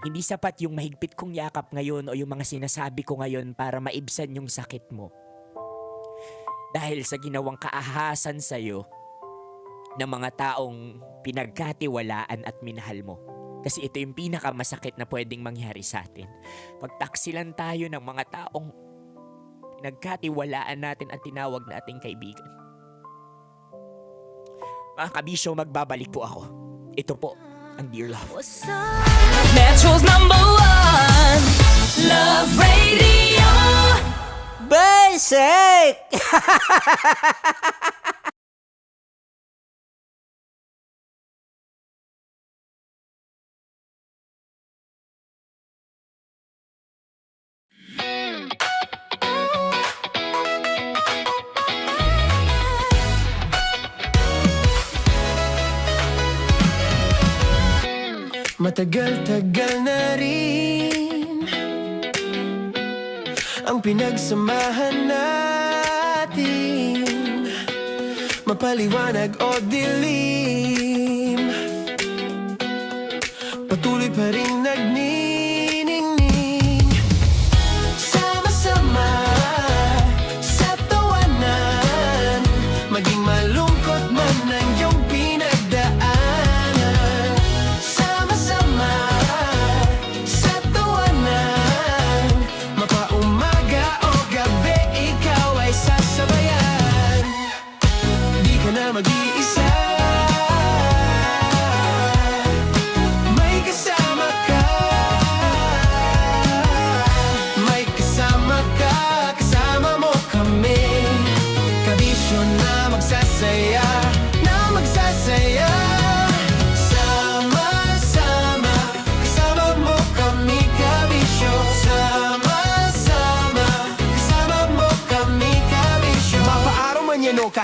Hindi sapat yung mahigpit kong yakap ngayon o yung mga sinasabi ko ngayon para maibsan yung sakit mo. Dahil sa ginawang kaahasan sa'yo ng mga taong pinagkatiwalaan at minahal mo. Kasi ito yung pinakamasakit na pwedeng mangyari sa atin. Pagtaksilan tayo ng mga taong pinagkatiwalaan natin at tinawag nating kaibigan. Mga kabisyo, magbabalik po ako. Ito po ang Dear Love. Metro's #1 Love Radio. Basic! Matagal-tagal na rin ang pinagsamahan natin, mapaliwanag o dilim, patuloy pa rin nagniningning. Sama-sama sa tawanan, maging malungkot man ang iyong pinagdaanan. Sama-sama sa tawanan, mapaumaga o gabi, ikaw ay sasabayan. Di ka na mag-iisa.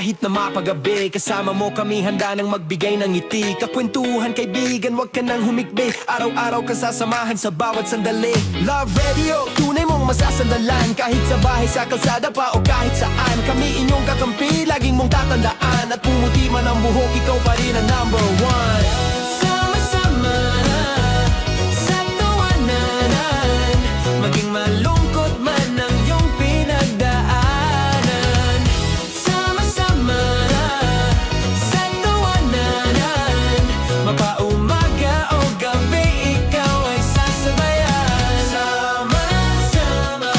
kahit na mapagabi. Kasama mo kami handa nang magbigay ng ngiti. Kakwentuhan kaibigan, wag ka nang humikbi. Araw-araw kasasamahan sa bawat sandali. Love Radio, tunay mong masasandalan. Kahit sa bahay, sa kalsada pa o kahit saan. Kami inyong kakampi, laging mong tatandaan. At pumuti man ang buhok, ikaw pa rin ang number one. Sama-sama na sa tawanan, maging malungkot man ang iyong pinagdaanan. Sama-sama na sa tawanan, mapaumaga o gabi, ikaw ay sasabayan. Sama-sama,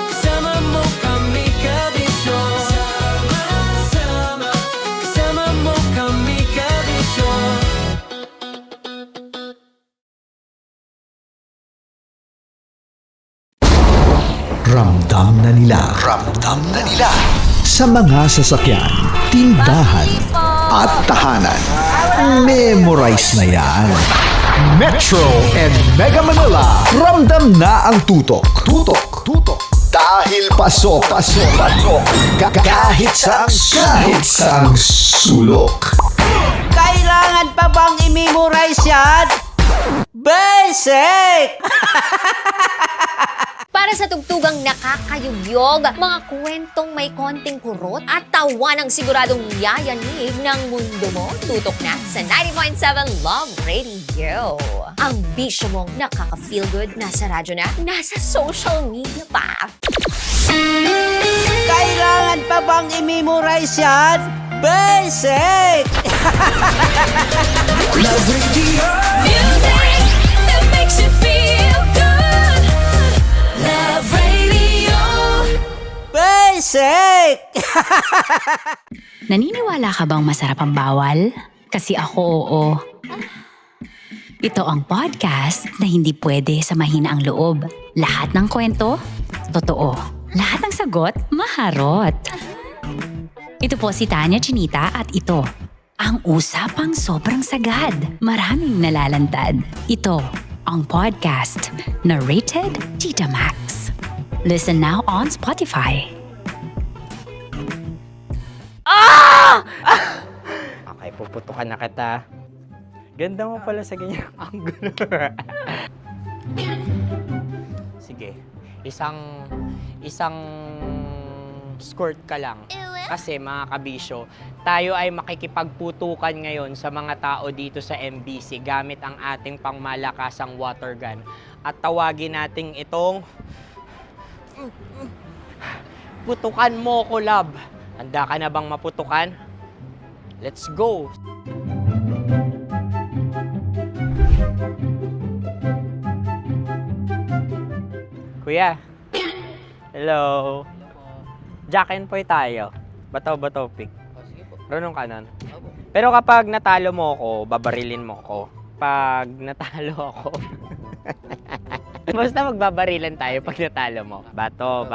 kasama mo kami kabisyo. Sama-sama, kasama mo kami kabisyo. Ramdam na nila sa mga sasakyan, tindahan at tahanan. Memorize na yan. Metro and Mega Manila, ramdam na ang tutok. Dahil pasok. Kahit saang sulok. Kailangan pa bang i-memorize yan? Basic! Para sa tugtugang nakakayugyog, mga kwentong may konting kurot at tawa ng siguradong yayanig ng mundo mo, tutok na sa 90.7 Love Radio. Ang bisyo mong nakaka-feel good, nasa radyo na, nasa social media pa. Kailangan pa bang i-memorize yan? Basic! Love Radio. Music that makes you feel good. Love Radio. Basic! Naniniwala ka bang masarap ang bawal? Kasi ako oo. Ito ang podcast na hindi pwede sa mahina ang loob. Lahat ng kwento, totoo. Lahat ng sagot, maharot. Ito po si Tanya Chinita at ito, ang usapang sobrang sagad. Maraming nalalantad. Ito, ang podcast na Rated Tita Max. Listen now on Spotify. Okay, puputukan na kita. Ganda mo pala sa ganyang angulo. Sige, isang skirt ka lang. Kasi mga kabisyo, tayo ay makikipagputukan ngayon sa mga tao dito sa MBC gamit ang ating pangmalakasang water gun. At tawagin natin itong putukan mo ko, love. Handa ka na bang maputukan? Let's go! Kuya. Hello. Jack and Poy tayo. Bato-bato pick. Runong ka nun. Pero kapag natalo mo ako, babarilin mo ako. Pag natalo ako, basta magbabarilan tayo pag natalo mo. Bato,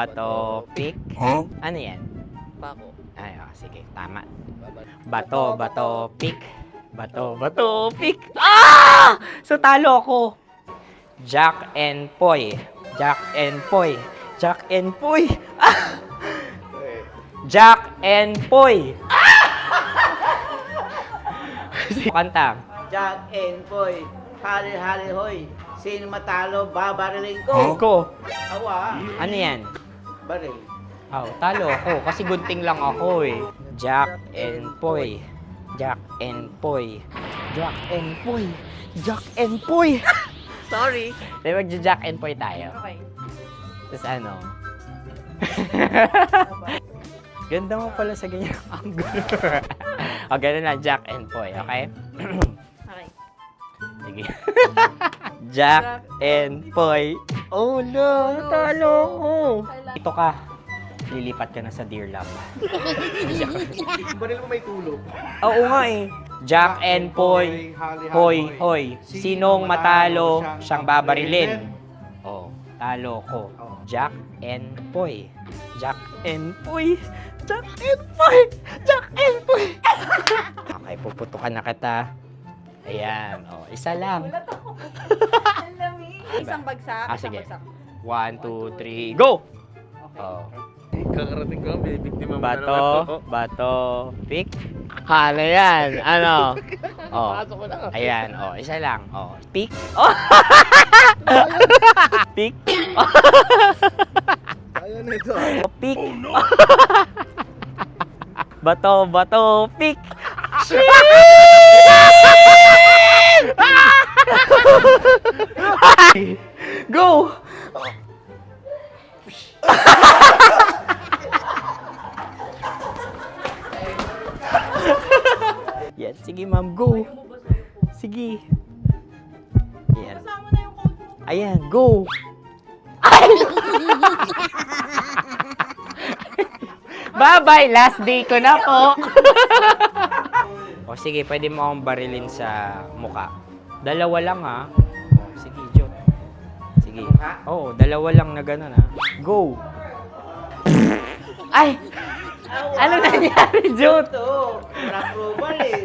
pick. Ano yan? Pako. Ay, sige, tama. Bato, pick. Bato, pick. Ah! So talo ako. Jack and Poy. Jack and Poy. Jack and Poy. Ah! Jack and Poy. Kanta. Jack and Poy, hali-hali hoy. Sino matalo, babariling ko. Ko. Awa. Ano yan? Baril. Oh, talo ako kasi gunting lang ako eh. Jack and Poy. Jack and Poy. Jack and Poy. Jack and Poy. Sorry. Di ba Jack and Poy tayo? Okay. Tapos ano? Ganda mo pala sa ganyang angulo. O, ganun lang, Jack and Poy, okay? Okay. Sige. Jack and Poy. Oh no, natalo ko. Ito ka. Lilipat ka na sa Dear Love. Baril mo may tulog. Oo nga eh. Jack and Poy. Hoy. Sinong matalo, siyang babarilin. Oh, talo ko. Jack and Poy. Jack and Poy. Jack and Poy. Jack and Poy. Okay, puputukan na kita. Ayan. Oh, isa lang. Isang bagsak. Sige. 1, 2, 3, go! Oh. Kakarating ko lang, binibiktima mo na naman Bato, ako. bato, pick. Ano yan? Ano? Oh. Pasok ko na. Ayan, oh, isa lang. Oh, pick. Oh. Pick. Ayaw na ito. Oh, pick. Bato, bato, pick. Go! Yan, sige ma'am, go. Sige. Yan. Ayan, go. Ay! Bye-bye, last day ko na po. O sige, pwede mo akong barilin sa muka. Dalawa lang ha. O, sige, Jo. Sige. Oo, dalawa lang na gano'n ha. Go. Ay! Ano nangyari, Jo? Approval eh.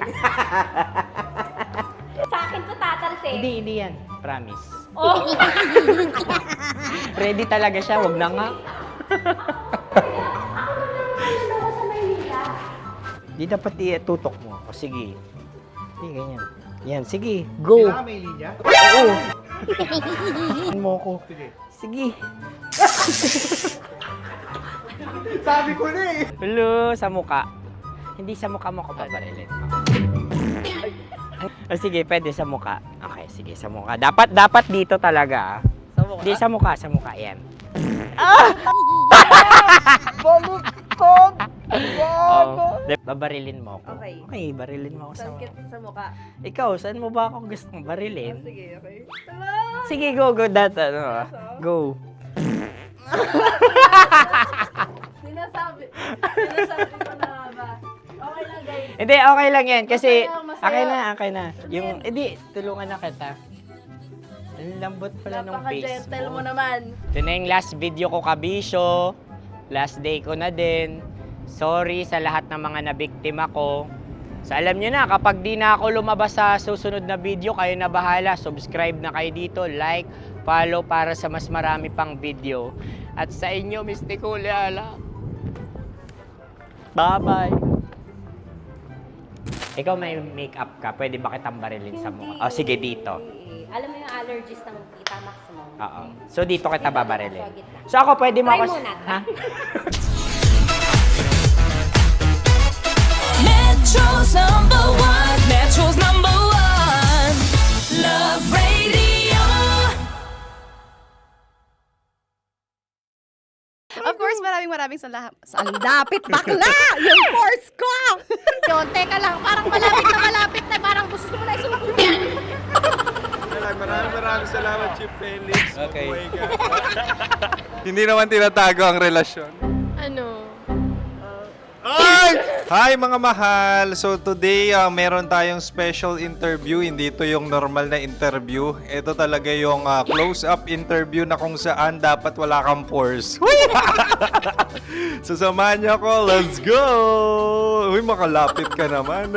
Sa akin to tatalsik. Hindi yan. Promise. Oh. Ready talaga siya, wag na nga. Di dapat tutok mo. O sige. Sige, ganyan. Yan, sige. Go. Kailangan may linya? Oo. Mo ko. Sige. Sabi ko na eh. Hello, sa muka. Hindi sa muka mo ko paparilin. O sige, pwede sa muka. Okay, sige, sa muka. Dapat dito talaga. Sa mukha? Hindi, sa muka. Yan. Baluktot! Oh, babarilin mo ako. Okay. Okay, barilin mo ako sa muka. Sa mukha. Ikaw, saan mo ba ako gustong barilin? Sige, okay. Sige, go. Go. Sinasabi ko na nga ba? Okay lang guys. Hindi, okay lang yan. Kasi, Masaya. okay na. Yung, hindi, tulungan na kita. Ang lambot pala ng face Napaka-gentle mo. mo naman. Ito na yung last video ko, kabisyo. Last day ko na din. Sorry sa lahat ng mga nabiktima ko. So alam nyo na, kapag di na ako lumabas sa susunod na video, kayo na bahala. Subscribe na kayo dito, like, follow para sa mas marami pang video. At sa inyo, Mistiko Leala. Bye-bye. Ikaw may makeup ka, pwede ba kitang barilin sa mukha? O sige, dito. Alam mo yung allergies ng Tita Max mo? Oo. So dito kita babarilin. So ako pwede mo Try ako... muna. Ha? Metro's #1, Metro's #1, Love Radio. Of course, maraming salamat. Ang dapit bakla! Yung course ko! Yun, teka lang, parang malapit na, parang gusto mo na isubo. Maraming salamat, Chief Felix. Okay. Oh my God. Hindi naman tinatago ang relasyon. Ano? Ay! Hi mga mahal! So today, meron tayong special interview. Hindi ito yung normal na interview. Ito talaga yung close-up interview na kung saan dapat wala kang pores. So samahan niyo ako. Let's go! Uy, makalapit ka naman.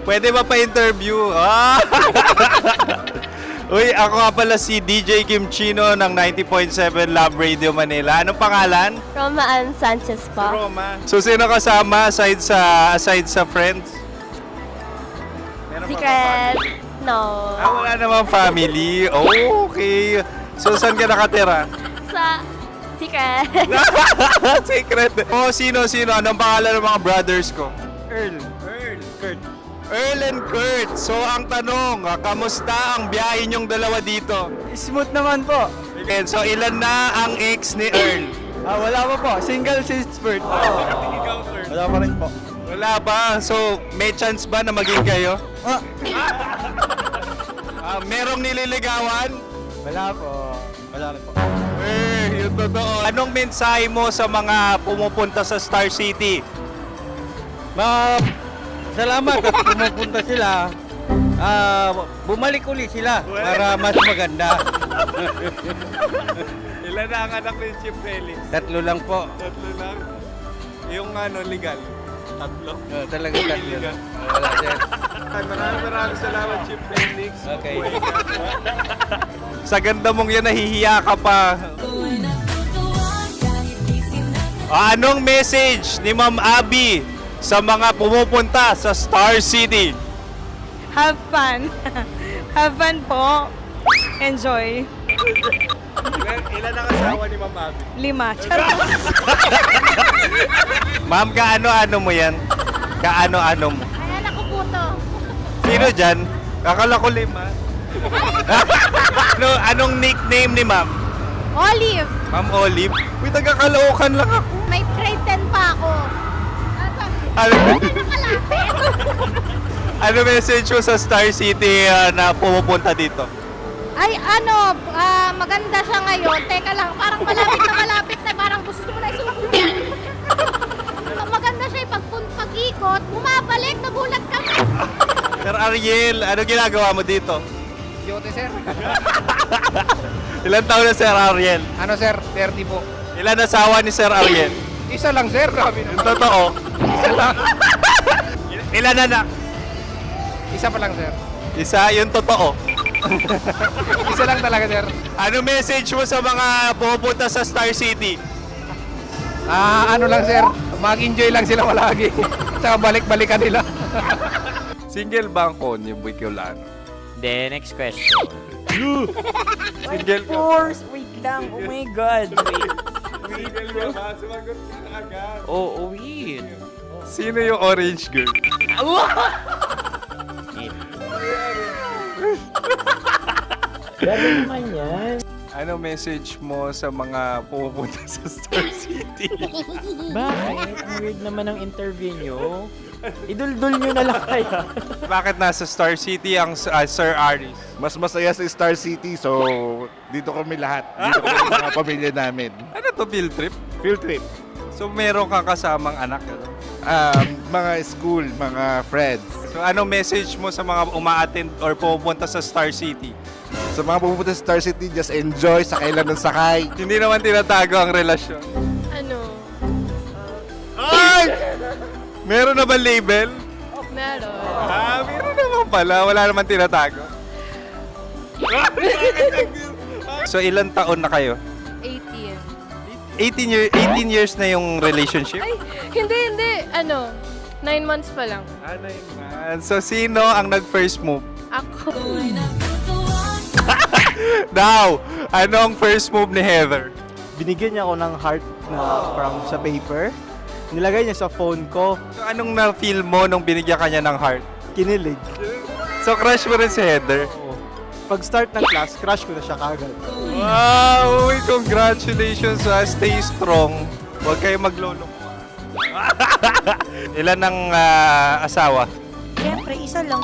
Pwede ba pa-interview? Uy, ako nga pala si DJ Kim Chino ng 90.7 Love Radio Manila. Anong pangalan? Roma Ann Sanchez po. Roma. So, sino kasama aside sa friends? Meron pa ba Secret. family? No. Wala namang family. Oh, okay. So, saan ka nakatira? Sa Secret. Secret. Oh, sino? Anong pangalan ng mga brothers ko? Earl, Kurt. Earl and Kurt. So, ang tanong, kamusta ang biyahe niyong dalawa dito? Smooth naman po. Okay, so, ilan na ang ex ni Earl? Wala pa po. Single since birth. Ikaw, Kurt. Wala pa rin po. Wala pa. So, may chance ba na maging kayo? Merong nililigawan? Wala po. Wala rin po. Yung totoo. Anong mensahe mo sa mga pumupunta sa Star City? Salamat at pumupunta sila. Bumalik ulit sila para mas maganda. Ilan na ang anak ni Chief Felix? 3 lang po. 3 lang. Yung legal. Tatlo. Talaga tatlo. Wala sir. Maraming salamat, Chief Felix. Okay. Sa ganda mong yan, nahihiya ka pa. Anong message ni Ma'am Abby sa mga pumupunta sa Star City? Have fun. Have fun po. Enjoy. Ilan ang asawa ni Ma'am Abby? 5. Charot. Ma'am, kaano-ano mo yan? Kaano-ano mo? Ay, anak ko po to. Sino dyan? Akala ko 5. Anong nickname ni Ma'am? Olive, Ma'am Olive? Uy, taga-Caloocan lang ako. may grade 10 pa ako. Ano, Nakalapit. ano message mo sa Star City na pumupunta dito? Ay, ano, maganda siya ngayon. Teka lang, parang malapit na, parang gusto mo na isulat. Maganda siya pag-ikot, bumabalik, nagulat kami. Sir Ariel, ano ginagawa mo dito? Yote sir. Ilan taon na Sir Ariel? Ano sir? 30 po. Ilan asawa ni Sir Ariel? Isa lang sir. Grabe Yung totoo. Isa lang. Ilan anak? Isa pa lang sir. Isa, yung totoo. Isa lang talaga sir. Ano message mo sa mga pumupunta sa Star City? Ano lang sir. Mag-enjoy lang sila palagi. Tsaka balik-balikan nila. Single ba ang konyo, Bicolano? Then, next question. Single ka? Course, wait lang. Oh my God. Single ka ba? Sumagot ka na agad. Oo, wait. Sino yung orange girl? Gano'n naman yan. Ano message mo sa mga pumupunta sa Star City? Bakit? Ang weird naman ang interview nyo. Idul-dul nyo na lang kaya. Bakit nasa Star City ang Sir Aris? Mas masaya sa Star City, so dito kami lahat. Dito kami mga pamilya namin. Ano to, field trip? Field trip. So meron kang kasamang anak? Ano? Mga school, mga friends. So ano message mo sa mga uma-attend or pumupunta sa Star City? Sa mga pupunta sa Star City, just enjoy, sakay lang ng sakay. Hindi naman tinatago ang relasyon. Ano? Ay! Meron na ba label? Meron. Meron naman pala. Wala naman tinatago. So ilan taon na kayo? 18. 18 years na yung relationship? Ay, hindi. 9 months pa lang. So sino ang nag-first move? Ako. Now, anong first move ni Heather? Binigyan niya ako ng heart na from sa paper. Nilagay niya sa phone ko. So anong na-feel mo nung binigyan kanya ng heart? Kinilig. So crush mo rin si Heather? Oo. Pag start ng class, crush ko na siya kagad. Wow! Uy, congratulations! Stay strong. Huwag kayo maglolong. Ilan ang asawa? Siyempre, isa lang.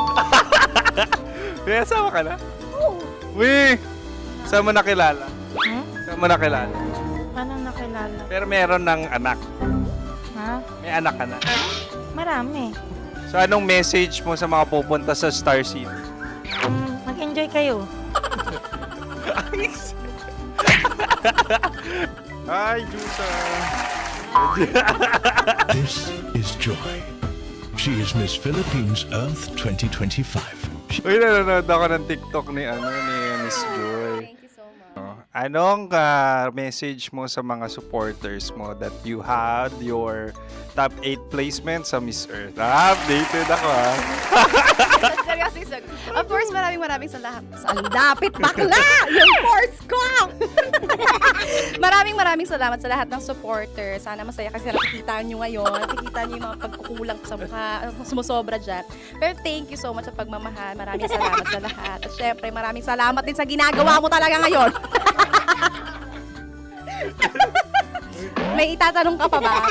May asawa ka na? Oo. Uy! Saan mo nakilala? Saan mo nakilala? Paano nakilala? Pero meron ng anak. Ha? May anak ka na. Marami. So anong message mo sa mga pupunta sa Star City? Mag-enjoy kayo. Hi, Jusa! This is Joy. She is Miss Philippines Earth 2025. Uy, nanonood ako ng TikTok ni Miss Joy. Thank you so much. Anong message mo sa mga supporters mo that you had your top 8 placement sa Miss Earth? Updated ako Seryoso. Of course, maraming salamat. Ang lapit bakla! Yung force ko! maraming salamat sa lahat ng supporters. Sana masaya kasi nakikita nyo ngayon. Nakikita nyo yung mga pagkukulang sa mukha. Sumusobra dyan. Pero thank you so much sa pagmamahal. Maraming salamat sa lahat. At syempre, maraming salamat din sa ginagawa mo talaga ngayon. May itatanong ka pa ba?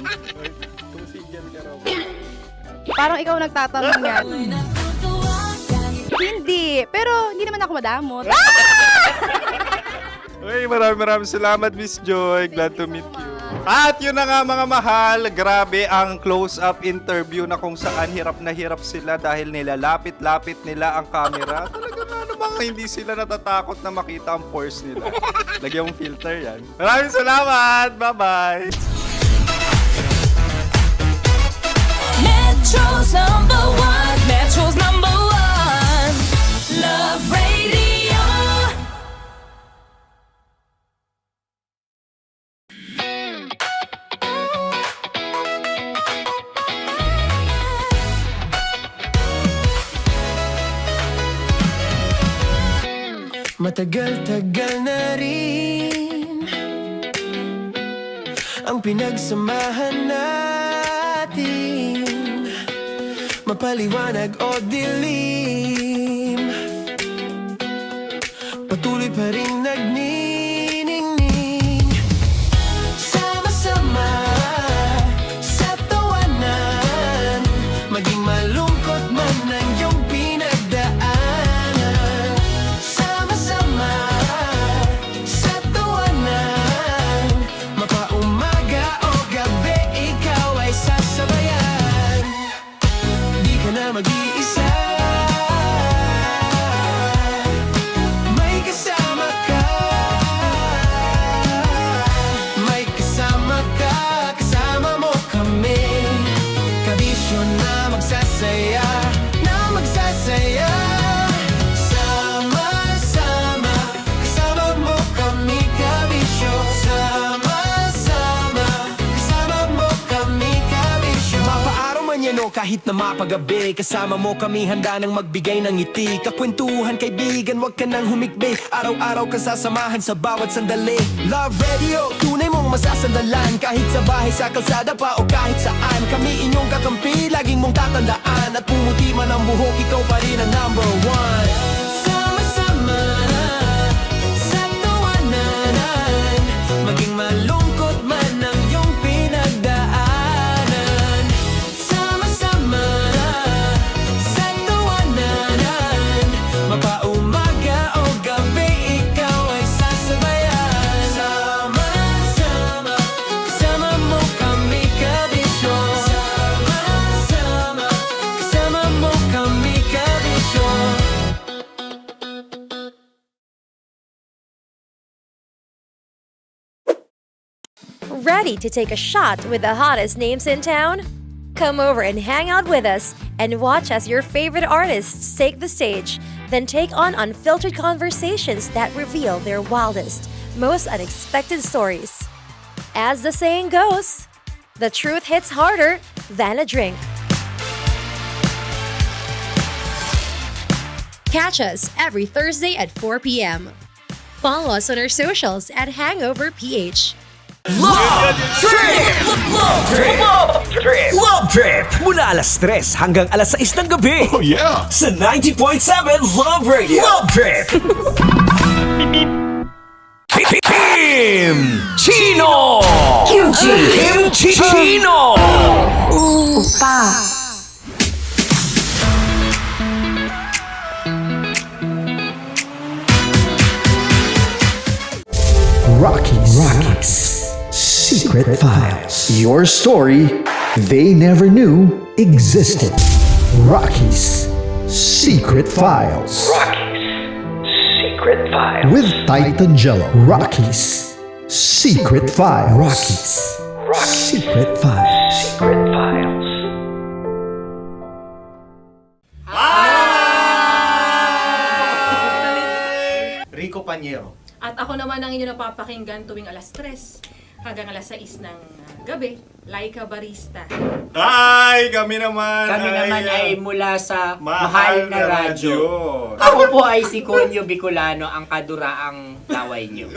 Parang ikaw nagtatanong yan. Hindi. Pero hindi naman ako madamot. Uy, maraming salamat, Miss Joy. Glad to meet you. At yun na nga mga mahal, grabe ang close-up interview na kung saan hirap na hirap sila dahil nilalapit-lapit nila ang camera. Talaga ano bang hindi sila natatakot na makita ang pores nila. Lagyan mong filter yan. Maraming salamat! Bye-bye! Metro's #1. Metro's #1. Love Radio. Matagal-tagal na rin ang pinagsamahan natin, mapaliwanag o dilim, patuloy pa rin nagniningning. Sama-sama sa tawanan, maging malungkot man ang iyong pinagdaanan. Sama-sama sa tawanan, mapaumaga o gabi, ikaw ay sasabayan. Di ka na mag-iisa, may kasama ka. May kasama ka, kasama mo kami. Kabisyo na magsasaya, na magsasaya. Sama-sama, kasama mo kami, kabisyo. Sama-sama, kasama mo kami, kabisyo. Mapaaraw man yan o kahit na mapagabi, kasama mo kami, handa nang magbigay ng ngiti. Kakwentuhan, kaibigan, wag ka nang humikbi. Araw-araw ka sasamahan sa bawat sandali. Love Radio, tunay mong masasandalan. Kahit sa bahay, sa kalsada pa o kahit saan, kami inyong kakampi, laging mong tatandaan. At pumuti man ang buhok, ikaw pa rin ang #1. Sama-sama sa tawanan, maging malungkot man ang iyong pinagdaanan. Sama-sama sa tawanan, mapaumaga o gabi, ikaw ay sasabayan. Sama-sama, kasama mo kami, kabisyo. Sama-sama, kasama mo kami, kabisyo. Ready to take a shot with the hottest names in town? Come over and hang out with us and watch as your favorite artists take the stage, then take on unfiltered conversations that reveal their wildest, most unexpected stories. As the saying goes, the truth hits harder than a drink. Catch us every Thursday at 4 p.m. Follow us on our socials at Hangover PH. Love Trip! Love Trip! Love Trip! Love Trip! Mula alas 3 hanggang alas 6 ng gabi. Oh yeah! Sa 90.7 Love Radio. Love Trip! Kim Chino! Kim Chino! Opa! Rockies. Secret Files. Your story they never knew existed. Rockies. Secret Files. Secret Files. With Titan Jello. Rockies. Secret Files. Rockies. Secret Files. Secret Files. Rico Panyero. At ako naman ang inyo napapakinggan tuwing alas 3 hanggang alas 6 ng gabi, Laika Barista. Hi! Kami naman Kami naman ay mula sa Mahal na Radyo. Ako po ay si Conyo Bicolano, ang kaduraang laway nyo.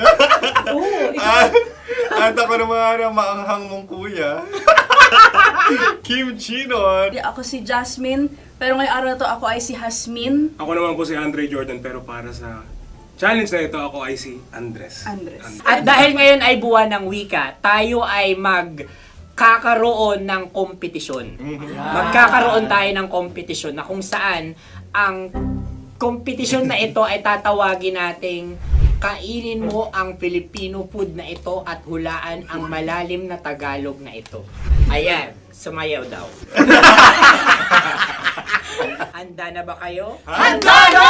At ako naman ang maanghang mong kuya. Kim Chino. Ako si Jasmine, pero ngayong araw na to ako ay si Hasmin. Ako naman po si Andre Jordan, pero para sa challenge na ito, ako ay si Andres. At dahil ngayon ay buwan ng wika, tayo ay magkakaroon ng kompetisyon. Magkakaroon tayo ng kompetisyon na kung saan ang kompetisyon na ito ay tatawagin nating kainin mo ang Filipino food na ito at hulaan ang malalim na Tagalog na ito. Ayan, sumayaw daw. Handa na ba kayo? Handa na!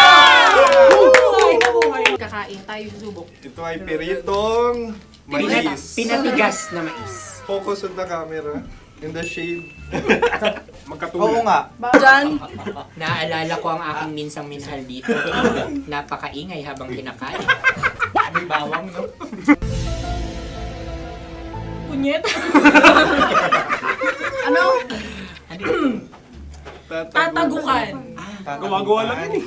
Kakain tayo, subok. Ito ay piritong mais. Pinatigas na mais. Focus on the camera. In the shade. Oo nga. Diyan. Naaalala ko ang aking minsang minahal dito. Napakaingay habang kinakain. May bawang, no? Punyet. Ano? Tatagukan. Gawa-gawa lang yun eh.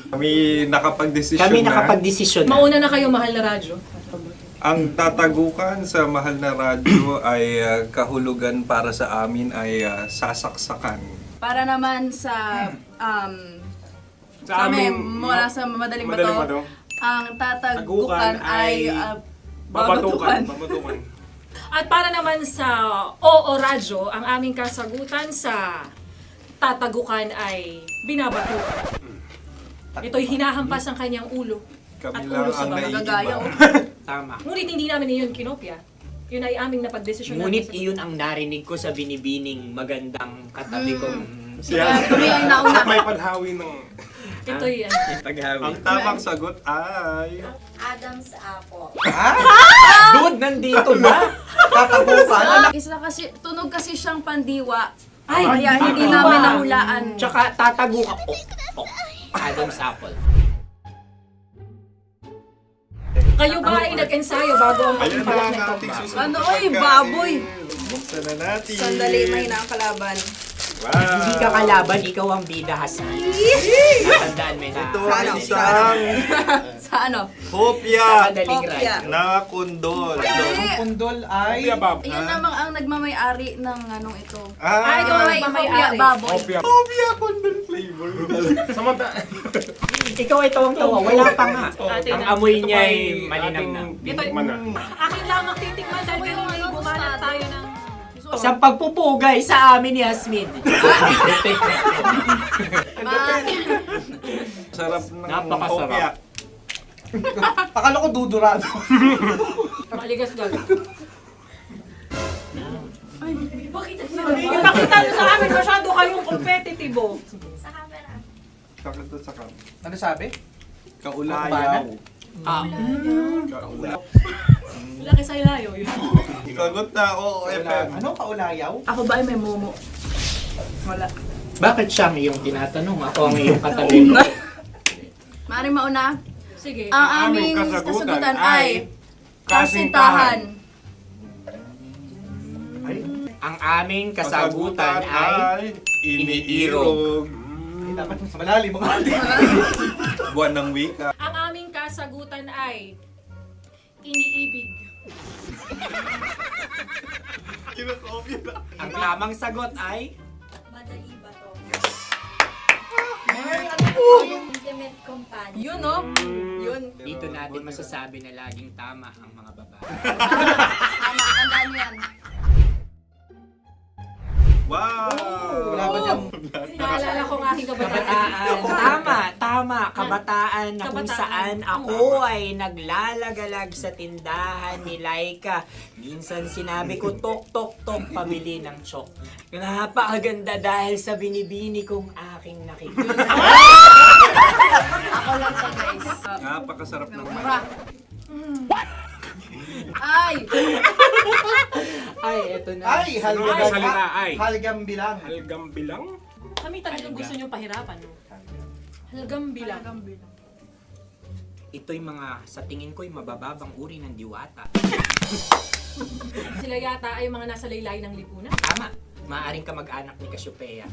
Kami nakapag-desisyon Kami na. nakapag-desisyon na. Mauna na kayo, mahal na radyo. Ang tatagukan sa mahal na radyo ay kahulugan para sa amin ay sasaksakan. Para naman sa Sa kami, amin, mula sa madaling Madaling bato, Bato. ang tatagukan Tagukan ay Babatukan. babatukan. At para naman sa Oo Radyo, ang aming kasagutan sa tatagukan ay binabatukan. Ito'y hinahampas ang kanyang ulo. Kami At lang ulo sa ang mga naiiba. Tama. Ngunit hindi namin iyon kinopya. Yun ay aming napagdesisyon Ngunit iyon ang narinig ko sa binibining magandang katabi kong Kami ang nauna. May paghawi ng... Ito'y paghawi. Ang tamang sagot ay... Adam's apple. Dude, nandito ba? Tatagukan? Isa kasi, tunog kasi siyang pandiwa. Kaya hindi namin nahulaan. Tsaka tatagukan. Adam's apple. Kayo ba ay nag-ensayo bago ang Ayun na pagpalat ang nito? ating susunod Ano, na oy, pagkain. baboy. Buksan na natin. Sandali, may nakakalaban. Wow. Hindi ka kalaban, ikaw ang bida, Hasmi. Natandaan mo na. Ito ay isang Sa ano? hopya Madaling Hopya. radyo. na kundol. Hindi. Kundol ay... Iyan namang ang nagmamay-ari ng anong ito. Ah, Ito ay nagmamay-ari. baboy. hopya kundol flavor. Ikaw ay tawang-tawa, wala pa nga. Atin Ang na. amoy niya ay malinam na. Titikman na. Akin lamang titikman dahil kayo ay bumanat tayo ng... Sa pagpupugay sa amin ni Hasmin. Sarap ng Napakasarap. hopya. Akala ko dudurado. Maligas gal. Bakit? Yung nakita nyo sa amin, masyado kayong competitive. Sakit to sakit. Ano sabi? Kaulayaw. Kaula. Laki sa ilayo yun. Sagot na, oo, FM. Ano? Kaulayaw? Ako ba ay may momo? Wala. Bakit siya ang iyong tinatanong? Ako ang iyong katabi. Maaaring mauna. Sige. Ang aming kasagutan ay kasintahan. Ang aming kasagutan ay iniirog. Dapat mas malalim mga Buwan ng wika. Ang aming kasagutan ay iniibig. ang tamang sagot ay Intimate companion. Yun, no? Yun. dito natin masasabi na laging tama ang mga babae. Tama, tandaan mo yan. Wow! Wala ba dyan? Naalala ko ang aking kabataan. Kabataan. Tama. Kabataan na kung Kabataan. saan ako ay naglalagalag sa tindahan ni Laika. Minsan sinabi ko, tok, tok, tok, pabili ng chok. Napakaganda dahil sa binibini kong aking nakikita. Ako lang to, guys. Napakasarap ng Mura. Ay! Ay, eto na. Ay, halgam. Ay, salita, ay. Halgam bilang. Halgam bilang? Kami talagang gusto nyo pahirapan. No? Halgam bilang. Ito'y mga, sa tingin ko'y mabababang uri ng diwata. Sila yata ay mga nasa laylay ng lipunan. Tama. Maaring ka mag-anak ni Cassiopeia.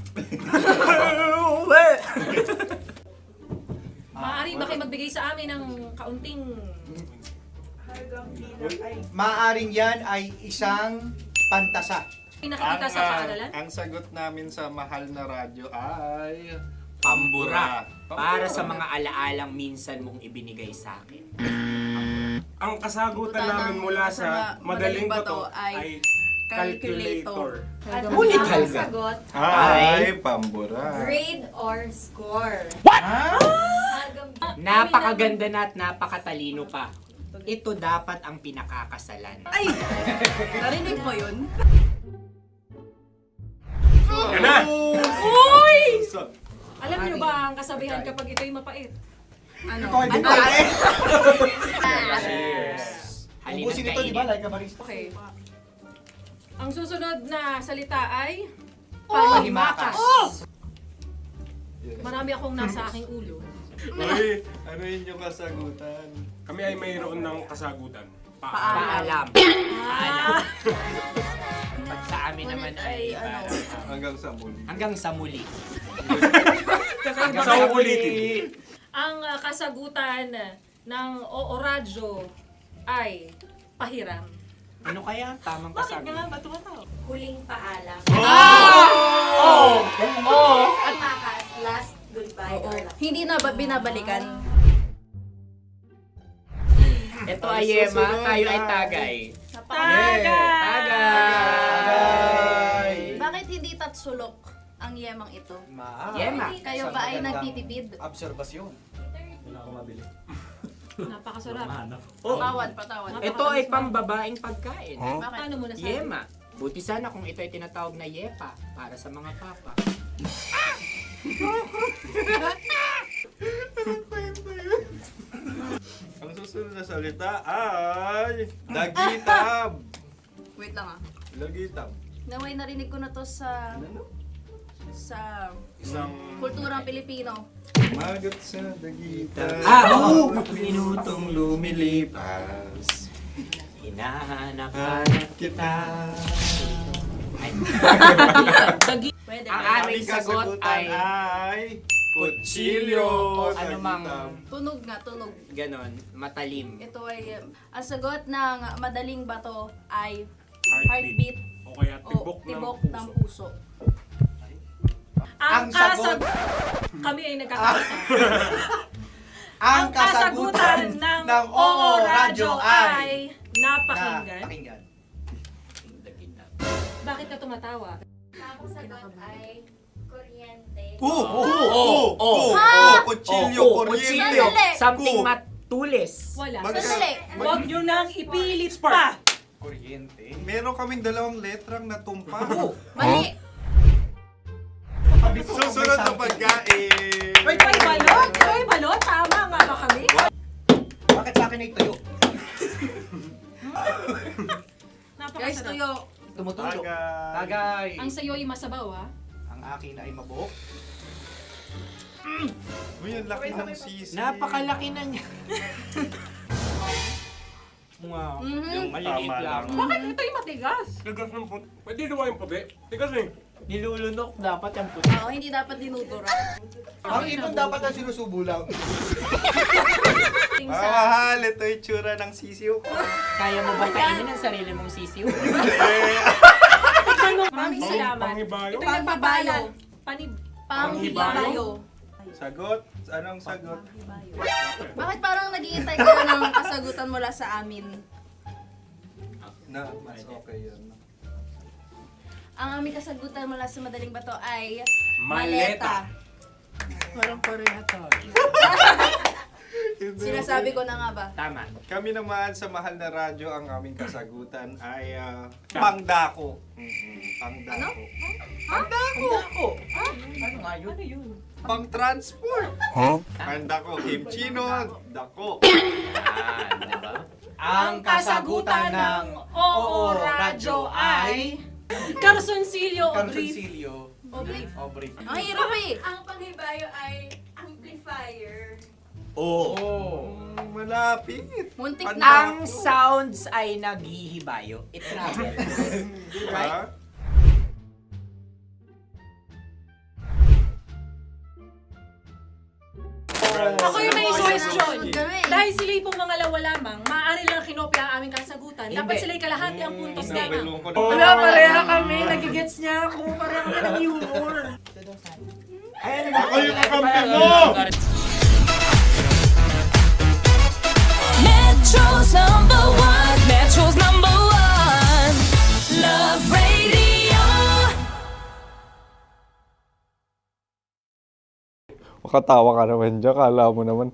Maaari ba kayo magbigay sa amin ng kaunting... Maaring yan ay isang pantasa. Nakikita sa paaralan? Ang sagot namin sa mahal na radyo ay... Pambura. Para sa mga alaalang minsan mong ibinigay sa akin. Ang kasagutan namin mula sa madaling bato ay calculator. Ngunit halga. Sagot, Ay, pambura. grade or score. Napakaganda na at napakatalino pa. Ito dapat ang pinakakasalan. Ay! Narinig mo yun? Yan na! Uy! Alam niyo ba ang kasabihan kapag ito'y mapait? Ano? Ubusin ito, di ba? Like Okay. Ang susunod na salita ay Panghimakas. Marami akong nasa aking ulo. Uy, ano yun yung kasagutan? Kami ay mayroon ng kasagutan. Paalam. Pag sa amin naman ay Hanggang sa muli. hanggang sa muli. Sa ulitin. Ang kasagutan ng Oo Radyo ay pahiram. Ano kaya ang tamang kasagutan? Ba't tumatawa? Huling paalam. At makas, last goodbye. Hindi na binabalikan. Ito ay Yema, tayo ay Tagay. Tagay! Bakit hindi tatsulok ang yemang ito? Yema. Kayo ba ay nagtitipid? Obserbasyon. Napakasarap. Patawad. Ito ay pambabaeng pagkain. Bakit? Ano mo nasabi? Yema. Buti sana kung ito ay tinatawag na Yepa para sa mga papa. Ang susunod na salita ay Dagitab. Wait lang ah. Dagitab. Naway narinig ko na to sa Isang kulturang Pilipino. Magat sa dagitab. Oo! Minutong lumilipas. Hinahanap kita. Pwede Ang ba? aming sagot ay kutsilyo. anumang Tunog nga, tunog. ganon, matalim. Ito ay, ang sagot ng madaling bato ay heartbeat. heartbeat O kaya o tibok ng puso. Ang kami ay nagkakaisa. Ang kasagutan ng Oo Radyo ay napakinggan. Bakit ka tumatawa? Ang sagot ay kuryente. Kutsilyo, kuryente. Sandali. Something matulis. Wala. Sandali. Huwag nyo nang ipilit pa. Kuryente. Meron kaming dalawang letrang natumpa. Mali. Susunod na pagkain. May balot? May balot? Tama nga ba kami? Bakit sa akin ay tuyo? Guys, tuyo. Tumutulo. Tagay. Tagay. Ang sayo ay masabaw, ha? Ang akin ay mabuhok. Uy, ang laki ng sisi. Napakalaki na niya. Yung maliliit Tama lang. Bakit ito yung matigas? Tigas ng puti. Pwede naman yung puti. Tigas eh. Nilulunok dapat yung puti. Oo, hindi dapat dinudura. Ang ibon dapat ang sinusubo lang. Mahal, ito yung tsura ng sisiw ko. Kaya mo ba kainin ang sarili mong sisiw? Maraming salamat. Panghibayo. Ito yung nagpabayo. Panghibayo. Sagot? Anong sagot? Bakit parang nag-iintay kayo ng kasagutan mula sa amin? Na, mas okay yun. Ang aming kasagutan mula sa Madaling Bato ay Maleta. Parang pareha tayo. Sinasabi ko na nga ba? Tama. Kami naman sa mahal na radyo, ang aming kasagutan ay pangdako. Pangdako. Pangdako? Ano nga yun? Ano yun? Pang-transport. Pangdako, kimchino, dako. Diba? Ang kasagutan ng Oo Radyo ay Carsoncillo o Brief. Carsoncillo. Obrief. Ang hirap eh! Ang panghibayo ay amplifier. Malapit. Muntik Ang na. Ang sounds ay naghihibayo. It travels. Diba? Ako yung may question. Kami. Dahil sila yung mga lawa lamang, maaari lang kinopya ang aming kasagutan. Dapat sila kalahati ang puntos Hindi, may lamang. lungkot. Wala, pareha kami. Nagigets niya ako. Pareha kami ng humor. Ako yung kakampi mo! Metro's number one. Metro's number one. Love Radio. Makatawa ka naman dyan. Kala mo naman.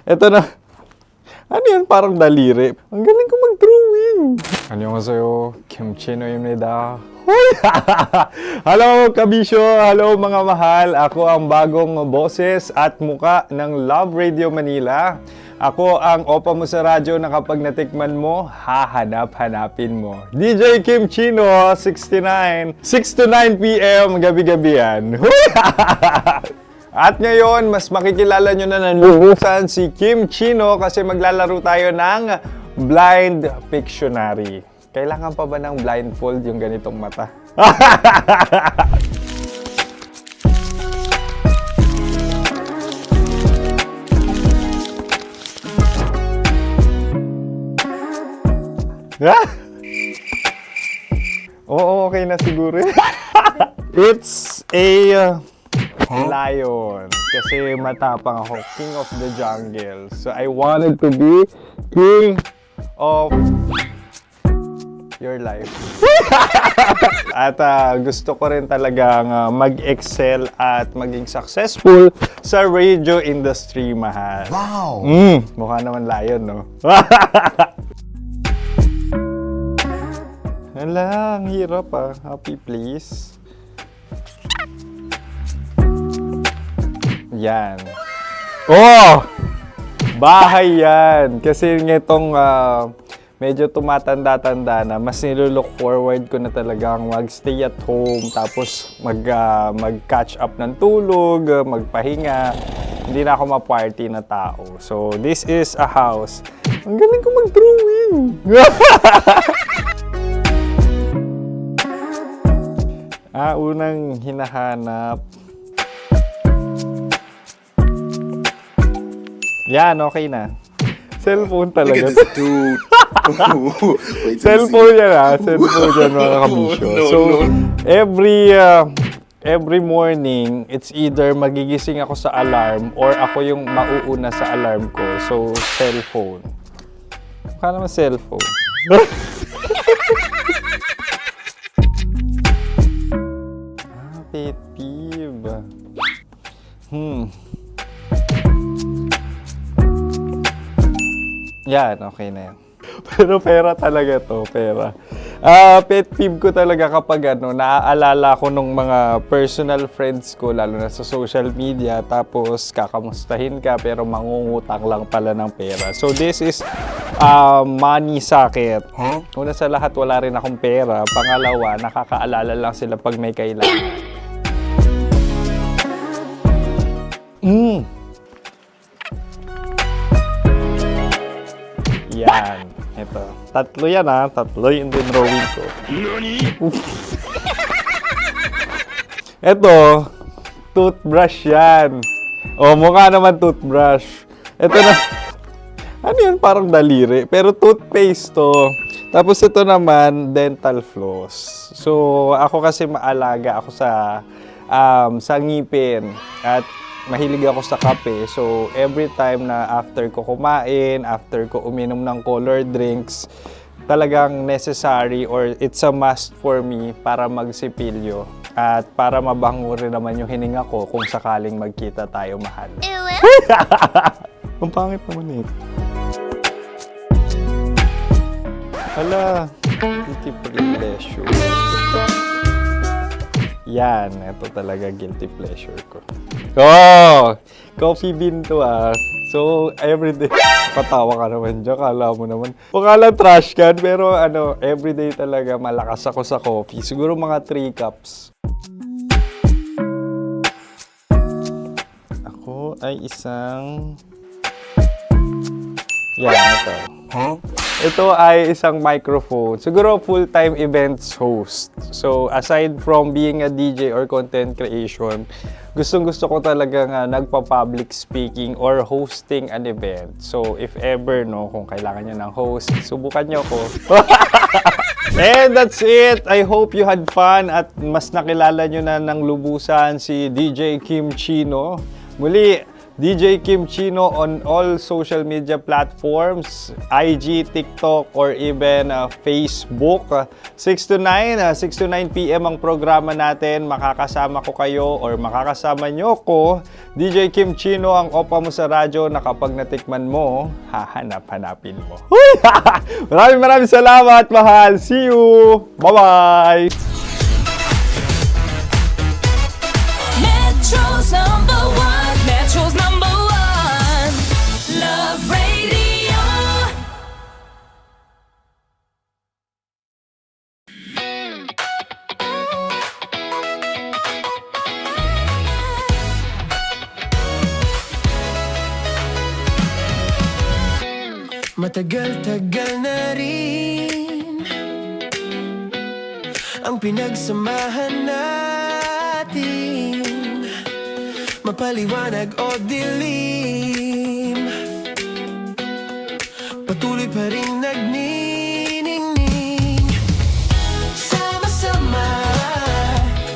Eto na. Ano yan? Parang daliri. Ang galing ko mag-drawing. 안녕하세요. 김치노입니다. Hello, kabisyo! Hello, mga mahal! Ako ang bagong boses at muka ng Love Radio Manila. Ako ang opa mo sa radyo na kapag natikman mo, hahanap-hanapin mo. DJ Kim Chino, 69, 6 to 9 p.m. gabi-gabi yan. At ngayon, mas makikilala nyo na ng lubusan si Kim Chino kasi maglalaro tayo ng Blind Pictionary. Kailangan pa ba ng blindfold yung ganitong mata? Oo, okay na siguro. It's a lion. Kasi matapang ako. King of the jungle. So I wanted to be king of your life. At gusto ko rin talagang mag-excel at maging successful sa radio industry, mahal. Wow! Mukha naman lion, no? Hala, ang hirap Happy, please. Yan. Oh! Bahay yan. Kasi itong medyo tumatanda-tanda na, mas nilook forward ko na talagang mag-stay at home, tapos mag-catch up ng tulog, magpahinga. Hindi na ako ma-party na tao. So, this is a house. Ang galing ko mag-drawing! Unang hinahanap. Yan, okay na. Cellphone talaga. Look at this dude. Cellphone yan Cellphone yan, mga kabisyo. So, every morning, it's either magigising ako sa alarm or ako yung mauuna sa alarm ko. So, cellphone. Mukha naman cellphone. Pet peeve. Yan, okay na yan. Pero pera talaga to, pera. Pet peeve ko talaga kapag naaalala ko nung mga personal friends ko, lalo na sa social media, tapos kakamustahin ka pero mangungutang lang pala ng pera. So this is money sakit. Una sa lahat, wala rin akong pera. Pangalawa, nakakaalala lang sila pag may kailangan. Yan. Ito. Tatlo yan Tatlo yung dinrawing ko. Ito. Toothbrush yan. Mukha naman toothbrush. Ito na. Ano yan? Parang daliri. Pero toothpaste to. Tapos ito naman, dental floss. So, ako kasi maalaga ako sa ngipin. At mahilig ako sa kape. So, every time na after ko kumain, after ko uminom ng colored drinks, talagang necessary or it's a must for me para magsipilyo. At para mabango rin naman yung hininga ko kung sakaling magkita tayo, mahal. Ang pangit naman ito. Hala, guilty pleasure. Yan, ito talaga guilty pleasure ko. Coffee bean to So, everyday. Patawa ka naman dyan, kala mo naman. Pakala trash can, pero everyday talaga malakas ako sa coffee. Siguro mga 3 cups. Ako ay isang... Yan, ito. Ito ay isang microphone. Siguro full-time events host. So, aside from being a DJ or content creation, gustong-gusto ko talaga nagpa-public speaking or hosting an event. So, if ever, kung kailangan nyo ng host, subukan nyo ko. And that's it! I hope you had fun at mas nakilala nyo na ng lubusan si DJ Kim Chino. Muli, DJ Kim Chino on all social media platforms, IG, TikTok, or even Facebook. 6 to 9 p.m. ang programa natin. Makakasama ko kayo or makakasama nyo ko. DJ Kim Chino, ang opa mo sa radyo na kapag natikman mo, hahanap-hanapin mo. Maraming salamat, mahal. See you! Bye-bye! Metro's number one. Metro's number one. Love Radio. Matagal-tagal na rin ang pinagsamahan natin, mapaliwanag o dilim, patuloy pa rin nagniningning. Sama-sama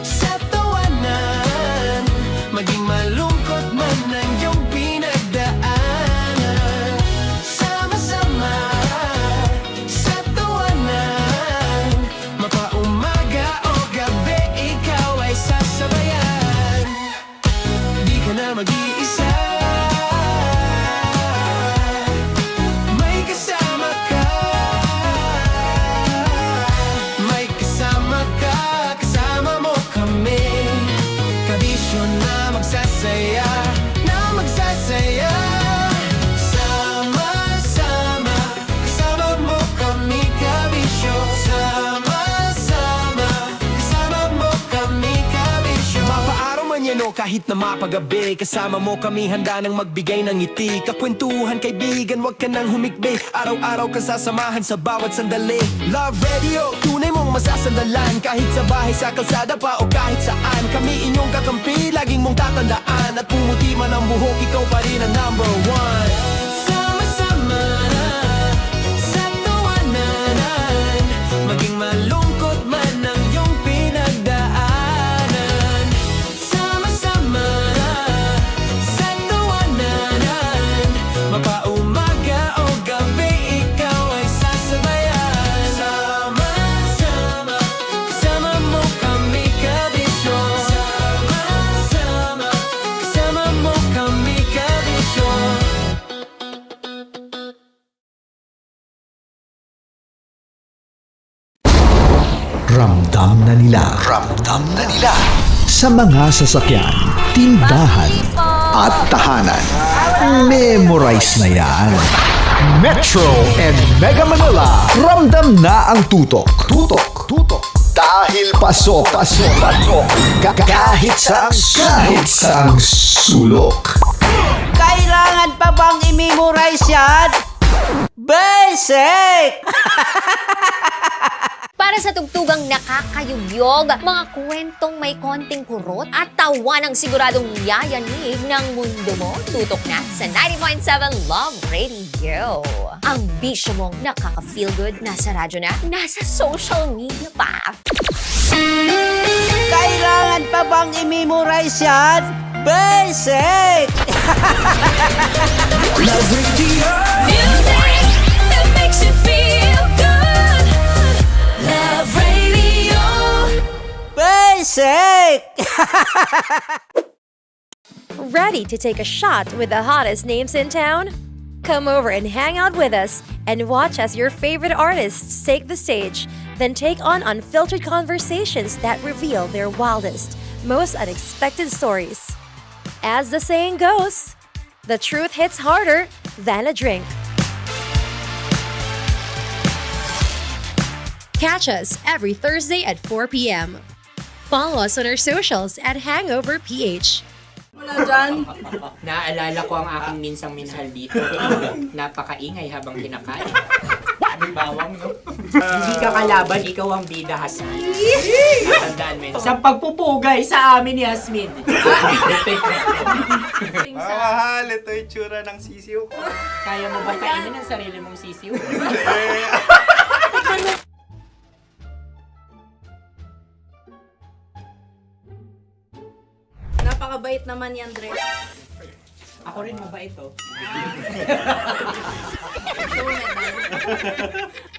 sa tawanan, maging malungkot man ang iyong pinagdaanan. Sama-sama sa tawanan, mapaumaga o gabi, ikaw ay sasabayan. Di ka na mag-iisa, may kasama ka. May kasama ka, kasama mo kami. Kabisyo na magsasaya, na magsasaya. Sama-sama, kasama mo kami, kabisyo. Sama-sama, kasama mo kami, kabisyo. Mapaaraw man yan o kahit na mapagabi, kasama mo kami, handa nang magbigay ng ngiti. Kakwentuhan, kaibigan, wag ka nang humikbi. Araw-araw ka sasamahan sa bawat sandali. Love Radio, tunay mong masasandalan. Kahit sa bahay, sa kalsada pa o kahit saan, kami inyong kakampi, laging mong tatandaan. At pumuti man ang buhok, ikaw pa rin ang number one. Sama-sama na sa tawanan, maging malungkot man ang iyong pinagdaanan. Sama-sama na sa tawanan, mapaumaga o gabi, ikaw ay sasabayan. Sama-sama, kasama mo kami, kabisyo. Sama-sama, kasama mo kami, kabisyo. Ramdam na nila sa mga sasakyan, tindahan at tahanan. Memorize na yan. Metro and Mega Manila, ramdam na ang tutok. Dahil pasok. Kahit saang sulok. Kailangan pa bang i-memorize yan? Basic! Para sa tugtugang nakakayugyog, mga kwentong may konting kurot at tawa ng siguradong yayanig ng mundo mo, tutok na sa 90.7 Love Radio. Ang bisyo mong nakaka-feel good, nasa radyo na, nasa social media pa. Kailangan pa bang i-memorize yan? Basic! Love Radio. Music that makes you feel good. Love Radio. Basic! Ready to take a shot with the hottest names in town? Come over and hang out with us and watch as your favorite artists take the stage, then take on unfiltered conversations that reveal their wildest, most unexpected stories. As the saying goes, the truth hits harder than a drink. Catch us every Thursday at 4 p.m. Follow us on our socials at Hangover PH. Wala dyan. Naaalala ko ang aking minsang minahal dito. Napakaingay habang kinakain. May bawang, no? Hindi ka kalaban, ikaw ang bida, Hasmin. Tandaan mo yun. Sa pagpupugay sa amin ni Hasmin. Mahal, ito yung tsura ng sisiw ko. Kaya mo ba kainin ang sarili mong sisiw? Napakabait naman yan, Dre. Ako rin mabait oh.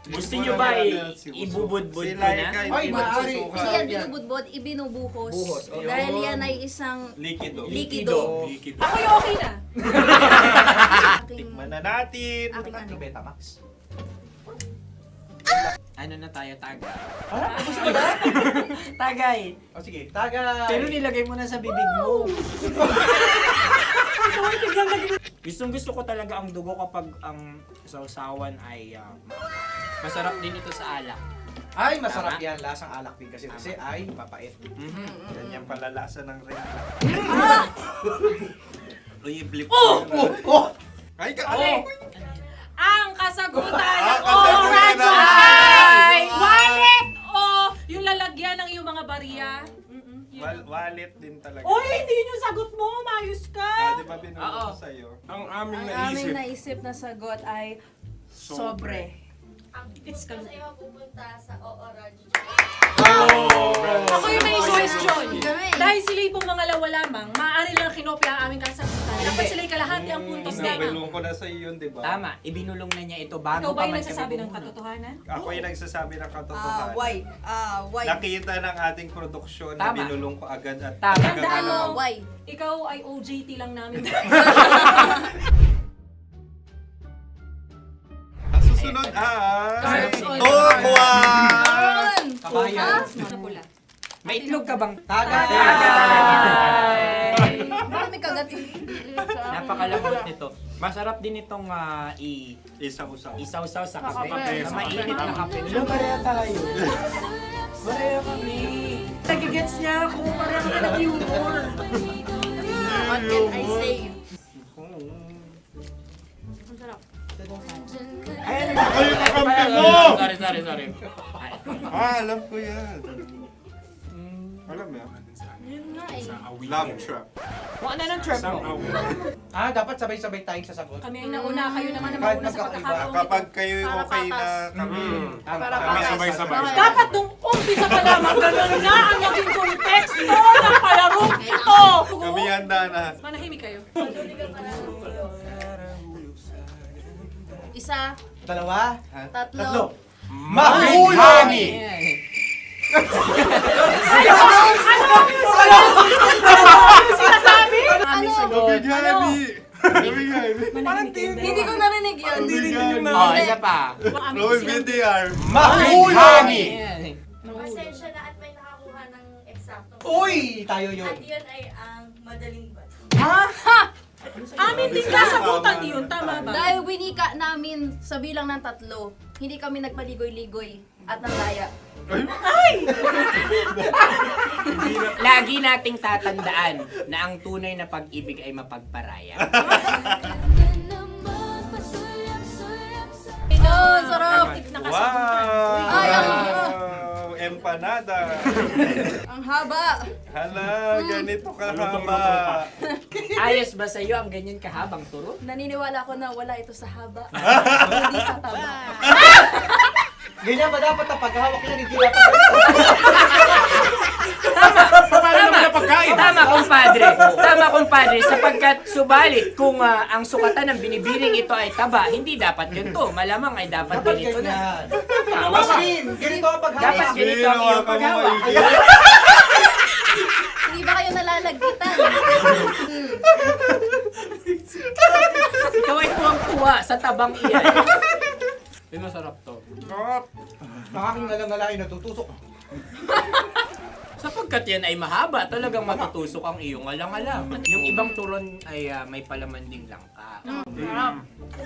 Gusto nyo ba ibubudbud ko na? Ay, maaari. Hindi yan binubudbod, ibinubuhos. Buhos, okay. Dahil yan ay isang Likido. likido. Ako yung okay na. Tikman na natin. Aking ano? Betamax. Ano na tayo, taga? Gusto mo ba? Tagay! O sige, tagay. Pero nilagay mo na sa bibig mo. Gustong gusto ko talaga ang dugo kapag ang sausawan ay masarap din ito sa alak. Ay, masarap Tama? yan. Lasang alak din kasi ay mapait. Ganyan pala lasa ng ring. Uy, blip. Ay, Okay. Ang kasagutan kasagutan o ay wallet o yung lalagyan ng iyong mga barya. Wallet din talaga. Oy, hindi yun yung sagot mo. Mayos ka. Di ba binulong ko sa'yo? Ang aming Ang aming naisip na sagot ay sobre. It's ka. pupunta sa OORAD. Ako yung may question. Dahil sila pong mga lawa lamang, maaari lang kinopya ang aming kasagutan. Dapat sila'y kalahati ang puntos lamang. Binulong ko na sa'yo yun, di ba? Tama, ibinulong na niya ito bago Ikaw ba pa yung man nagsasabi kami ng bumulong. katotohanan? Ako yung nagsasabi ng katotohanan. Why? Nakita ng ating produksyon na Tama. binulong ko agad at Tama. Tandaan mo, Why? ikaw ay OJT lang namin. Ang susunod ay... Sorry. Tokwa! Kabayan. Sa pula. May itlog ka bang? Tagay! Marami kagat Napakalambot nito. Masarap din itong Isaw-saw. isaw-saw sa kape. kape. Sa mainit na kape. Ano, pareha tayo. Pareha kami. Nagigets niya ako. Parang ka ng humor. What can I say? Ay, ako yung kakampi mo! Sorry. Alam ko yan. Alam mo yan? Yun nga eh. Love trap. Kung ano ng trap mo? Dapat sabay-sabay tayong sasagot. Kami ang nauna, kayo naman ang Kahit mauna sa magkakaiba. pagkakataon. Kapag kayo okay na kami. Kami sabay-sabay. Dapat nung umpisa pa lamang, ganun na ang naging konteksto ng palarong ito. Kami handa na. Manahimik kayo. Isa, Dalawa. tatlo. Mahulami! Sinasabi? Ano? Hindi ko narinig yun. Oh, isa pa. Roll VTR. Mahulami! Pasensya na at may nakakuha ng eksaktong. Uy! Tayo yun. At yun ay ang madaling bato. Amin din kasagutan yun, tama ba? Dahil winika namin sa bilang ng 3, hindi kami nagpaligoy-ligoy at nandaya. Lagi nating tatandaan na ang tunay na pag-ibig ay mapagparaya. Oh, sarap! Wow! Ay, Empanada. Ang haba! Hala, ganito kahaba. Ayos ba sa'yo ang ganyan kahabang turo? Naniniwala ko na wala ito sa haba, hindi sa taba. Ganyan ba dapat ang paghahawak niya? Hindi dapat Tama, kumpadre. Sapagkat subalit kung ang sukatan ng binibining ito ay taba, hindi dapat ganito. Malamang ay dapat ganito na. Ganito ang paghahawak. Dapat ganito ang iyong paghawak. Hindi ba kayo nalalagkitan? Ikaw ay tuwang-tuwa sa tabang iyan. Ay, masarap to. Makaking nalang-nalain natutusok. Sapagkat yan ay mahaba, talagang matutusok ang iyong alang-alang. Yung ibang turon ay may palaman ding langka.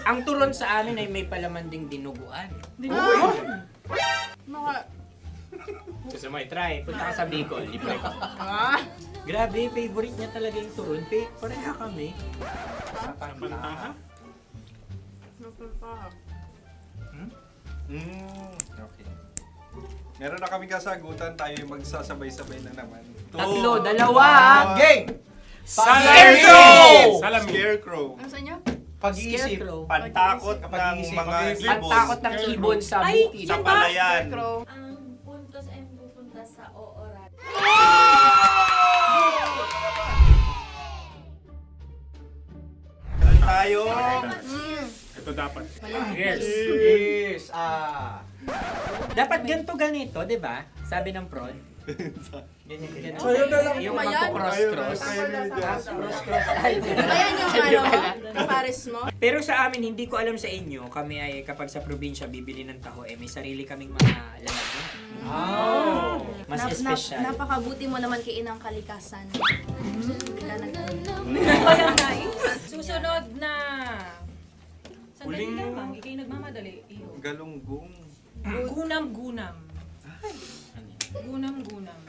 Ang turon sa amin ay may palaman ding dinuguan. Gusto mo i-try? Punta ka sa Bicol, libre ko. Grabe, favorite niya talaga yung turon. Pareha kami. Okay. Meron na kami kasagutan, tayo yung magsasabay-sabay na naman. 3, 2. Game! Scarecrow! Scarecrow. Ano sa inyo? Pag-iisip. Pantakot ng Pag-iisip. mga ibon. Pantakot ng ibon sa Ay, bukid. Sa palayan. Ang puntos ay pupunta sa OORAD. Cheers! Dapat ganito, di ba? Sabi ng prod. Ganyan. Sa'yo na lang. Yung Ayan. magko-cross-cross. Cross-cross. Ayan yung pares mo. Pero sa amin, hindi ko alam sa inyo, kami ay kapag sa probinsya bibili ng taho, may sarili kaming mga lalagyan. Mas espesyal. Napakabuti mo naman kay Inang Kalikasan. Susunod na. Sandali lamang, ikay nagmamadali. Iho. Galunggong. Gunam-gunam. Gunam-gunam.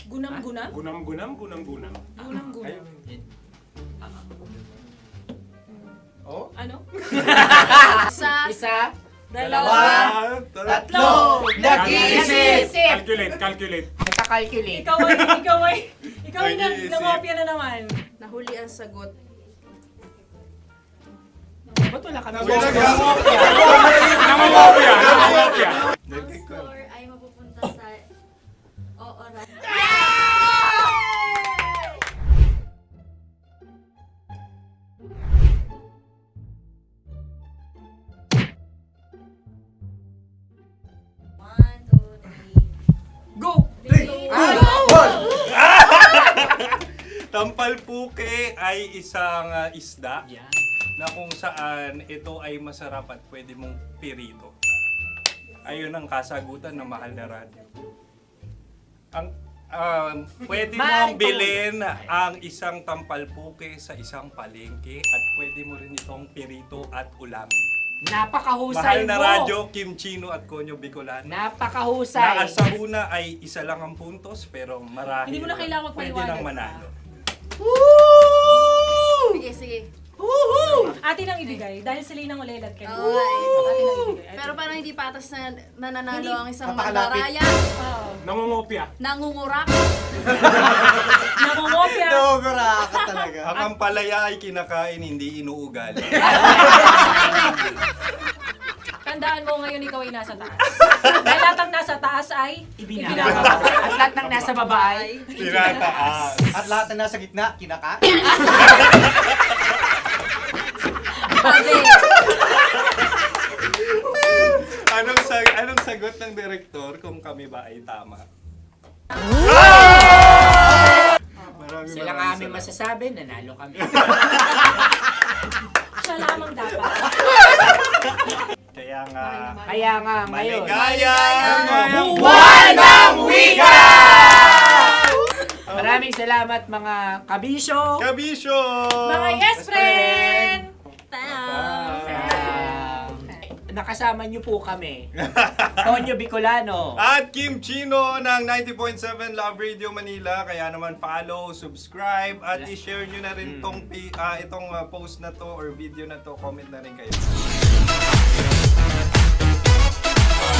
Gunam-gunam? Gunam-gunam. Gunam-gunam. Oh? Ano? Isa. Dalawa. Tatlo. Nag-iisip. Calculate. Nagka-calculate. Ikaw ay nangopya na naman. Nahuli ang sagot. Ba't wala kami? Nangungopia. Ang score ay mapupunta sa Ooradio. Go! Tampalpuke ay isang isda na kung saan ito ay masarap at pwede mong pirito. Ayun ang kasagutan ng Mahal na Radyo. Ang pwede mong bilhin ang isang tampalpuke sa isang palengke at pwede mo rin itong pirito at ulamin. Napakahusay Mahal na mo! Radyo, Kim Chino at Konyo Bicolano. Napakahusay! Na sa una ay isa lang ang puntos pero marahil Hindi mo na kailangan pwede magpaliwanag. nang manalo. Sige. Atin ang ibigay dahil sila yung nangulelat kayo. Oo nga eh. Atin ang ibigay. Pero parang hindi patas na nananalo Hindi. ang isang Napakalapit. mandaraya. Nangungopia. Nangungurak. Nangungopia. Naguraka talaga. Ang ampalaya ay kinakain, hindi inuugali. Tandaan mo ngayon ikaw ay nasa taas. Dahil lahat ng nasa taas ay Ibinababa. At lahat ng nasa baba ay Tinataas. At lahat na nasa gitna, kinaka. Anong sagot ng direktor kung kami ba ay tama? Sila nga aming masasabi, nanalo kami. siya lamang dapat. Kaya nga, ngayon. maligaya! Buwan ng Wika! Maraming salamat mga kabisyo! Kabisyo! Mga yes friend! Nakasama niyo po kami. Tonyo Bicolano. At Kim Chino ng 90.7 Love Radio Manila. Kaya naman follow, subscribe, at i-share nyo na rin itong post na to or video na to. Comment na rin kayo.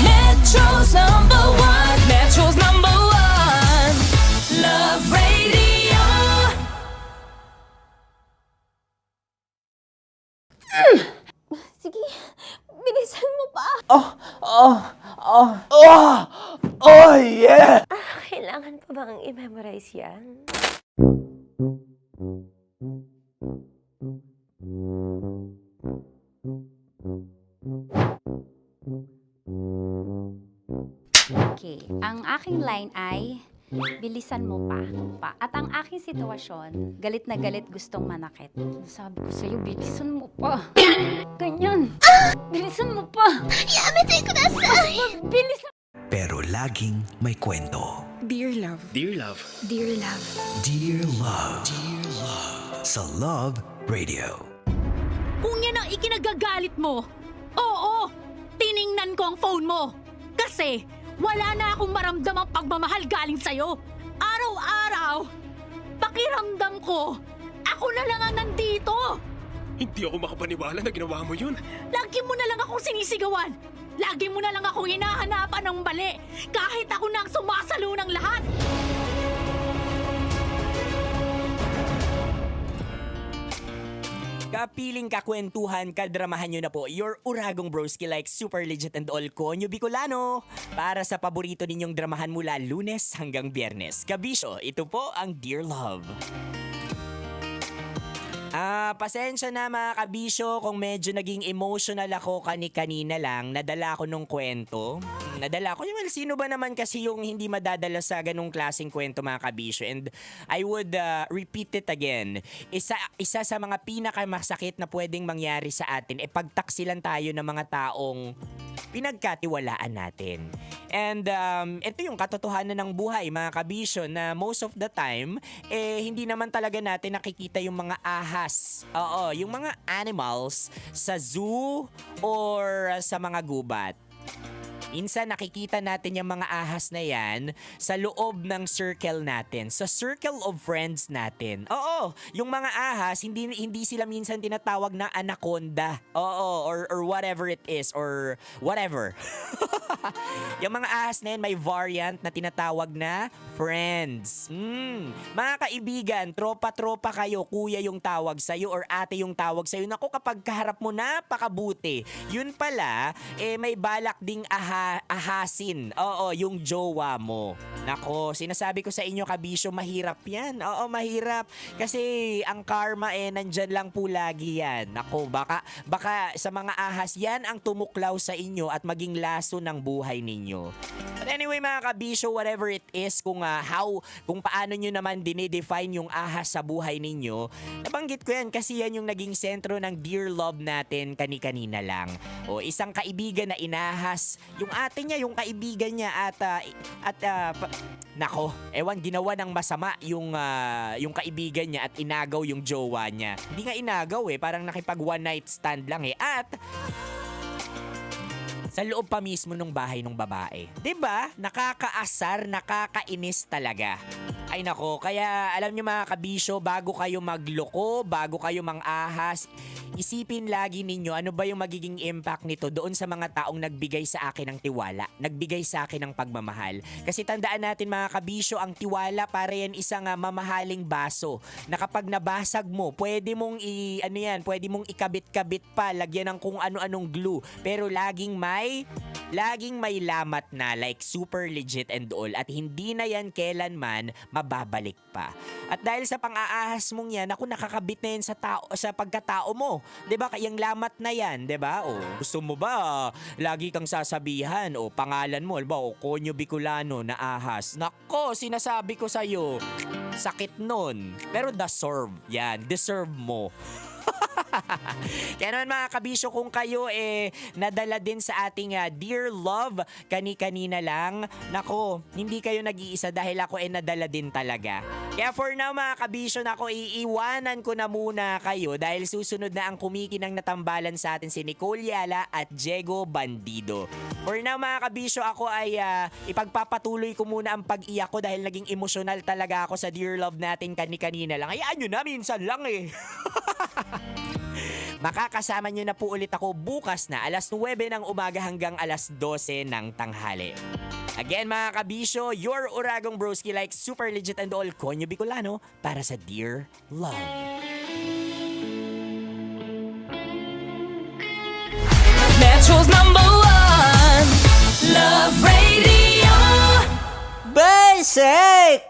Metro's #1, Metro's #1, Love Radio. Sige, bilisan mo pa. Oh, yeah! Kailangan pa bang i-memorize yan? Okay, ang aking line ay, bilisan mo pa. At ang aking sitwasyon, galit na galit gustong manakit. Sabi ko sa'yo, bilisan mo pa. Ganyan. Bilisan mo pa. Yamitay ko na sa... Bilisan. Pero laging may kwento. Dear love. Dear Love. Dear love. Dear Love. Dear Love. Sa Love Radio. Kung yan ang ikinagagalit mo, oo, tiningnan ko ang phone mo. Kasi wala na akong maramdamang pagmamahal galing sa'yo. Araw-araw, pakiramdam ko, ako na lang ang nandito. Hindi ako makapaniwala na ginawa mo yun. Lagi mo na lang akong sinisigawan. Lagi mo na lang akong hinahanapan ng mali. Kahit ako na ang sumasalo ng lahat. Kapiling kakwentuhan, kadramahan nyo na po your uragong broski like Super Legit and All Konyo Bicolano para sa paborito ninyong dramahan mula Lunes hanggang Biyernes. Kabisyo, ito po ang Dear Love. Pasensya na mga kabisyo kung medyo naging emotional ako kanina lang. Nadala ko nung kwento. Nadala ko. Well, sino ba naman kasi yung hindi madadala sa ganung klaseng kwento mga kabisyo? And I would repeat it again. Isa sa mga pinakamasakit na pwedeng mangyari sa atin, pagtaksilan tayo ng mga taong pinagkatiwalaan natin. And ito yung katotohanan ng buhay mga kabisyo na most of the time, hindi naman talaga natin nakikita yung mga ahas. Oo, yung mga animals sa zoo or sa mga gubat. Minsan nakikita natin yung mga ahas na yan sa loob ng circle natin, sa circle of friends natin. Oo, yung mga ahas, hindi sila minsan tinatawag na anaconda. Oo, or whatever it is, or whatever. Yung mga ahas na yan, may variant na tinatawag na friends. Mga kaibigan, tropa-tropa kayo, kuya yung tawag sa'yo or ate yung tawag sa'yo. Naku, kapag kaharap mo napakabuti, yun pala, may balak ding ahasin. Oo, yung jowa mo. Nako, sinasabi ko sa inyo kabisyo, mahirap yan. Oo, mahirap. Kasi ang karma nandyan lang po lagi yan. Nako, baka sa mga ahas yan ang tumuklaw sa inyo at maging laso ng buhay ninyo. But anyway mga kabisyo, whatever it is, kung paano nyo naman dinidefine yung ahas sa buhay ninyo, nabanggit ko yan kasi yan yung naging sentro ng Dear Love natin kani-kanina lang. O isang kaibigan na inahas yung ate niya, yung kaibigan niya nako, ginawa ng masama yung kaibigan niya at inagaw yung jowa niya. Hindi nga inagaw parang nakipag one night stand lang at sa loob pa mismo ng bahay ng babae. 'Di ba? Nakakaasar, nakakainis talaga. Ay nako, kaya alam niyo mga kabisyo, bago kayo magloko, bago kayo mangahas, isipin lagi ninyo ano ba yung magiging impact nito doon sa mga taong nagbigay sa akin ng tiwala, nagbigay sa akin ng pagmamahal. Kasi tandaan natin mga kabisyo, ang tiwala para yan isang mamahaling baso na kapag nabasag mo, pwede mong ikabit-kabit pa, lagyan ng kung ano-anong glue, pero laging may lamat na, like super legit and all, at hindi na yan kailanman mababalik pa. At dahil sa pang-aahas mong yan, nakakabit na yan sa pagkatao mo. 'Di ba? Yung lamat na yan, 'di ba? O gusto mo ba lagi kang sasabihan o pangalan mo, o Konyo Bicolano na ahas. Nako, sinasabi ko sa iyo, sakit nun. Pero deserve. Yan, deserve mo. Kaya naman mga kabisyo, kung kayo nadala din sa ating Dear Love kani-kanina lang, nako, hindi kayo nag-iisa dahil ako nadala din talaga. Kaya for now mga kabisyo, nako, iiwanan ko na muna kayo dahil susunod na ang kumikinang natambalan sa atin si Nicole Yala at Diego Bandido. For now mga kabisyo, ako ay ipagpapatuloy ko muna ang pag-iyak ko dahil naging emosyonal talaga ako sa Dear Love natin kani-kanina lang. Hayaan nyo na, minsan lang Makakasama nyo na po ulit ako bukas na alas 9 ng umaga hanggang alas 12 ng tanghali. Again mga kabisyo, your Uragong Broski like super legit and all, Konyo Bicolano para sa Dear Love. Metro's #1 Love Radio. Basic!